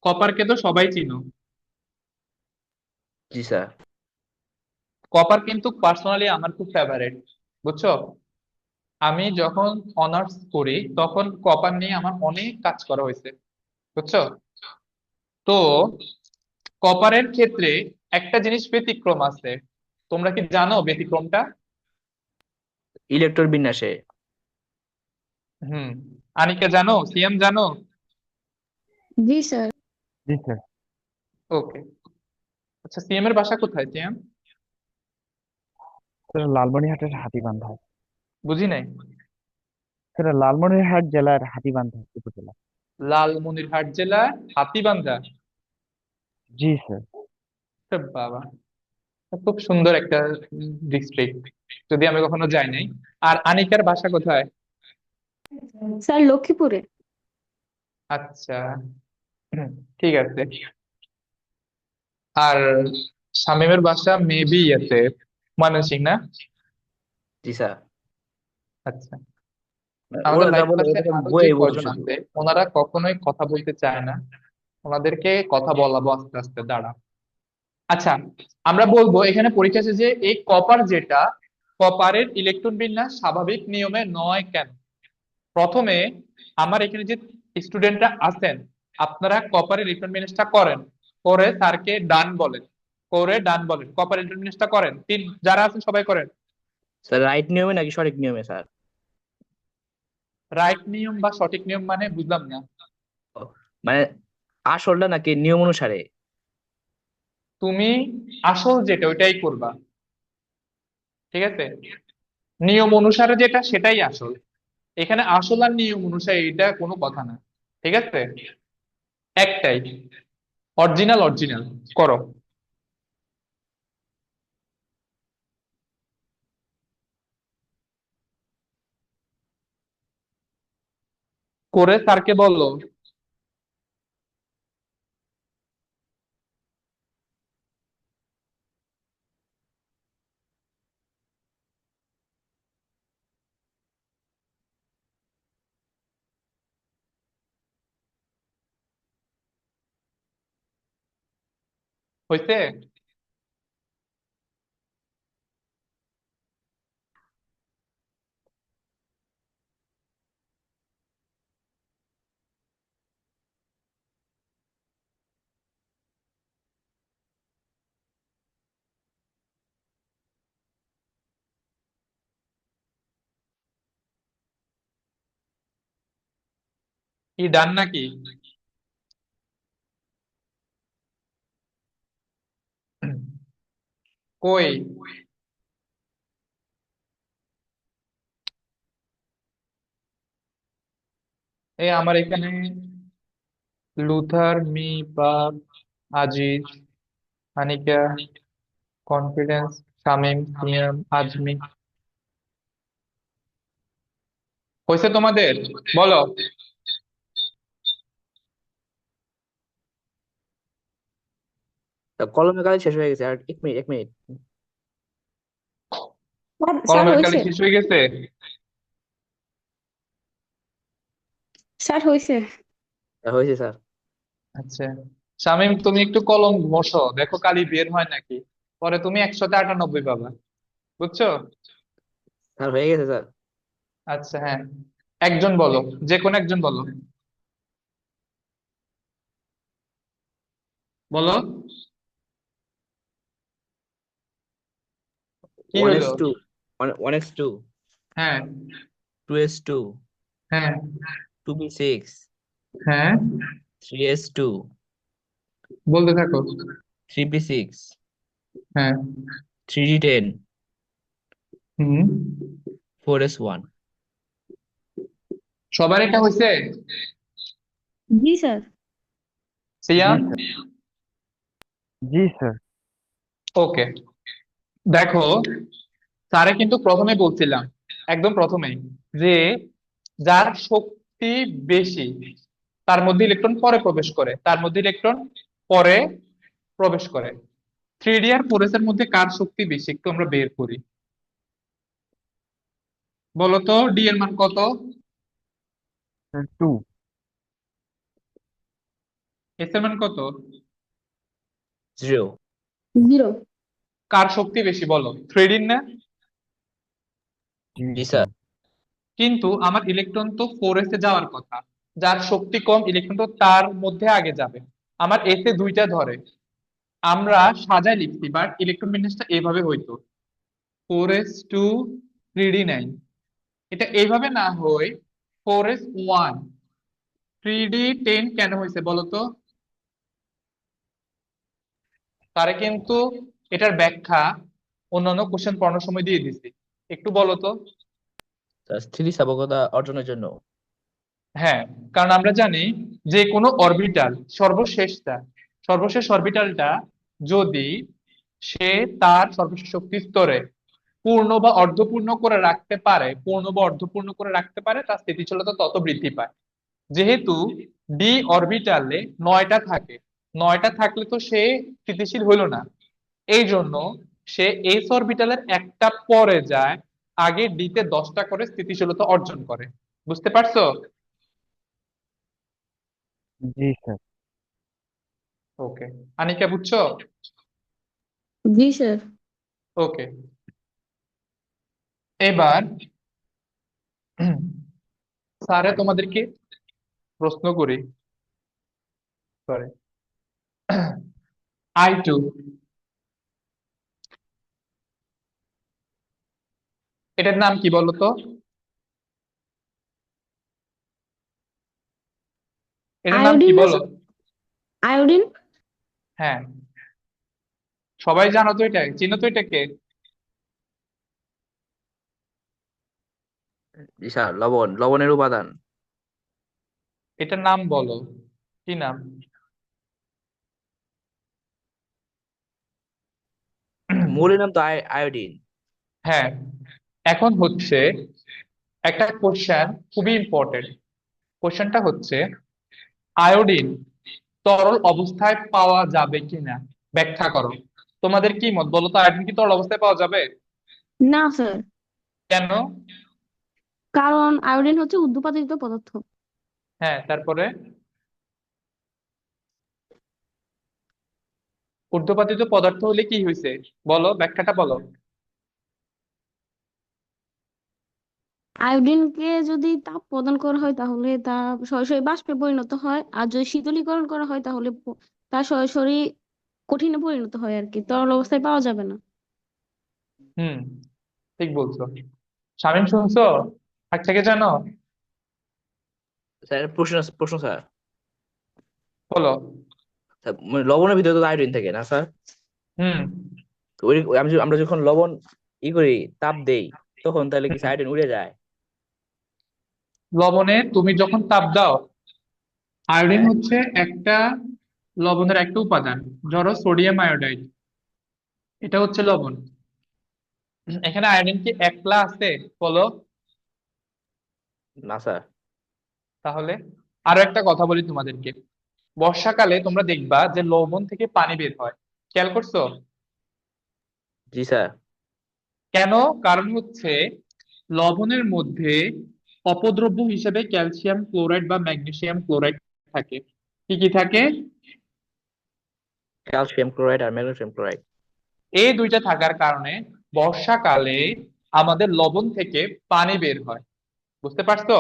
কপারকে তো সবাই চিনো। জি স্যার। কপার কিন্তু পার্সোনালি আমার খুব ফেভারিট। বুঝছো? আমি যখন অনার্স করি তখন কপার নিয়ে আমার অনেক কাজ করা হয়েছে। বুঝছো? তো কপারের ক্ষেত্রে একটা জিনিস ব্যতিক্রম আছে। তোমরা কি জানো ব্যতিক্রমটা? ইলেকট্রন বিন্যাসে। হুম, আনিকা জানো? সিয়াম জানো? জি স্যার। জি স্যার। ওকে। আচ্ছা, সিএম এর বাসা কোথায় সিএম? স্যার লালমনিরহাটের হাতীবান্ধা। বুঝি নাই। স্যার লালমনিরহাট জেলার হাতীবান্ধা উপজেলা। লালমনিরহাট জেলার হাতীবান্ধা। জি স্যার। আরে বাবা, খুব সুন্দর একটা ডিস্ট্রিক্ট, যদি আমি কখনো যাই নাই। আর আনিকার বাসা কোথায়? স্যার লক্ষ্মীপুরে। আচ্ছা, ঠিক আছে। আর শামীমের বাসা মেবি আছে ময়মনসিং, না? জি স্যার। আচ্ছা। মানে আমাদের ওরা যা লাইফ বলে ক্লাসে ওটাকে আরো যে বইয়ে বলে কয়জন শুধু। আছে, ওনারা কখনোই কথা বলতে চায় না। ওনাদেরকে কথা বলাবো আস্তে আস্তে, দাঁড়া। আচ্ছা, আমরা বলবো এখানে পরীক্ষা শেষে এই কপার যেটা, কপারের ইলেকট্রন বিন্যাস স্বাভাবিক নিয়মে নয় কেন। প্রথমে আমার এখানে যে স্টুডেন্টরা আছেন, আপনারা কপারের ইলেকট্রন বিন্যাসটা করেন, করে স্যারকে ডান বলেন, করে ডান বলেন, কপার ইলেকট্রন বিন্যাসটা করেন। তিন যারা আছেন সবাই করেন। স্যার রাইট নিয়মে নাকি সঠিক নিয়মে স্যার? রাইট নিয়ম বা সঠিক নিয়ম মানে বুঝলাম না। ও, মানে আসলটা নাকি নিয়ম অনুসারে? তুমি আসল যেটা ওইটাই করবা। ঠিক আছে? নিয়ম অনুসারে যেটা সেটাই আসল। এখানে আসল আর নিয়ম অনুসারে এটা কোনো কথা না। ঠিক আছে? একটাই, অরিজিনাল অরিজিনাল। করো। করে স্যারকে বললো। হয়েছে? কি ডান নাকি? কই? এই আমার এখানে লুথার, মি, বাব, আজিজ, আনিকা, কনফিডেন্স, শামীম, সিয়াম, আজমি। হয়েছে তোমাদের? বলো। তা কলমের কালি শেষ হয়ে গেছে, আর 1 মিনিট 1 মিনিট। স্যার কলমের কালি হয়েছে, শেষ হয়ে গেছে? স্যার হয়েছে। হয়েছে স্যার। আচ্ছা, শামীম তুমি একটু কলম ঘষো, দেখো কালি বের হয় নাকি। পরে তুমি 198 পাবা, বুঝছো? স্যার হয়ে গেছে স্যার। আচ্ছা, হ্যাঁ, একজন বলো, যে কোনো একজন বলো। বলো, কি ওয়ান হলো? এস টু 1x2, হ্যাঁ, 2s2, হ্যাঁ, 2p6, হ্যাঁ, 3s2, বলতে থাকো। 3p6, হ্যাঁ, 3d10, হুম, 4s1। সবার এটা হয়েছে? জি স্যার। জি সিয়াম? স্যার। জি স্যার। ওকে, দেখো, স্যারে কিন্তু প্রথমে বলছিলাম, একদম প্রথমেই, যে যার শক্তি বেশি তার মধ্যে ইলেকট্রন পরে প্রবেশ করে, তার মধ্যে ইলেকট্রন পরে প্রবেশ করে। 3D আর 4s এর মধ্যে কার শক্তি বেশি একটু আমরা বের করি। বলো তো, ডি এর মান কত? স্যার 2। এস এর মান কত? 0। 0। কার শক্তি বেশি বলো? 3D না? জি জি স্যার। স্যার। কিন্তু আমার ইলেকট্রন তো 4s এ যাওয়ার কথা, যার শক্তি কম ইলেকট্রন তো তার মধ্যে আগে যাবে। আমার এস এ দুইটা ধরে, আমরা সাজায় লিখছি, বাট ইলেকট্রন বিন্যাসটা এইভাবে হইতো, 4s2 3d9। এটা এইভাবে না হয় 4s1 3d10 কেন হয়েছে বলো তো? তারা কিন্তু এটার ব্যাখ্যা অন্যান্য কোশ্চেন পড়ানোর সময় দিয়ে দিছি, একটু বলো তো। স্যার স্থিতিস্থাপকতা অর্জনের জন্য। হ্যাঁ, কারণ আমরা জানি যে কোনো অরবিটাল সর্বশেষ অরবিটালটা যদি সে তার সর্বশেষ শক্তি স্তরে পূর্ণ বা অর্ধপূর্ণ করে রাখতে পারে, তার স্থিতিশীলতা তত বৃদ্ধি পায়। যেহেতু ডি অরবিটালে 9টা থাকে, 9টা থাকলে তো সে স্থিতিশীল হইলো না। এই জন্য সে এস অরবিটালের একটা পরে যায়, আগে ডি তে 10টা করে স্থিতিশীলতা অর্জন করে। বুঝতে পারছো? জি স্যার। ওকে, আনিকা বুঝছো? জি স্যার। ওকে, এবার স্যারে তোমাদেরকে প্রশ্ন করি, সরি, I2 এটার নাম কি বলো তো? এটার নাম কি আয়োডিন না বলো? স্যার? আয়োডিন। হ্যাঁ, সবাই জানো তো, এটা চিনো তো এটাকে? জি স্যার, লবণের উপাদান। এটার নাম বলো, কি নাম? মৌলের নাম তো আয়োডিন। হ্যাঁ, এখন হচ্ছে একটা কোশ্চেন, খুবই ইম্পর্টেন্ট। কোশ্চেনটা হচ্ছে, আয়োডিন তরল অবস্থায় পাওয়া যাবে কিনা ব্যাখ্যা করো। তোমাদের কি মত বলো তো, আয়োডিন কি তরল অবস্থায় পাওয়া যাবে? না স্যার, কেন? কারণ আয়োডিন হচ্ছে উদ্দুপাদিত পদার্থ। হ্যাঁ, তারপরে ঊর্ধ্বপাতিত পদার্থ হলে কি হয়েছে, বলো, ব্যাখ্যাটা বলো। আয়োডিনকে যদি তাপ প্রদান করা হয় তাহলে তা সরাসরি বাষ্পে পরিণত হয়, আর যদি শীতলীকরণ করা হয় তাহলে তা সরাসরি কঠিনে পরিণত হয় আর কি, তরল অবস্থায় পাওয়া যাবে না। হুম, ঠিক বলছো। শামীম শুনছো? আগ থেকে জানো? স্যার প্রশ্ন প্রশ্ন স্যার। বলো। স্যার, লবণের ভিতরে তো আয়োডিন থাকে না স্যার? হুম, তো আমরা যখন লবণ করি, তাপ দেই, তখন তাহলে কি আয়োডিন উড়ে যায়? লবণে তুমি যখন তাপ দাও, আয়োডিন হ্যাঁ। হচ্ছে একটা লবণের একটা উপাদান। ধরো সোডিয়াম আয়োডাইড, এটা হচ্ছে লবণ। এখানে আয়োডিন কি একলা আছে বলো? না স্যার। তাহলে আরো একটা কথা বলি তোমাদেরকে। বর্ষাকালে তোমরা দেখবা যে লবণ থেকে পানি বের হয়, খেয়াল করছো? জি স্যার। কেন? কারণ হচ্ছে লবণের মধ্যে অপদ্রব্য হিসেবে ক্যালসিয়াম ক্লোরাইড বা ম্যাগনেসিয়াম ক্লোরাইড থাকে। কি কি থাকে? ক্যালসিয়াম ক্লোরাইড আর ম্যাগনেসিয়াম ক্লোরাইড। এই দুইটা থাকার কারণে বর্ষাকালে আমাদের লবণ থেকে পানি বের হয়। বুঝতে পারছো?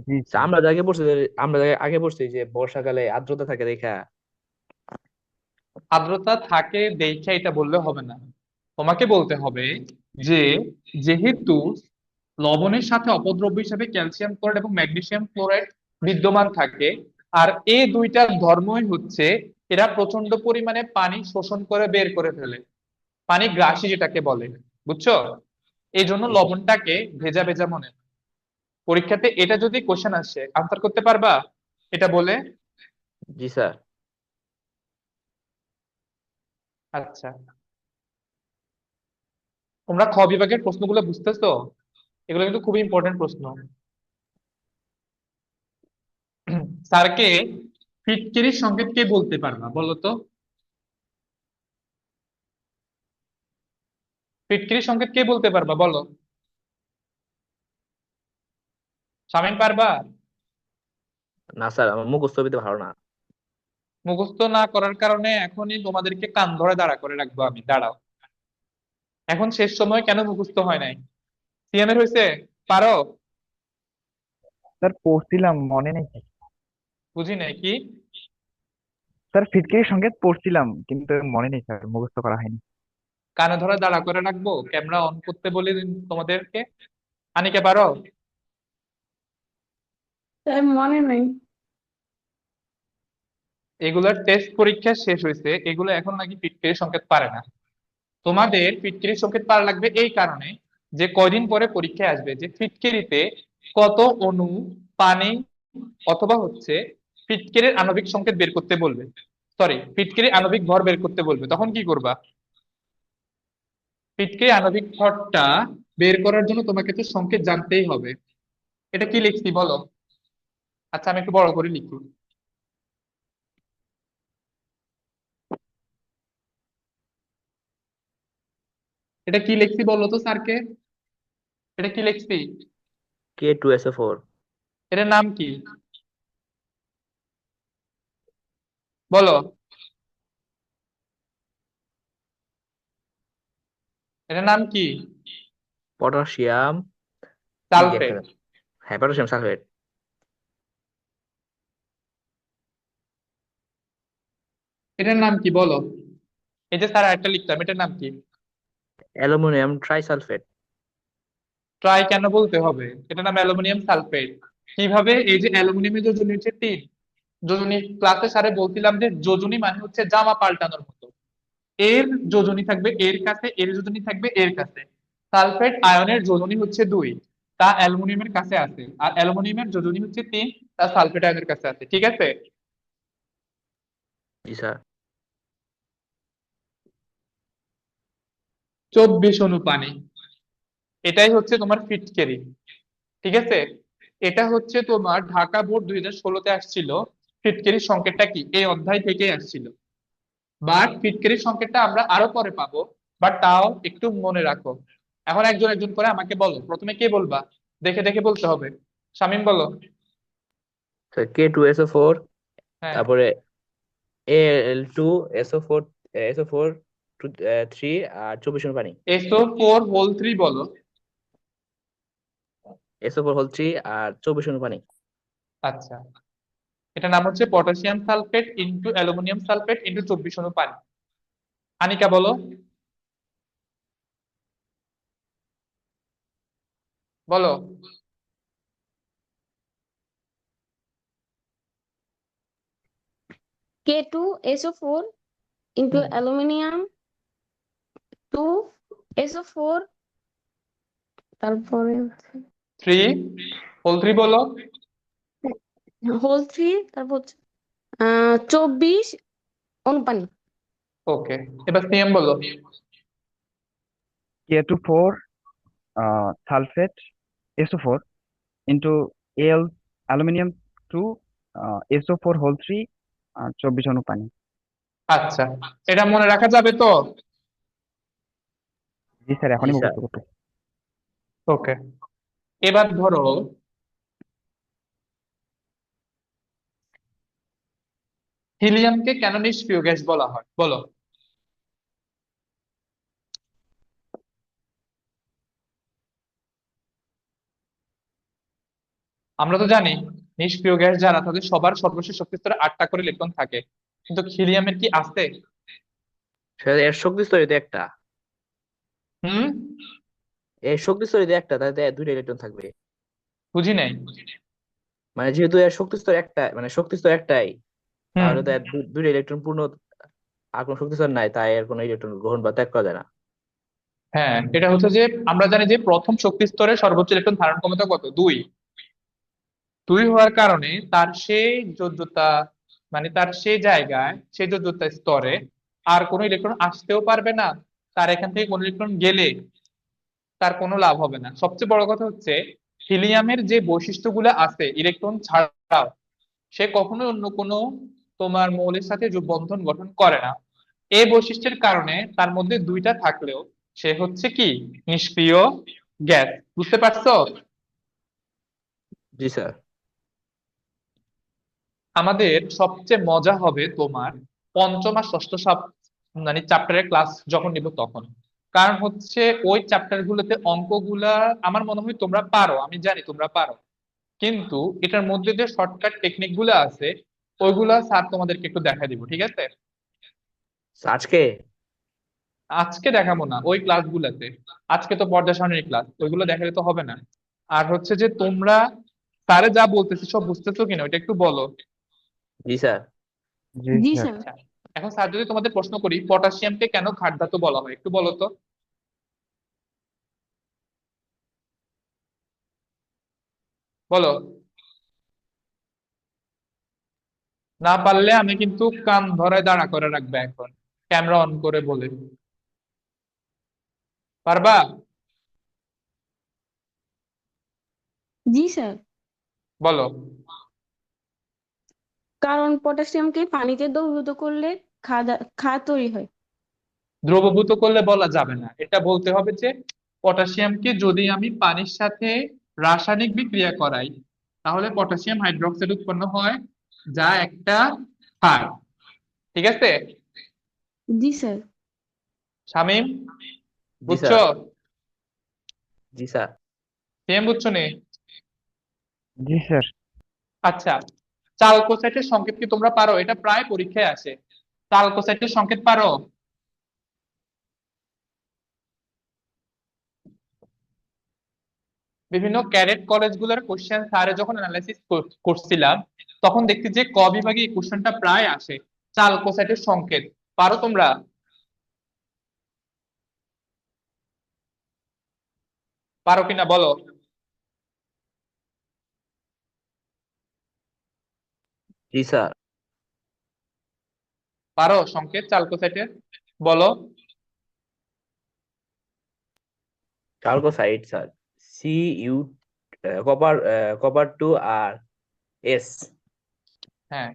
জি স্যার, স্যার। আমরা আগে পড়ছি যে বর্ষাকালে আর্দ্রতা থাকে দেখা। আর্দ্রতা থাকে দেখে এটা বললে হবে না, তোমাকে বলতে হবে যে যেহেতু লবণের সাথে অপদ্রব্য হিসেবে ক্যালসিয়াম ক্লোরাইড এবং ম্যাগনেসিয়াম ক্লোরাইড বিদ্যমান থাকে, আর এই দুইটার ধর্মই হচ্ছে এরা প্রচন্ড পরিমাণে পানি শোষণ করে বের করে ফেলে, পানি গ্রাসী যেটাকে বলে। বুঝছো? এই জন্য জি স্যার। লবণটাকে ভেজা ভেজা মনে হয়। পরীক্ষাতে এটা যদি কোশ্চেন আসে, আনসার করতে পারবা এটা বলে? জি স্যার। আচ্ছা, তোমরা খ বিভাগের প্রশ্নগুলো বুঝতেছো? এগুলো কিন্তু খুবই ইম্পর্টেন্ট প্রশ্ন। স্যারকে ফিটকিরির সংকেত কে বলতে পারবা বলো তো? ফিটকিরির সংকেত কে বলতে পারবা বলো? শামিম পারবা? না স্যার, আমার মুখস্থ বিদ্যা ভালো না। মুখস্থ না করার কারণে এখনই তোমাদেরকে কান ধরে দাঁড়া করে রাখবো আমি, দাঁড়াও। এখন শেষ সময় কেন মুখস্থ হয় নাই? সিএম এর হয়েছে? পারো? স্যার পড়ছিলাম, মনে নেই। বুঝি নাই কি? স্যার ফিটকিরির সংকেত পড়ছিলাম কিন্তু মনে নেই স্যার, মুখস্থ করা হয়নি। কানে ধরে দাঁড়া করে রাখবো, ক্যামেরা অন করতে বলি তোমাদেরকে। আনিকে পারো? তাই মনে নাই। এগুলার টেস্ট পরীক্ষা শেষ হয়েছে, এগুলো এখন নাকি ফিটকিরির সংকেত পারে না। তোমাদের ফিটকিরির সংকেত পারা লাগবে এই কারণে যে কয়দিন পরে পরীক্ষায় আসবে যে ফিটকিরিতে কত অণু পানি অথবা হচ্ছে ফিটকিরির আণবিক সংকেত বের করতে বলবে, সরি ফিটকিরির আণবিক ভর বের করতে বলবে, তখন কি করবা? ফিটকিরির আণবিক ভরটা বের করার জন্য তোমাকে তো সংকেত জানতেই হবে। এটা কি লিখছি বলো? আচ্ছা আমি একটু বড় করে লিখি। এটা কি লিখছি বলো তো স্যারকে? এটা কি লিখছি? K2SO4। এটার নাম কি বলো? এটার নাম কি? পটাশিয়াম। কি একটা। সালফেট। হ্যাঁ, পটাশিয়াম সালফেট। এটার নাম কি বলো? এই যে স্যার একটা লিখলাম, এটার নাম কি? অ্যালুমিনিয়াম ট্রাইসালফেট। ট্রাই কেন বলতে হবে? এটার নাম অ্যালুমিনিয়াম সালফেট। কিভাবে? এই যে অ্যালুমিনিয়ামের যোজনী হচ্ছে 3। যোজনী ক্লাসে স্যারে বলছিলাম যে যোজনী মানে হচ্ছে জামা পাল্টানোর মতো। এর যোজনী থাকবে এর কাছে, এর যোজনী থাকবে এর কাছে। সালফেট আয়নের যোজনী হচ্ছে 2, তা অ্যালুমিনিয়ামের কাছে আছে। আর অ্যালুমিনিয়ামের যোজনী হচ্ছে 3, তা সালফেট আয়নের কাছে আছে। ঠিক আছে? জি স্যার। 24 অণু পানি, এটাই হচ্ছে তোমার ফিটকেরি। ঠিক আছে? এটা হচ্ছে তোমার ঢাকা বোর্ড 2016-তে আসছিল। ফিটকেরির সংকেতটা কি এই অধ্যায় থেকেই আসছিল, বাট ফিটকেরির সংকেতটা আমরা আরো পরে পাবো। বাট তাও একটু মনে রাখো। এখন একজন একজন করে আমাকে বলো, প্রথমে কে বলবা? দেখে দেখে বলতে হবে। শামিম বলো। K2SO4, হ্যাঁ। তারপরে Al2SO4, SO4 3, আর 24 পানি। SO4 হোল 3 বলো। SO4 হোল 3 আর 24 পানি। আচ্ছা, এটা নাম হচ্ছে potassium sulphate into aluminium sulphate into 24 পানি। আনিকা বলো। বলো। K2SO4 ইন্টু হুম অ্যালুমিনিয়াম 2 SO4, তারপরে থ্রি, হোল থ্রি বলো। হোল 3, তারপর হচ্ছে 24 অনুপানি। ওকে, এবার সিএম বলো। K2 4 sulphate SO4 into Al aluminium 2 SO4 whole 3 24 অণু পানি। আচ্ছা, এটা মনে রাখা যাবে তো? জি স্যার, জি এখনই স্যার। মুখস্থ করতে। ওকে, এবার ধরো হিলিয়ামকে কেন নিষ্ক্রিয় গ্যাস বলা হয় বলো। আমরা তো জানি নিষ্ক্রিয় গ্যাস যারা তাদের সবার সর্বশেষ শক্তি স্তরে 8টা করে ইলেকট্রন থাকে, কিন্তু হিলিয়ামের কি আছে? সেটা এর শক্তি স্তরিত একটা, হুম, এর শক্তি স্তরিত একটা, তাতে দুইটা ইলেকট্রন থাকবে। বুঝি নাই। মানে যেহেতু এর শক্তি স্তর একটা, মানে শক্তি স্তর একটাই, হুম, তাহলে তো এর দুইটা ইলেকট্রন পূর্ণ, আর কোনো শক্তি স্তর নাই, তাই এর কোনো ইলেকট্রন গ্রহণ বা ত্যাগ করা যায় না। হ্যাঁ, এটা হচ্ছে যে আমরা জানি যে প্রথম শক্তি স্তরে সর্বোচ্চ ইলেকট্রন ধারণ ক্ষমতা কত? 2। 2 হওয়ার কারণে তার সেই যোগ্যতা, মানে তার সেই জায়গায় সেই যোগ্যতা স্তরে আর কোনো ইলেকট্রন আসতেও পারবে না, তার এখান থেকে কোনো ইলেকট্রন গেলে তার কোনো লাভ হবে না। সবচেয়ে বড় কথা হচ্ছে হিলিয়ামের যে বৈশিষ্ট্যগুলো আছে ইলেকট্রন ছাড়াও, সে কখনোই অন্য কোনো তোমার মৌলের সাথে বন্ধন গঠন করে না। এই বৈশিষ্ট্যের কারণে তার মধ্যে 2টা থাকলেও সে হচ্ছে কি নিষ্ক্রিয় গ্যাস। বুঝতে পারছো? জি স্যার। আমাদের সবচেয়ে মজা হবে তোমার পঞ্চম আর ষষ্ঠ মানে চ্যাপ্টারের ক্লাস যখন নিব তখন। কারণ হচ্ছে ওই চ্যাপ্টার গুলোতে অঙ্কগুলা আমার মনে হয় তোমরা পারো, আমি জানি তোমরা পারো, কিন্তু এটার মধ্যে যে শর্টকাট টেকনিক গুলো আছে ওইগুলা স্যার তোমাদেরকে একটু দেখা দিব, ঠিক আছে? আজকে? আজকে দেখাবো না, ওই ক্লাসগুলোতে। আজকে তো পর্দা সামনের ক্লাস, ওইগুলো দেখালে তো হবে না। আর হচ্ছে যে তোমরা স্যারে যা বলতেছি সব বুঝতেছো কিনা ওইটা একটু বলো। জি স্যার। জি জি স্যার। স্যার। আচ্ছা, এখন স্যার যদি তোমাদের প্রশ্ন করি পটাশিয়ামকে কেন ক্ষার ধাতু বলা হয় একটু বলো তো। বলো। না পারলে আমি কিন্তু কান ধরে দাঁড়া করে রাখবে এখন, ক্যামেরা অন করে বলে। পারবা? জি স্যার। বলো। কারণ পটাশিয়ামকে পানিতে দ্রবীভূত করলে ক্ষার তৈরি হয়। দ্রবীভূত করলে বলা যাবে না, এটা বলতে হবে যে পটাশিয়ামকে যদি আমি পানির সাথে রাসায়নিক বিক্রিয়া করাই তাহলে পটাশিয়াম হাইড্রোক্সাইড উৎপন্ন হয়, যা একটা ক্ষার। ঠিক আছে জি স্যার। শামীম, জি বুঝছো? স্যার। জি স্যার। সেম বুঝছো নি? জি স্যার। আচ্ছা, চালকোসাইটের সংকেত কি তোমরা পারো? এটা প্রায় পরীক্ষায় আসে। চালকোসাইটের সংকেত পারো? বিভিন্ন ক্যাডেট কলেজগুলোর কোশ্চেন স্যারে যখন অ্যানালাইসিস করছিলাম তখন দেখছি যে ক বিভাগে এই কোশ্চেনটা প্রায় আসে। চালকোসাইটের সংকেত পারো তোমরা? পারো কিনা বলো। জি স্যার। পারো সংকেত চালকোসাইটের? বলো। চালকোসাইড স্যার, CU, কপার, Copper 2 আর S। হ্যাঁ,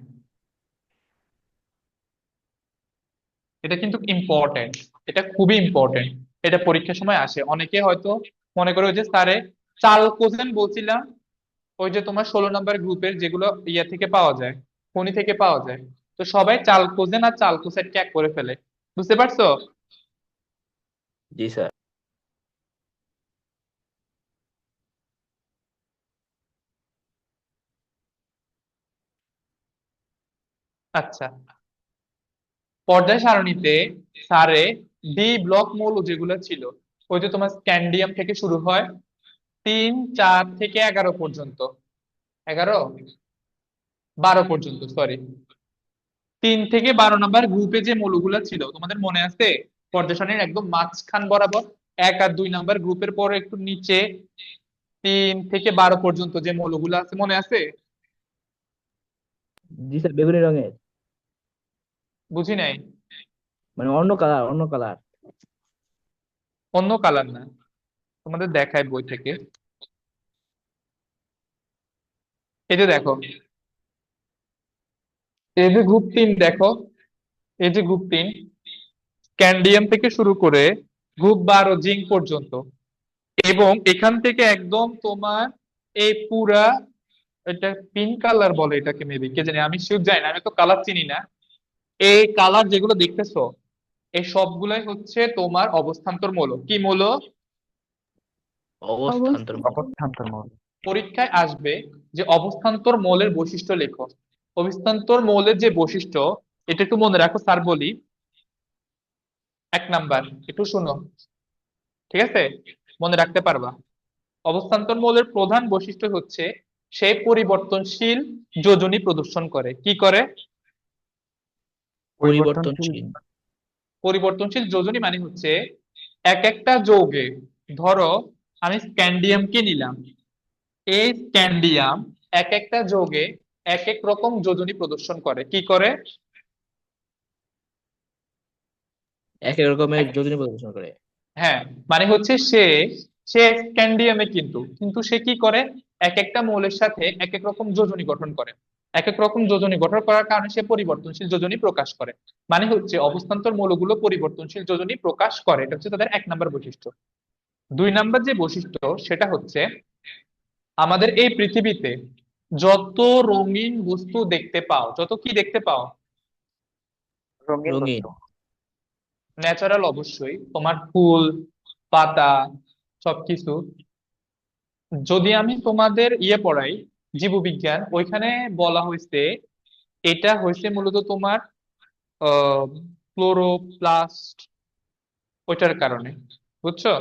এটা কিন্তু ইম্পর্টেন্ট, এটা খুবই ইম্পর্টেন্ট। এটা পরীক্ষার সময় আসে, অনেকে হয়তো মনে করে ওই যে স্যারে চালকোজেন বলছিলাম, ওই যে তোমার 16 নম্বর গ্রুপের যেগুলো ইয়া থেকে পাওয়া যায়, খনি থেকে পাওয়া যায়, তো সবাই চালকোজেন আর চালকোসাইডকে এক করে ফেলে। বুঝতে পারছো? জি স্যার। আচ্ছা, পর্যায় সারণীতে স্যারে ডি ব্লক মৌল যেগুলো ছিল, ওই যে তোমার স্ক্যান্ডিয়াম থেকে শুরু হয় 3, 4 থেকে 11 পর্যন্ত, 11, 12 পর্যন্ত, সরি, 3 থেকে 12 নম্বর গ্রুপে যে মৌলগুলো ছিল তোমাদের মনে আছে? পর্যা সারণীর একদম মাঝখান বরাবর 1 আর 2 নম্বর গ্রুপের পরে একটু নিচে 3 থেকে 12 পর্যন্ত যে মৌলগুলো আছে মনে আছে? জি স্যার, বেগুনি রঙের, বুঝি নাই। মানে অন্য কালার, অন্য কালার। অন্য কালার না, তোমাদের দেখায় বই থেকে। এই যে দেখো, এই যে গ্রুপ 3 দেখো, এই যে গ্রুপ 3 ক্যান্ডিয়াম থেকে শুরু করে গ্রুপ 12 জিঙ্ক পর্যন্ত, এবং এখান থেকে একদম তোমার এই পুরা, এটা পিঙ্ক কালার বলে এটাকে, মেবি কে জানি, আমি শিওর জানি না, আমি তো কালার চিনি না। এই কালার যেগুলো দেখতেছো এই সবগুলাই হচ্ছে তোমার অবস্থান্তর মৌল। কি মৌল? অবস্থান্তর মৌল। অবস্থান্তর মৌল। পরীক্ষায় আসবে যে অবস্থান্তর মৌলের বৈশিষ্ট্য লেখো। অবস্থান্তর মৌলের যে বৈশিষ্ট্য, এটা একটু মনে রাখো, স্যার বলি। 1 নাম্বার, একটু শোনো, ঠিক আছে? মনে রাখতে পারবা। অবস্থান্তর মৌলের প্রধান বৈশিষ্ট্য হচ্ছে সে পরিবর্তনশীল যোজনী প্রদর্শন করে। কি করে? পরিবর্তনশীল। পরিবর্তনশীল। পরিবর্তনশীল যোজনী মানে হচ্ছে এক একটা যৌগে, ধরো আমি স্ক্যান্ডিয়ামকে নিলাম, এই স্ক্যান্ডিয়াম এক একটা যৌগে এক এক রকম যোজনী প্রদর্শন করে। কি করে? এক এক রকমের এক- যোজনী প্রদর্শন করে। হ্যাঁ, মানে হচ্ছে সে সে স্ক্যান্ডিয়ামে কিন্তু কিন্তু সে কি করে, এক একটা মৌলের সাথে এক এক রকম যোজনী গঠন করে। এক এক রকম যোজনী গঠন করার কারণে সে পরিবর্তনশীল যোজনী প্রকাশ করে। মানে হচ্ছে অবস্থান্তর মৌলগুলো পরিবর্তনশীল যোজনী প্রকাশ করে, এটা হচ্ছে তাদের 1 নাম্বার বৈশিষ্ট্য। 2 নাম্বার যে বৈশিষ্ট্য সেটা হচ্ছে আমাদের এই পৃথিবীতে যত রঙিন বস্তু দেখতে পাও, যত কি দেখতে পাও, রঙিন রঙিন। বস্তু। ন্যাচারাল অবশ্যই, তোমার ফুল, পাতা, সবকিছু। যদি আমি তোমাদের পড়াই জীববিজ্ঞান, ওইখানে বলা হয়েছে এটা হয়েছে মূলত তোমার ক্লোরোপ্লাস্ট, ওইটার কারণে। বুঝছো?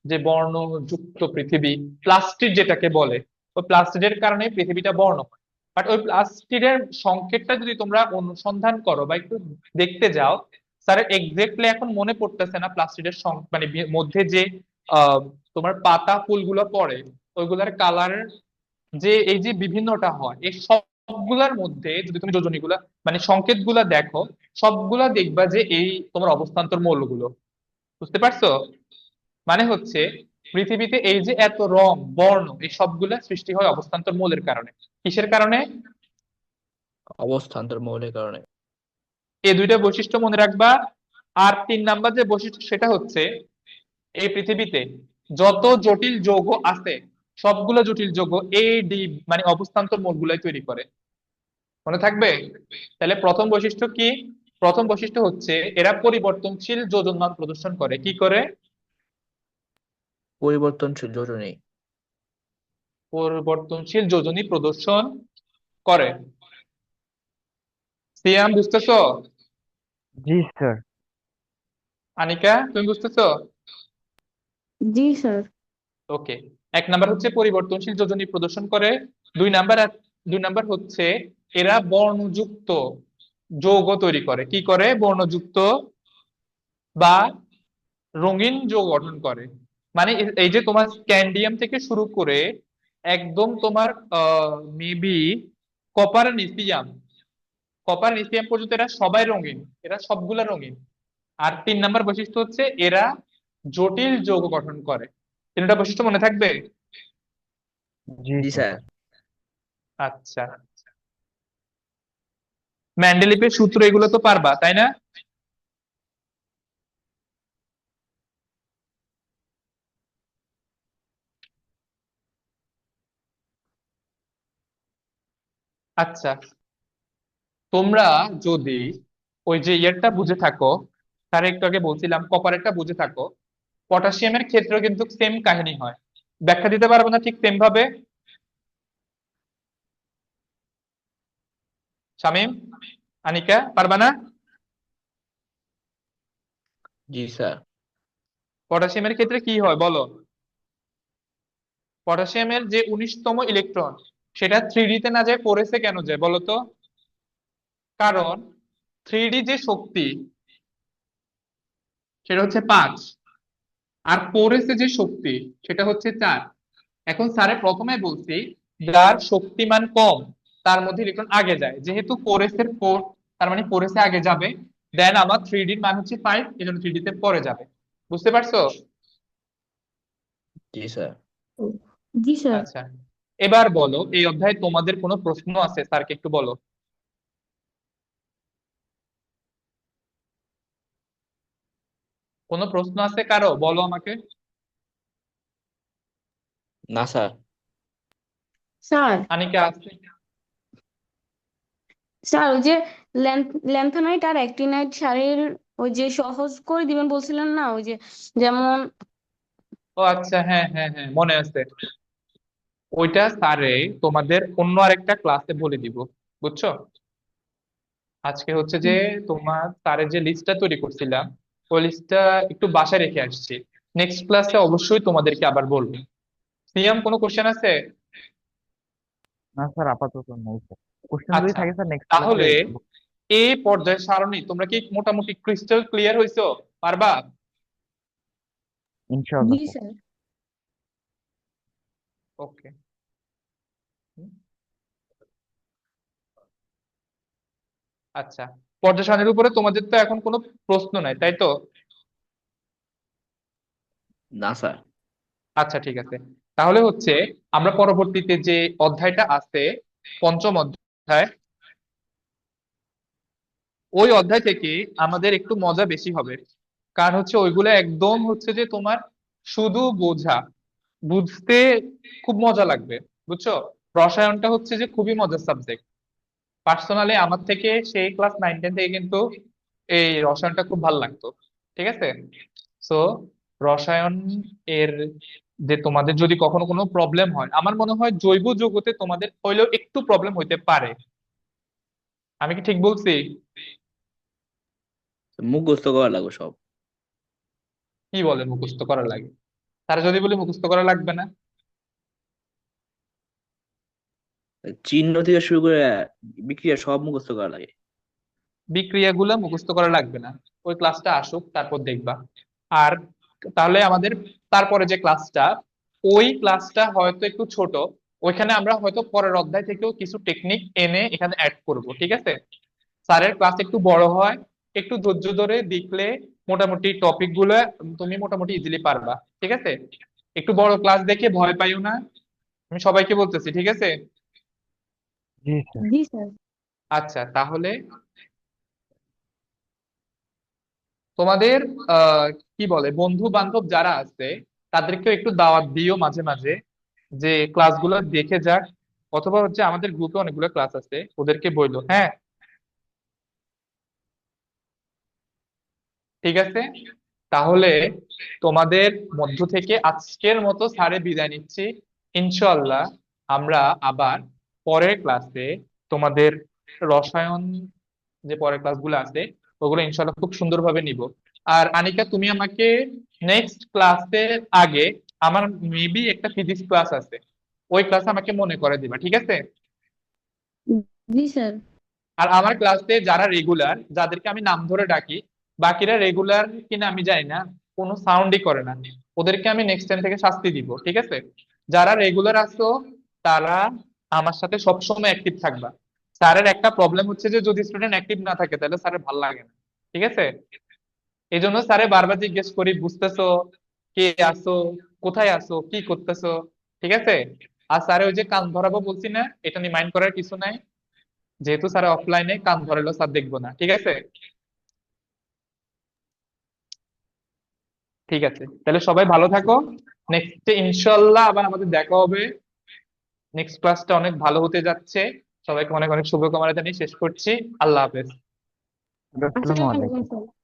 যে বর্ণযুক্ত পৃথিবী, প্লাস্টিড যেটাকে বলে, ওই প্লাস্টিডের কারণে পৃথিবীটা বর্ণ হয়। বাট ওই প্লাস্টিডের সংকেতটা যদি তোমরা অনুসন্ধান করো বা একটু দেখতে যাও, স্যার এক্স্যাক্টলি এখন মনে পড়তেছে না প্লাস্টিডের মানে মধ্যে যে আহ তোমার পাতা ফুলগুলো পড়ে, ওইগুলার কালার যে এই যে বিভিন্নটা হয়, এই সবগুলার মধ্যে যদি তুমি যোজনীগুলা মানে সংকেতগুলা দেখো, সবগুলা দেখবা যে এই তোমার অবস্থান্তর মৌলগুলো। বুঝতে পারছো? মানে হচ্ছে পৃথিবীতে এই যে এত রং বর্ণ, এই সবগুলা সৃষ্টি হয় অবস্থান্তর মৌলের কারণে। কিসের কারণে? অবস্থান্তর মৌলের কারণে। এই 2টা বৈশিষ্ট্য মনে রাখবা। আর 3 নাম্বার যে বৈশিষ্ট্য সেটা হচ্ছে এই পৃথিবীতে যত জটিল যৌগ আছে, সবগুলো জটিল যৌগ ডি মানে অবস্থান্তর মৌলগুলাই তৈরি করে। মনে থাকবে? তাহলে প্রথম বৈশিষ্ট্য কি? প্রথম বৈশিষ্ট্য হচ্ছে এরা পরিবর্তনশীল যোজন মান প্রদর্শন করে। কি করে? পরিবর্তনশীল যোজনী। পরিবর্তনশীল যোজনী প্রদর্শন করে। সিয়াম, বুঝতেছো? জি স্যার। আনিকা, তুমি বুঝতেছো? জি স্যার। ওকে। 1 নাম্বার হচ্ছে পরিবর্তনশীল যোজনী প্রদর্শন করে। 2 নাম্বার, আর 2 নাম্বার হচ্ছে এরা বর্ণযুক্ত যৌগ তৈরি করে। কি করে? বর্ণযুক্ত বা রঙিন যৌগ গঠন করে। মানে এই যে তোমার স্ক্যান্ডিয়াম থেকে শুরু করে একদম তোমার মেবি কপার নিসিয়াম, কপার নিসিয়াম পর্যন্ত এরা সবাই রঙিন, এরা সবগুলা রঙিন। আর 3 নাম্বার বৈশিষ্ট্য হচ্ছে এরা জটিল যৌগ গঠন করে। 3টা বৈশিষ্ট্য মনে থাকবে? জি জি স্যার। স্যার। আচ্ছা, ম্যান্ডেলিপের সূত্র এগুলো তো পারবা, তাই না? আচ্ছা, তোমরা যদি ওই যে ইয়েরটা বুঝে থাকো, তার একটু আগে বলছিলাম কপারেরটা বুঝে থাকো, পটাশিয়ামের ক্ষেত্রেও কিন্তু সেম কাহিনী হয়। ব্যাখ্যা দিতে পারবো না ঠিক সেম ভাবে? শামীম, আনিকা, পারবা না? জি স্যার। পটাশিয়ামের ক্ষেত্রে কি হয় বলো? পটাশিয়ামের যে 19তম ইলেকট্রন, সেটা 3D তে না যায় 4s এ কেন যায় বলো তো? কারণ 3D যে শক্তি সেটা হচ্ছে 5, আর 4s এ যে শক্তি সেটা হচ্ছে 4। এখন স্যারে প্রথমে বলছি যার শক্তিমান কম তার মধ্যে ইলেকট্রন আগে যায়, যেহেতু 4s এর 4, তার মানে 4s এ আগে যাবে। দেন আমার 3D এর মান হচ্ছে 5, এই জন্য 3D তে পরে যাবে। বুঝতে পারছো? জি স্যার। জি স্যার। আচ্ছা, এবার বলো এই অধ্যায়ে তোমাদের কোনো প্রশ্ন আছে স্যারকে একটু বলো। কোনো প্রশ্ন আছে কারো? বলো আমাকে। না স্যার। স্যার, আনিকা আছে? স্যার ওই যে ল্যান্থানাইট আর অ্যাক্টিনাইট সারের ওই যে সহজ করে দিবেন বলছিলেন না, ওই যে যেমন ও আচ্ছা, হ্যাঁ হ্যাঁ হ্যাঁ, মনে আছে। ওইটা স্যারে তোমাদের অন্য আরেকটা ক্লাসে বলে দিব, বুঝছো? আজকে হচ্ছে যে তোমার স্যারের যে লিস্টটা তৈরি করছিলাম ওই লিস্টটা একটু বাসায় রেখে আসছি। নেক্সট ক্লাসে অবশ্যই তোমাদেরকে আবার বলবো। সিয়াম, কোনো কোশ্চেন আছে? না স্যার, আপাতত নেই স্যার। কোশ্চেন যদি আচ্ছা, থাকে স্যার নেক্সট ক্লাসে। তাহলে এই পর্যায়ে সারণী তোমরা কি মোটামুটি ক্রিস্টাল ক্লিয়ার হইছো? পারবা? ইনশাআল্লাহ জি স্যার। স্যার। ওকে। আচ্ছা, পর্যায় সারণীর উপরে তোমাদের তো এখন কোনো প্রশ্ন নাই, তাই তো? না স্যার। আচ্ছা ঠিক আছে, তাহলে হচ্ছে আমরা পরবর্তীতে যে অধ্যায়টা আছে, পঞ্চম অধ্যায়, ওই অধ্যায় থেকে আমাদের একটু মজা বেশি হবে। কারণ হচ্ছে ওইগুলো একদম হচ্ছে যে তোমার শুধু বোঝা, বুঝতে খুব মজা লাগবে, বুঝছো? রসায়নটা হচ্ছে যে খুবই মজার সাবজেক্ট। পার্সোনালি আমার থেকে সেই ক্লাস 9-10 থেকে কিন্তু এই রসায়নটা খুব ভালো লাগতো। ঠিক আছে? সো রসায়ন এর যে তোমাদের যদি কখনো কোনো প্রবলেম হয়, আমার মনে হয় জৈব যৌগতে তোমাদের হইলেও একটু প্রবলেম হইতে পারে। আমি কি ঠিক বলছি? মুখস্থ করা লাগবে সব। কি বলে মুখস্থ করা লাগে? তারা যদি বলি মুখস্থ করা লাগবে না? চিহ্ন থেকে শুরু করে বিক্রিয়া সব মুখস্থ করা লাগে। বিক্রিয়াগুলো মুখস্থ করা লাগবে না, ওই ক্লাসটা আসুক তারপর দেখবা। আর তাহলে আমাদের তারপরে যে ক্লাসটা, ওই ক্লাসটা হয়তো একটু ছোট, ওইখানে আমরা হয়তো পরের অধ্যায় থেকেও কিছু টেকনিক এনে এখানে অ্যাড করব, ঠিক আছে? স্যারের ক্লাস একটু বড় হয়, একটু ধৈর্য ধরে দেখলে মোটামুটি টপিক গুলো তুমি মোটামুটি ইজিলি পারবা, ঠিক আছে? একটু বড় ক্লাস দেখে ভয় পাইও না, আমি সবাইকে বলতেছি, ঠিক আছে? জি স্যার। জি স্যার। আচ্ছা, তাহলে তোমাদের কি বলে বন্ধু বান্ধব যারা আছে তাদেরকেও একটু দাওয়াত দিও মাঝে মাঝে, যে ক্লাসগুলো দেখে যাক। অথবা হচ্ছে আমাদের গ্রুপে অনেকগুলো ক্লাস আছে, ওদেরকে বইলো, হ্যাঁ? ঠিক আছে, তাহলে তোমাদের মধ্য থেকে আজকের মতো স্যারে বিদায় নিচ্ছি। ইনশাল্লাহ আমরা আবার পরের ক্লাসে তোমাদের রসায়ন যে পরের ক্লাসগুলো আছে ওগুলো ইনশাল্লাহ খুব সুন্দরভাবে নিব। আর আনিকা, তুমি আমাকে নেক্সট ক্লাসের আগে, আমার মেবি একটা ফিজিক্স ক্লাস আছে, ওই ক্লাসে আমাকে মনে করে দিবা, ঠিক আছে? জি স্যার। আর আমার ক্লাসে যারা রেগুলার, যাদেরকে আমি নাম ধরে ডাকি, বাকিরা রেগুলার কিনা আমি জানি না, কোনো সাউন্ডই করে না, ওদেরকে আমি নেক্সট টাইম থেকে শাস্তি দিব, ঠিক আছে? যারা রেগুলার আছো তারা আমার সাথে সবসময় অ্যাক্টিভ থাকবা। স্যারের একটা প্রবলেম হচ্ছে যে যদি স্টুডেন্ট অ্যাক্টিভ না থাকে তাহলে স্যারের ভালো লাগে না, ঠিক আছে? এই জন্য স্যারে বারবার জিজ্ঞেস করি, বুঝতেছো? কে আসো? কোথায় আসো? কি করতেছো? ঠিক আছে? আর স্যারে ওই যে কান ধরাবো বলছি না, এটা নিয়ে মাইন্ড করার কিছু নাই। যেহেতু স্যার অফলাইনে, কান ধরালো স্যার দেখবো না, ঠিক আছে? ঠিক আছে, তাহলে সবাই ভালো থাকো। নেক্সট ইনশাল্লাহ আবার আমাদের দেখা হবে। নেক্সট ক্লাসটা অনেক ভালো হতে যাচ্ছে। সবাইকে অনেক অনেক শুভকামনা জানিয়ে শেষ করছি। আল্লাহ হাফেজ। আসসালামু আসসালামু আলাইকুম আলাইকুম। স্যার।